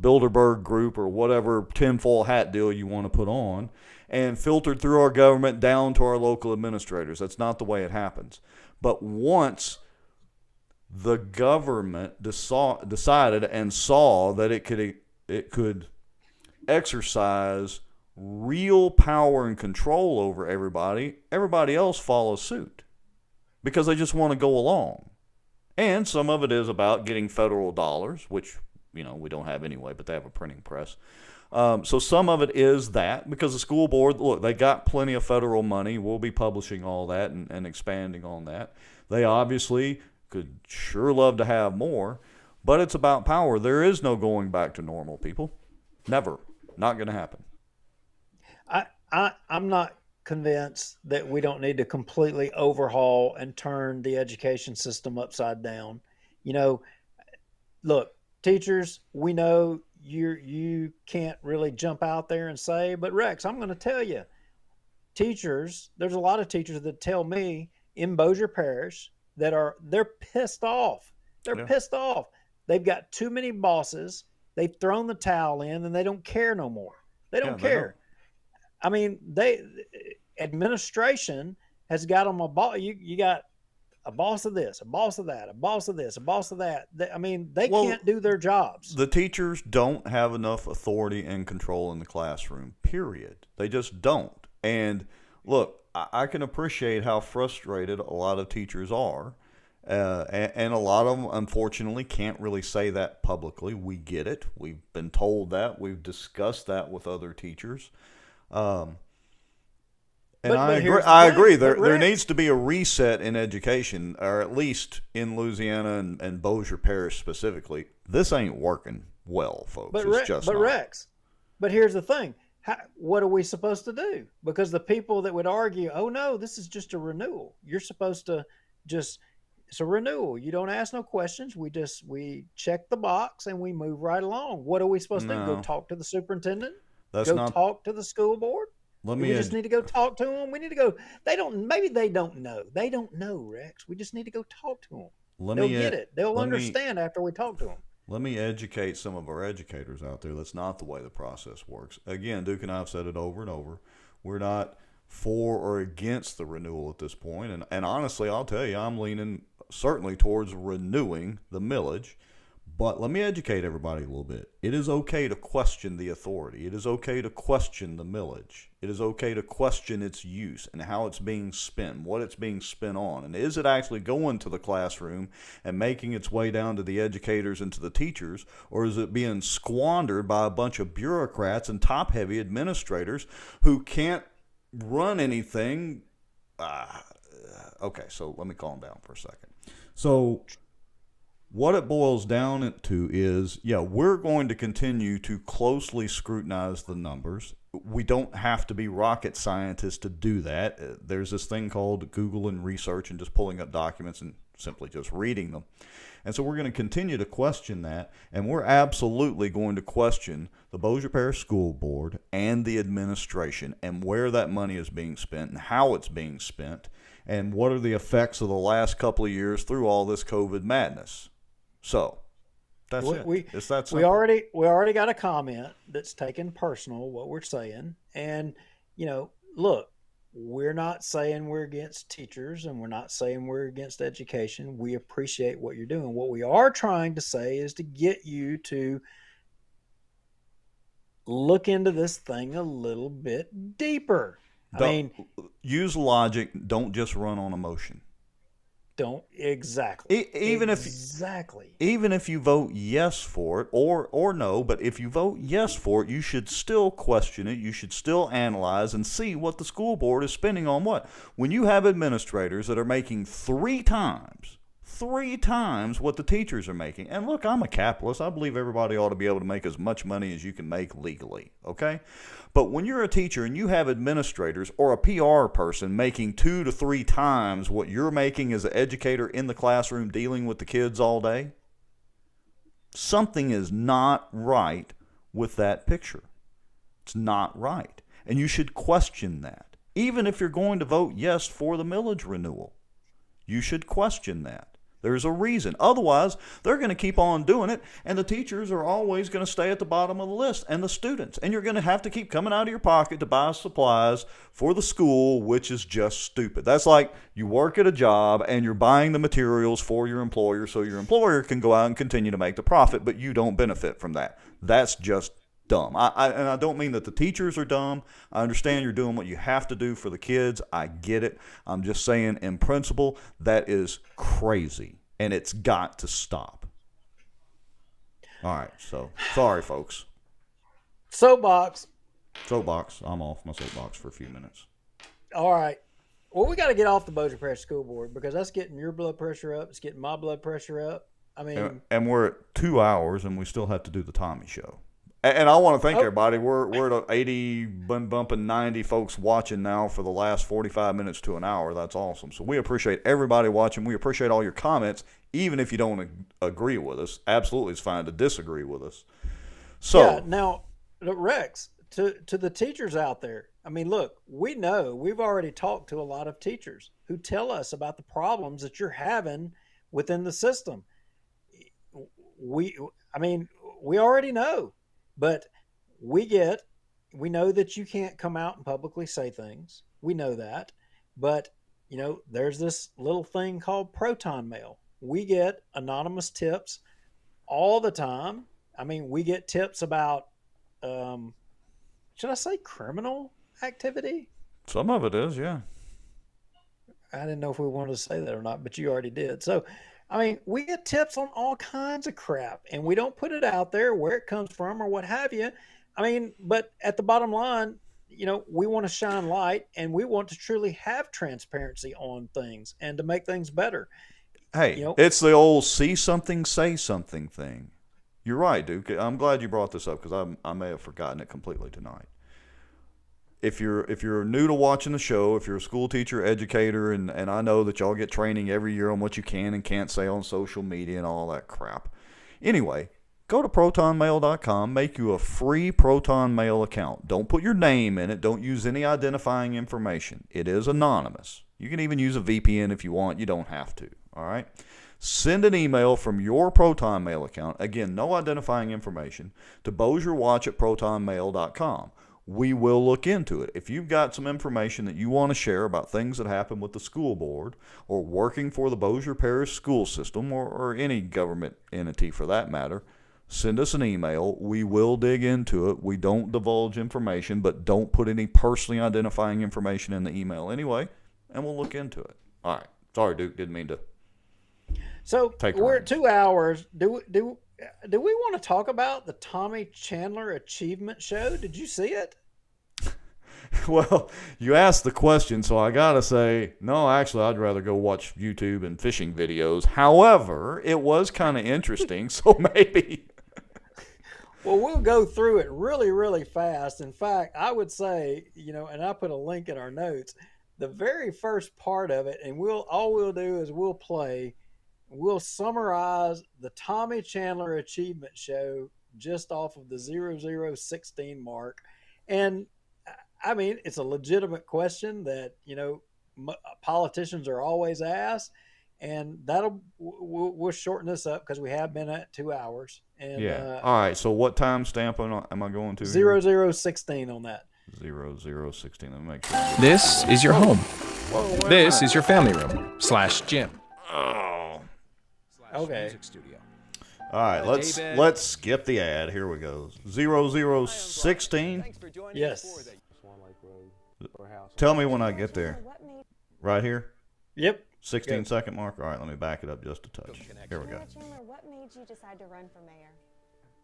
Speaker 1: Bilderberg Group or whatever tinfoil hat deal you want to put on, and filtered through our government down to our local administrators. That's not the way it happens. But once the government decided and saw that it could exercise real power and control over everybody else follows suit because they just want to go along. And some of it is about getting federal dollars, which, we don't have anyway, but they have a printing press. So some of it is that, because the school board, look, they got plenty of federal money. We'll be publishing all that and expanding on that. They obviously could sure love to have more, but it's about power. There is no going back to normal, people. Never. Not going to happen.
Speaker 6: I'm not convinced that we don't need to completely overhaul and turn the education system upside down. You know, look, teachers, we know you can't really jump out there and say, but Rex, I'm going to tell you, teachers, there's a lot of teachers that tell me in Bossier Parish that they're pissed off. They're pissed off. They've got too many bosses. They've thrown the towel in and they don't care no more. They don't care. I mean, administration has got them a boss. You got a boss of this, a boss of that, a boss of this, a boss of that. I mean, they can't do their jobs.
Speaker 1: The teachers don't have enough authority and control in the classroom, period. They just don't. And look, I can appreciate how frustrated a lot of teachers are. And a lot of them, unfortunately, can't really say that publicly. We get it. We've been told that. We've discussed that with other teachers. And I agree. There needs to be a reset in education, or at least in Louisiana and Bossier Parish specifically. This ain't working well, folks.
Speaker 6: Rex, but here's the thing. What are we supposed to do? Because the people that would argue, oh, no, this is just a renewal. You're supposed to just... It's a renewal. You don't ask no questions. We check the box and we move right along. What are we supposed to do? Go talk to the superintendent? Talk to the school board? We just need to go talk to them. We need to go. Maybe they don't know. They don't know, Rex. We just need to go talk to them. They'll get it. They'll understand after we talk to them.
Speaker 1: Let me educate some of our educators out there. That's not the way the process works. Again, Duke and I have said it over and over. We're not for or against the renewal at this point. And honestly, I'll tell you, I'm leaning certainly towards renewing the millage. But let me educate everybody a little bit. It is okay to question the authority. It is okay to question the millage. It is okay to question its use and how it's being spent, what it's being spent on. And is it actually going to the classroom and making its way down to the educators and to the teachers, or is it being squandered by a bunch of bureaucrats and top-heavy administrators who can't run anything? Okay, so let me calm down for a second. So what it boils down to is, we're going to continue to closely scrutinize the numbers. We don't have to be rocket scientists to do that. There's this thing called Google and research and just pulling up documents and simply just reading them. And so we're going to continue to question that, and we're absolutely going to question the Bossier Parish School Board and the administration and where that money is being spent and how it's being spent and what are the effects of the last couple of years through all this COVID madness. So that's it. It's that simple.
Speaker 6: We already got a comment that's taken personal, what we're saying. And, look, we're not saying we're against teachers and we're not saying we're against education. We appreciate what you're doing. What we are trying to say is to get you to look into this thing a little bit deeper.
Speaker 1: Use logic. Don't just run on emotion.
Speaker 6: Don't exactly.
Speaker 1: Even if you vote yes for it or no, but if you vote yes for it, you should still question it. You should still analyze and see what the school board is spending on what. When you have administrators that are making three times what the teachers are making. And look, I'm a capitalist. I believe everybody ought to be able to make as much money as you can make legally, okay? But when you're a teacher and you have administrators or a PR person making 2 to 3 times what you're making as an educator in the classroom dealing with the kids all day, something is not right with that picture. It's not right. And you should question that. Even if you're going to vote yes for the millage renewal, you should question that. There's a reason. Otherwise, they're going to keep on doing it, and the teachers are always going to stay at the bottom of the list, and the students. And you're going to have to keep coming out of your pocket to buy supplies for the school, which is just stupid. That's like you work at a job, and you're buying the materials for your employer so your employer can go out and continue to make the profit, but you don't benefit from that. That's just dumb. And I don't mean that the teachers are dumb. I understand you're doing what you have to do for the kids. I get it. I'm just saying, in principle, that is crazy, and it's got to stop. All right, so sorry, folks.
Speaker 2: Soapbox.
Speaker 1: Soapbox. I'm off my soapbox for a few minutes.
Speaker 2: All right. Well, we got to get off the Bossier Parish School Board because that's getting your blood pressure up. It's getting my blood pressure up. I mean,
Speaker 1: and we're at 2 hours, and we still have to do the Tommy show. And I want to thank everybody. We're at 80, bumping 90 folks watching now for the last 45 minutes to an hour. That's awesome. So we appreciate everybody watching. We appreciate all your comments, even if you don't agree with us. Absolutely, it's fine to disagree with us. So
Speaker 2: yeah. Now, Rex, to the teachers out there, I mean, look, we know we've already talked to a lot of teachers who tell us about the problems that you're having within the system. We already know, but we know that you can't come out and publicly say things. We know that, but there's this little thing called Proton Mail. We get anonymous tips all the time. I mean, we get tips about, should I say criminal activity?
Speaker 1: Some of it is, yeah.
Speaker 2: I didn't know if we wanted to say that or not, but you already did. So, I mean, we get tips on all kinds of crap, and we don't put it out there where it comes from or what have you. I mean, but at the bottom line, we want to shine light, and we want to truly have transparency on things and to make things better.
Speaker 1: Hey, it's the old see something, say something thing. You're right, Duke. I'm glad you brought this up because I may have forgotten it completely tonight. If you're new to watching the show, if you're a school teacher, educator, and I know that y'all get training every year on what you can and can't say on social media and all that crap. Anyway, go to protonmail.com, make you a free Proton Mail account. Don't put your name in it. Don't use any identifying information. It is anonymous. You can even use a VPN if you want. You don't have to. All right? Send an email from your Proton Mail account, again, no identifying information, to bosierwatch@protonmail.com. We will look into it. If you've got some information that you want to share about things that happen with the school board or working for the Bossier Parish school system or any government entity for that matter, send us an email. We will dig into it. We don't divulge information, but don't put any personally identifying information in the email anyway, and we'll look into it. All right. Sorry, Duke. Didn't mean to.
Speaker 2: So we're at 2 hours. Do we want to talk about the Tommy Chandler Achievement Show? Did you see it?
Speaker 1: Well, you asked the question, so I got to say, no, actually, I'd rather go watch YouTube and fishing videos. However, it was kind of interesting, so maybe.
Speaker 2: Well, we'll go through it really, really fast. In fact, I would say, and I put a link in our notes, the very first part of it, and all we'll do is we'll summarize the Tommy Chandler Achievement Show just off of the 0016 mark. And I mean, it's a legitimate question that, politicians are always asked, and we'll shorten this up because we have been at 2 hours. And
Speaker 1: yeah. All right. So what time stamp am I going to?
Speaker 2: 0016 on that.
Speaker 1: 0016. Let me make sure.
Speaker 20: This is your home. This is your family room / gym.
Speaker 1: Oh.
Speaker 2: Okay.
Speaker 20: Music studio.
Speaker 1: All right, let's skip the ad. Here we go. 0016.
Speaker 2: Yes.
Speaker 1: Tell me when I get there. Right here?
Speaker 2: Yep.
Speaker 1: 16-second mark. All right, let me back it up just a touch. Here we go.
Speaker 21: Chandler, what made you decide to run for mayor?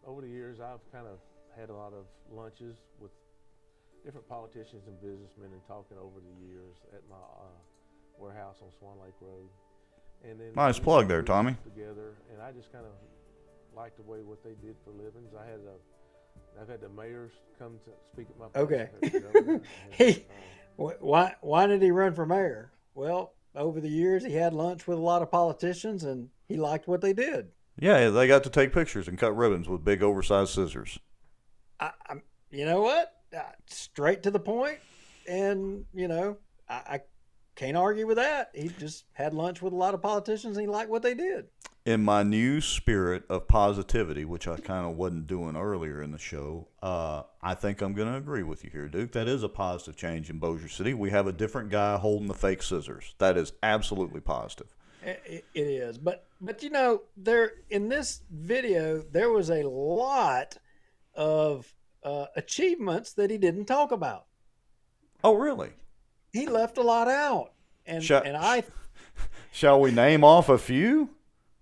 Speaker 22: Over the years, I've kind of had a lot of lunches with different politicians and businessmen and talking over the years at my warehouse on Swan Lake Road. And then
Speaker 1: Nice plug there, Tommy.
Speaker 22: Together, and I just kind of liked the way what they did for livings. I've had the mayors come to speak at my
Speaker 2: Okay.
Speaker 22: and,
Speaker 2: Why did he run for mayor? Well, over the years, he had lunch with a lot of politicians, and he liked what they did.
Speaker 1: Yeah, they got to take pictures and cut ribbons with big oversized scissors.
Speaker 2: You know what? Straight to the point, and I can't argue with that. He just had lunch with a lot of politicians, and he liked what they did.
Speaker 1: In my new spirit of positivity, which I kind of wasn't doing earlier in the show, I think I'm going to agree with you here, Duke. That is a positive change in Bossier City. We have a different guy holding the fake scissors. That is absolutely positive.
Speaker 2: It is. But there in this video, there was a lot of achievements that he didn't talk about.
Speaker 1: Oh, really?
Speaker 2: He left a lot out.
Speaker 1: Shall we name off a few?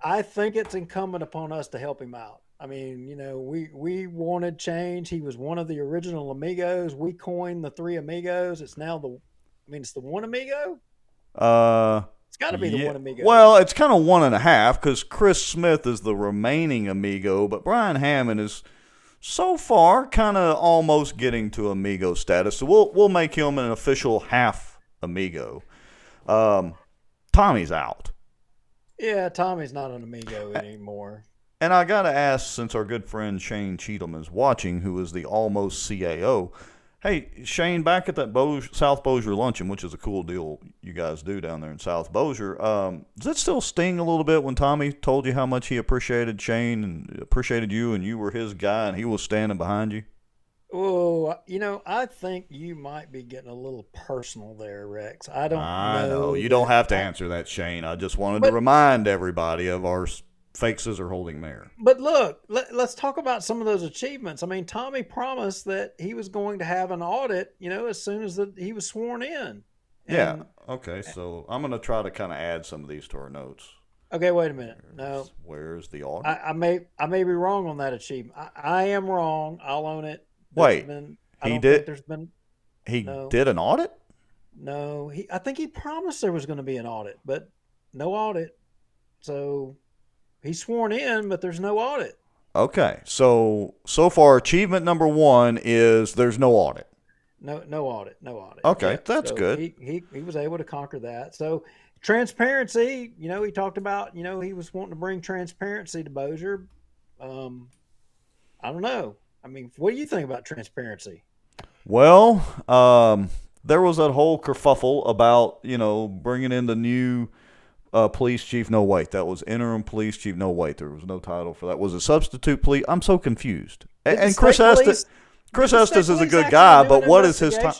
Speaker 2: I think it's incumbent upon us to help him out. I mean, we wanted change. He was one of the original amigos. We coined the three amigos. It's now it's the one amigo. It's got to be the
Speaker 1: Yeah.
Speaker 2: one amigo.
Speaker 1: Well, it's kind of 1.5 because Chris Smith is the remaining amigo, but Brian Hammond is so far kind of almost getting to amigo status. So we'll make him an official half amigo. Tommy's out.
Speaker 2: Yeah, Tommy's not an amigo anymore.
Speaker 1: And I got to ask, since our good friend Shane Cheatham is watching, who is the almost CAO, hey, Shane, back at that South Bossier luncheon, which is a cool deal you guys do down there in South Bossier, does it still sting a little bit when Tommy told you how much he appreciated Shane and appreciated you and you were his guy and he was standing behind you?
Speaker 2: Oh, I think you might be getting a little personal there, Rex. I know.
Speaker 1: You don't have to answer that, Shane. I just wanted to remind everybody of our fake scissor holding mayor.
Speaker 2: But look, let's talk about some of those achievements. I mean, Tommy promised that he was going to have an audit, as soon as he was sworn in.
Speaker 1: Yeah. Okay. So I'm going to try to kind of add some of these to our notes.
Speaker 2: Okay. Wait a minute.
Speaker 1: Where's the audit?
Speaker 2: I may be wrong on that achievement. I am wrong. I'll own it.
Speaker 1: Wait. He did an audit?
Speaker 2: No. I think he promised there was going to be an audit, but no audit. So he's sworn in, but there's no audit.
Speaker 1: Okay. So far, achievement number 1 is there's no audit.
Speaker 2: No audit.
Speaker 1: Okay,
Speaker 2: yeah,
Speaker 1: that's good.
Speaker 2: He was able to conquer that. So transparency, he talked about, he was wanting to bring transparency to Bossier. I don't know. I mean, what do you think about transparency?
Speaker 1: Well, there was that whole kerfuffle about, bringing in the new police chief. No, wait, that was interim police chief. No, wait, there was no title for that. Was it substitute police? I'm so confused. And Chris Estes is a good guy, but what is his time?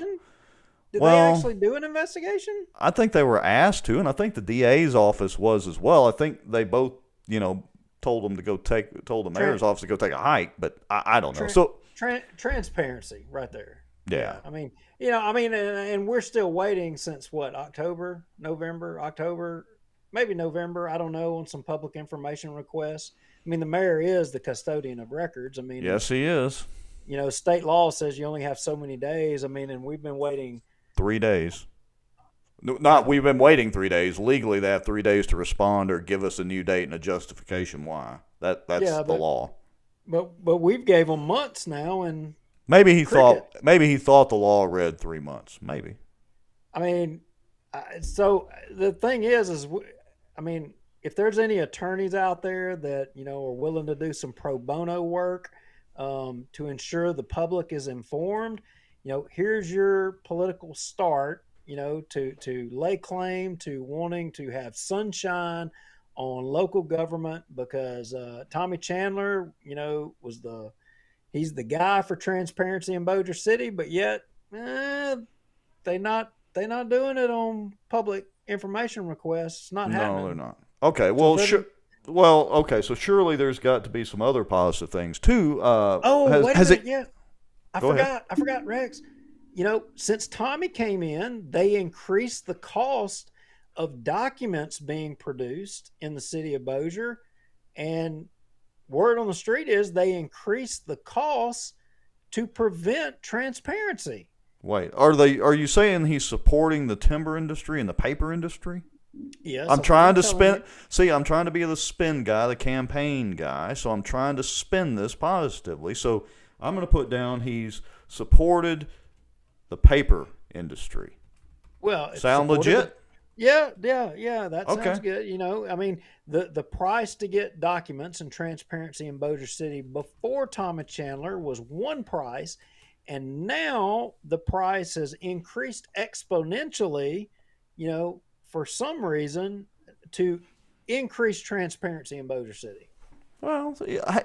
Speaker 2: Did they actually do an investigation?
Speaker 1: I think they were asked to, and I think the DA's office was as well. I think they both, told the mayor's office to go take a hike, but I don't know. So
Speaker 2: transparency right there.
Speaker 1: Yeah.
Speaker 2: I mean, and we're still waiting since what, October, maybe November, I don't know, on some public information requests. I mean, the mayor is the custodian of records. I mean,
Speaker 1: yes, he is.
Speaker 2: State law says you only have so many days. I mean, and we've been waiting
Speaker 1: 3 days. We've been waiting 3 days. Legally, they have 3 days to respond or give us a new date and a justification why. That's the law.
Speaker 2: But we've gave them months now, and
Speaker 1: maybe he thought the law read 3 months. Maybe.
Speaker 2: I mean, so the thing is, if there's any attorneys out there that are willing to do some pro bono work to ensure the public is informed, here's your political start. To lay claim to wanting to have sunshine on local government, because Tommy Chandler, he's the guy for transparency in Bossier City, but yet they not doing it on public information requests. It's not happening.
Speaker 1: No, they're not. Okay, well, so surely there's got to be some other positive things too.
Speaker 2: Wait a minute. Yeah, I forgot, Rex. Since Tommy came in, they increased the cost of documents being produced in the city of Bossier, and word on the street is they increased the costs to prevent transparency.
Speaker 1: Wait, are you saying he's supporting the timber industry and the paper industry?
Speaker 2: Yes.
Speaker 1: I'm trying to spin. See, I'm trying to be the spin guy, the campaign guy. So I'm trying to spin this positively. So I'm going to put down he's supported the paper industry.
Speaker 2: Well,
Speaker 1: sound legit?
Speaker 2: Yeah. That sounds good. The price to get documents and transparency in Bossier City before Tommy Chandler was one price, and now the price has increased exponentially. For some reason, to increase transparency in Bossier City.
Speaker 1: Well,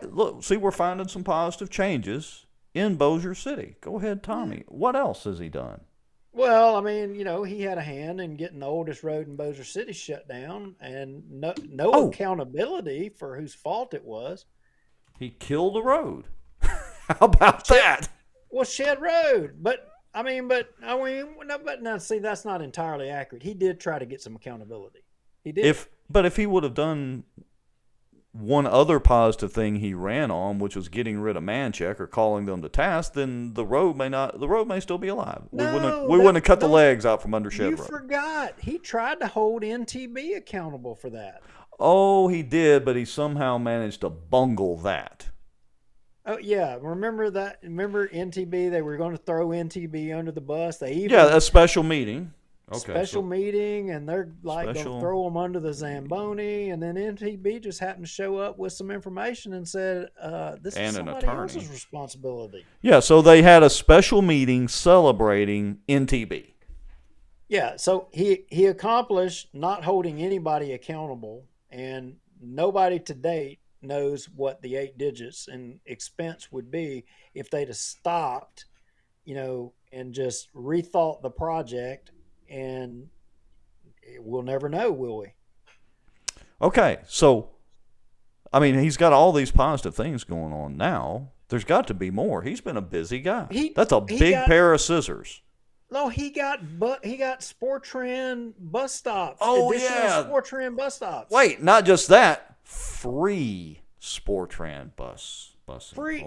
Speaker 1: look, we're finding some positive changes in Bossier City. Go ahead, Tommy. What else has he done?
Speaker 2: Well, he had a hand in getting the oldest road in Bossier City shut down, and no accountability for whose fault it was.
Speaker 1: He killed a road. How about that?
Speaker 2: Well, Shed Road, but now see, that's not entirely accurate. He did try to get some accountability. He did.
Speaker 1: If he would have done one other positive thing he ran on, which was getting rid of Mancheck or calling them to task, then the road may still be alive. We wouldn't have cut the legs out from under Shed
Speaker 2: You
Speaker 1: Road.
Speaker 2: forgot. He tried to hold NTB accountable for that.
Speaker 1: Oh, he did, but he somehow managed to bungle that.
Speaker 2: Oh yeah, remember that? Remember NTB? They were going to throw NTB under the bus. They even
Speaker 1: A special meeting. Okay,
Speaker 2: special meeting, and they're like going to throw them under the Zamboni, and then NTB just happened to show up with some information and said, "This is somebody else's responsibility."
Speaker 1: Yeah, so they had a special meeting celebrating NTB.
Speaker 2: Yeah, so he accomplished not holding anybody accountable, and nobody to date knows what the 8 digits and expense would be if they'd have stopped, and just rethought the project, and we'll never know, will we?
Speaker 1: Okay, so, I mean, he's got all these positive things going on now. There's got to be more. He's been a busy guy. That's a big pair of scissors.
Speaker 2: No, he got Sportran bus stops.
Speaker 1: Oh,
Speaker 2: additional
Speaker 1: yeah.
Speaker 2: Sportran bus stops.
Speaker 1: Wait, not just that. Free Sportran bus.
Speaker 2: Free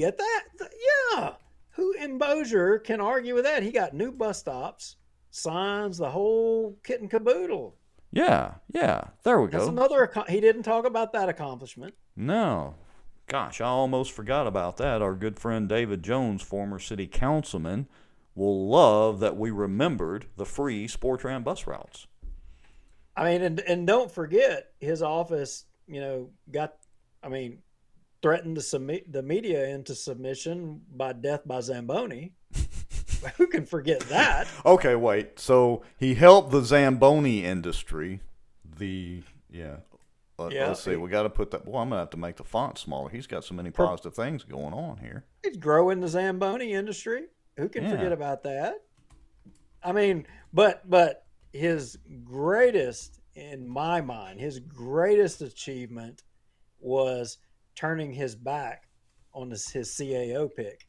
Speaker 2: at that. Yeah. Who in Bossier can argue with that? He got new bus stops, signs, the whole kit and caboodle.
Speaker 1: Yeah. There we go.
Speaker 2: That's another. He didn't talk about that accomplishment.
Speaker 1: No. Gosh, I almost forgot about that. Our good friend David Jones, former city councilman, will love that we remembered the free Sportran bus routes.
Speaker 2: I mean, and don't forget, his office, threatened to submit the media into submission by death by Zamboni. Who can forget that?
Speaker 1: Okay, wait. So he helped the Zamboni industry. Let's see. We got to put that. Well, I'm going to have to make the font smaller. He's got so many positive things going on here.
Speaker 2: He's growing the Zamboni industry. Who can forget about that? I mean, but his greatest, in my mind, his greatest achievement was turning his back on his CAO pick.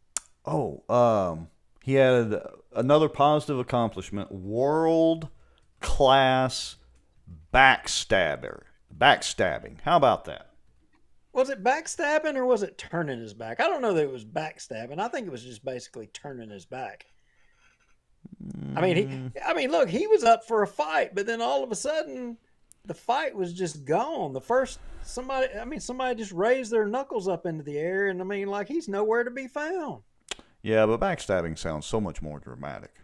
Speaker 1: He had another positive accomplishment: world-class backstabbing. How about that?
Speaker 2: Was it backstabbing or was it turning his back? I don't know that it was backstabbing. I think it was just basically turning his back. I mean, look, he was up for a fight, but then all of a sudden, the fight was just gone. Somebody just raised their knuckles up into the air, and like he's nowhere to be found.
Speaker 1: Yeah, but backstabbing sounds so much more dramatic.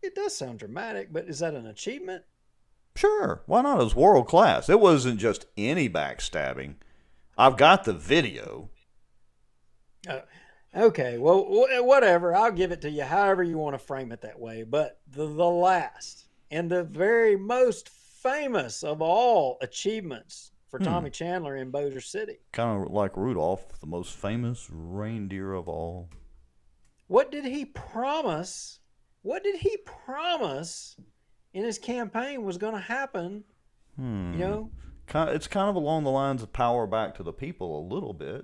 Speaker 2: It does sound dramatic, but is that an achievement?
Speaker 1: Sure. Why not? It was world class. It wasn't just any backstabbing. I've got the video.
Speaker 2: Okay, well, whatever. I'll give it to you however you want to frame it that way. But the last and the very most famous of all achievements for Tommy Chandler in Bossier City.
Speaker 1: Kind of like Rudolph, the most famous reindeer of all.
Speaker 2: What did he promise? What did he promise in his campaign was going to happen?
Speaker 1: It's kind of along the lines of power back to the people a little bit.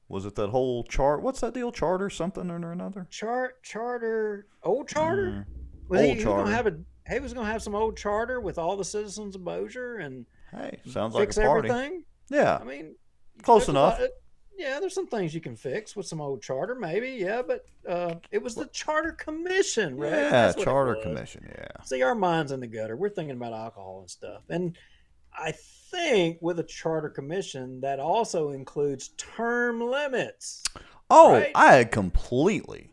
Speaker 1: Was it that whole chart? What's that deal? Charter something or another?
Speaker 2: Old charter?
Speaker 1: Old charter.
Speaker 2: He was going to have some old charter with all the citizens of Bossier and
Speaker 1: sounds
Speaker 2: fix
Speaker 1: like a party.
Speaker 2: Everything.
Speaker 1: Yeah.
Speaker 2: I mean,
Speaker 1: close enough.
Speaker 2: There's some things you can fix with some old charter, maybe. Yeah, but it was the Charter Commission, right?
Speaker 1: Yeah, Charter Commission, yeah.
Speaker 2: See, our mind's in the gutter. We're thinking about alcohol and stuff. And I think with a Charter Commission, that also includes term limits.
Speaker 1: Oh,
Speaker 2: right?
Speaker 1: I had completely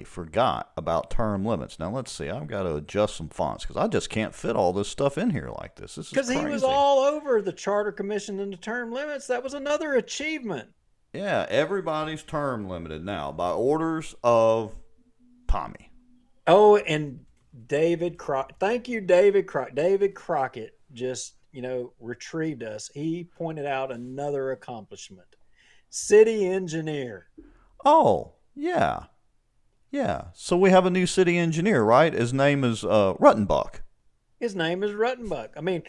Speaker 1: forgot about term limits. Now, let's see. I've got to adjust some fonts because I just can't fit all this stuff in here like this. This is crazy.
Speaker 2: Because he was all over the Charter Commission and the term limits. That was another achievement.
Speaker 1: Yeah, everybody's term limited now by orders of Tommy.
Speaker 2: Oh, and David Crockett. Thank you, David Crockett. David Crockett just, retrieved us. He pointed out another accomplishment. City engineer.
Speaker 1: Oh, yeah. Yeah. So we have a new city engineer, right? His name is Ruttenbuck.
Speaker 2: His name is Ruttenbuck. I mean,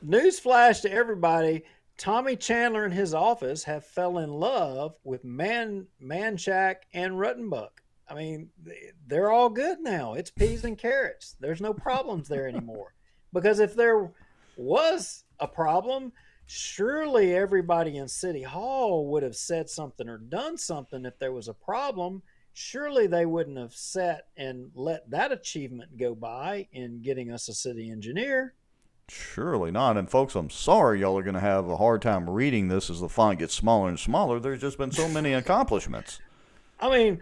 Speaker 2: newsflash to everybody. Tommy Chandler and his office have fell in love with Manchac and Ruttenbuck. I mean, they're all good now. It's peas and carrots. There's no problems there anymore. Because if there was
Speaker 6: a problem, surely everybody in City Hall would have said something or done something if there was a problem. Surely they wouldn't have sat and let that achievement go by in getting us a city engineer.
Speaker 1: Surely not. And folks, I'm sorry y'all are going to have a hard time reading this as the font gets smaller and smaller. There's just been so many accomplishments.
Speaker 6: I mean,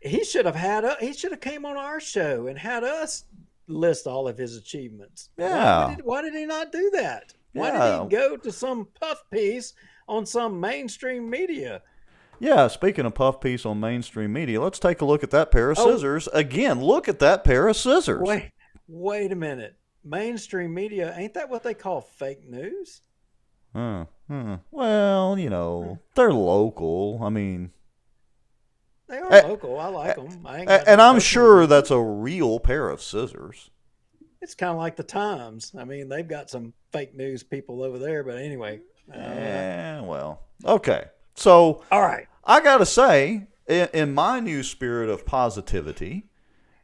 Speaker 6: he should have came on our show and had us list all of his achievements.
Speaker 1: Yeah.
Speaker 6: Why did he not do that? Why
Speaker 1: Yeah.
Speaker 6: did he go to some puff piece on some mainstream media?
Speaker 1: Yeah, speaking of puff piece on mainstream media, let's take a look at that pair of scissors. Again, look at that pair of scissors.
Speaker 6: Wait a minute. Mainstream media, ain't that what they call fake news?
Speaker 1: Well, you know, they're local. I mean,
Speaker 6: they are local. I like them.
Speaker 1: And I'm sure that's a real pair of scissors.
Speaker 6: It's kind of like the Times. I mean, they've got some fake news people over there, but anyway.
Speaker 1: Well, okay. So,
Speaker 6: all right.
Speaker 1: I got to say, in my new spirit of positivity,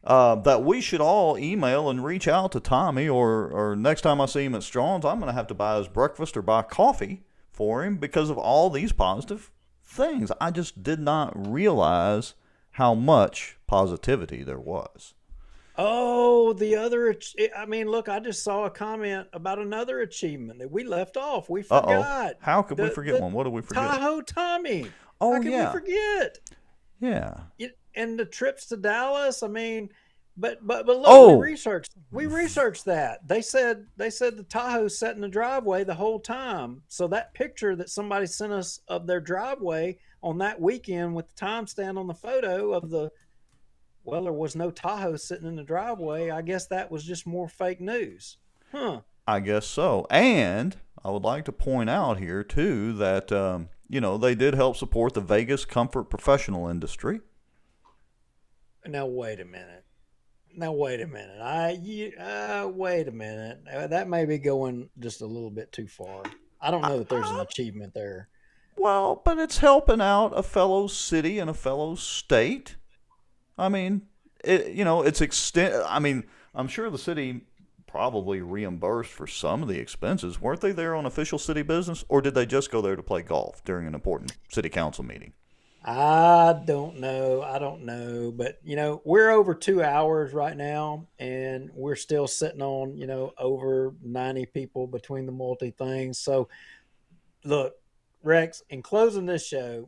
Speaker 1: that we should all email and reach out to Tommy, or next time I see him at Strong's, I'm going to have to buy his breakfast or buy coffee for him because of all these positive things. I just did not realize how much positivity there was.
Speaker 6: Oh, I mean, look, I just saw a comment about another achievement that we left off. We forgot.
Speaker 1: How could we forget one? What did we forget?
Speaker 6: Tahoe Tommy.
Speaker 1: Oh,
Speaker 6: How could we forget?
Speaker 1: Yeah.
Speaker 6: And the trips to Dallas. I mean, but look, we researched that. They said the Tahoe sat in the driveway the whole time. So that picture that somebody sent us of their driveway on that weekend with the timestamp on the photo of there was no Tahoe sitting in the driveway. I guess that was just more fake news. Huh.
Speaker 1: I guess so. And I would like to point out here, too, that, they did help support the Vegas comfort professional industry.
Speaker 6: Now, wait a minute. Wait a minute. That may be going just a little bit too far. I don't know that there's an achievement there.
Speaker 1: Well, but it's helping out a fellow city and a fellow state. I mean, I'm sure the city probably reimbursed for some of the expenses. Weren't they there on official city business, or did they just go there to play golf during an important city council meeting?
Speaker 6: I don't know. But, we're over 2 hours right now, and we're still sitting on, over 90 people between the multi things. So, look, Rex, in closing this show,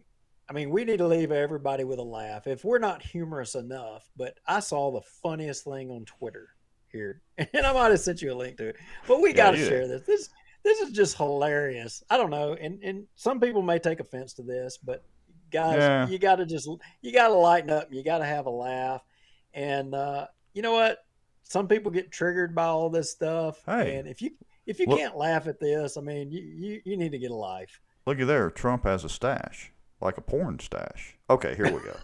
Speaker 6: I mean, we need to leave everybody with a laugh. If we're not humorous enough, but I saw the funniest thing on Twitter here, and I might have sent you a link to it, but we got to share this. This is just hilarious. I don't know. And some people may take offense to this, but guys, you got to lighten up. You got to have a laugh. And you know what? Some people get triggered by all this stuff.
Speaker 1: Hey,
Speaker 6: and if you can't laugh at this, I mean, you need to get a life.
Speaker 1: Looky there. Trump has a stash. Like a porn stash. Okay, here we go.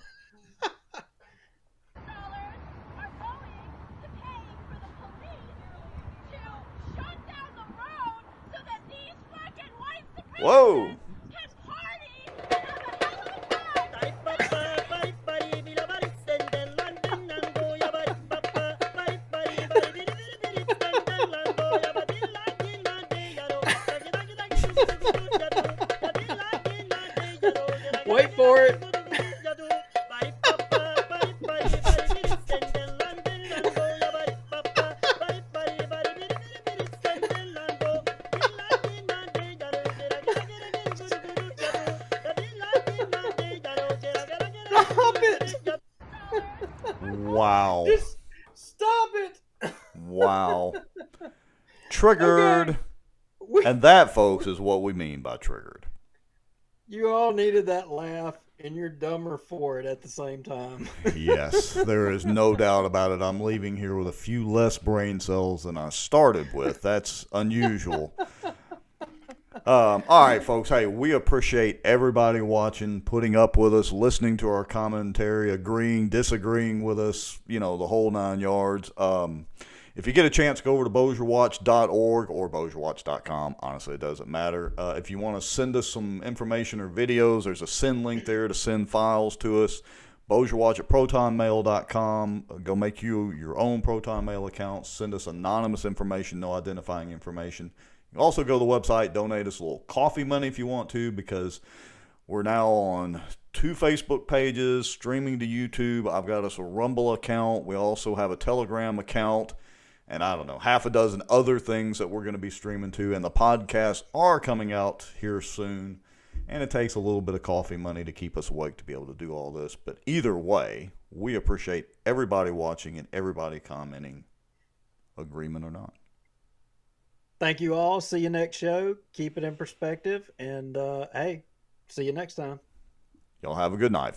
Speaker 1: Whoa!
Speaker 6: Wait for it. Stop it.
Speaker 1: Wow.
Speaker 6: Just stop it.
Speaker 1: Wow. Triggered.
Speaker 6: Okay.
Speaker 1: And that, folks, is what we mean by triggered.
Speaker 6: You all needed that laugh, and you're dumber for it at the same time.
Speaker 1: Yes, there is no doubt about it. I'm leaving here with a few less brain cells than I started with. That's unusual. All right, folks. Hey, we appreciate everybody watching, putting up with us, listening to our commentary, agreeing, disagreeing with us, the whole 9 yards. If you get a chance, go over to BozierWatch.org or BozierWatch.com. Honestly, it doesn't matter. If you want to send us some information or videos, there's a send link there to send files to us. BozierWatch at ProtonMail.com. Go make you your own Proton Mail account. Send us anonymous information, no identifying information. You can also go to the website, donate us a little coffee money if you want to, because we're now on 2 Facebook pages, streaming to YouTube. I've got us a Rumble account. We also have a Telegram account, and I don't know, half a dozen other things that we're going to be streaming to. And the podcasts are coming out here soon. And it takes a little bit of coffee money to keep us awake to be able to do all this. But either way, we appreciate everybody watching and everybody commenting, agreement or not.
Speaker 2: Thank you all. See you next show. Keep it in perspective. And hey, see you next time.
Speaker 1: Y'all have a good night.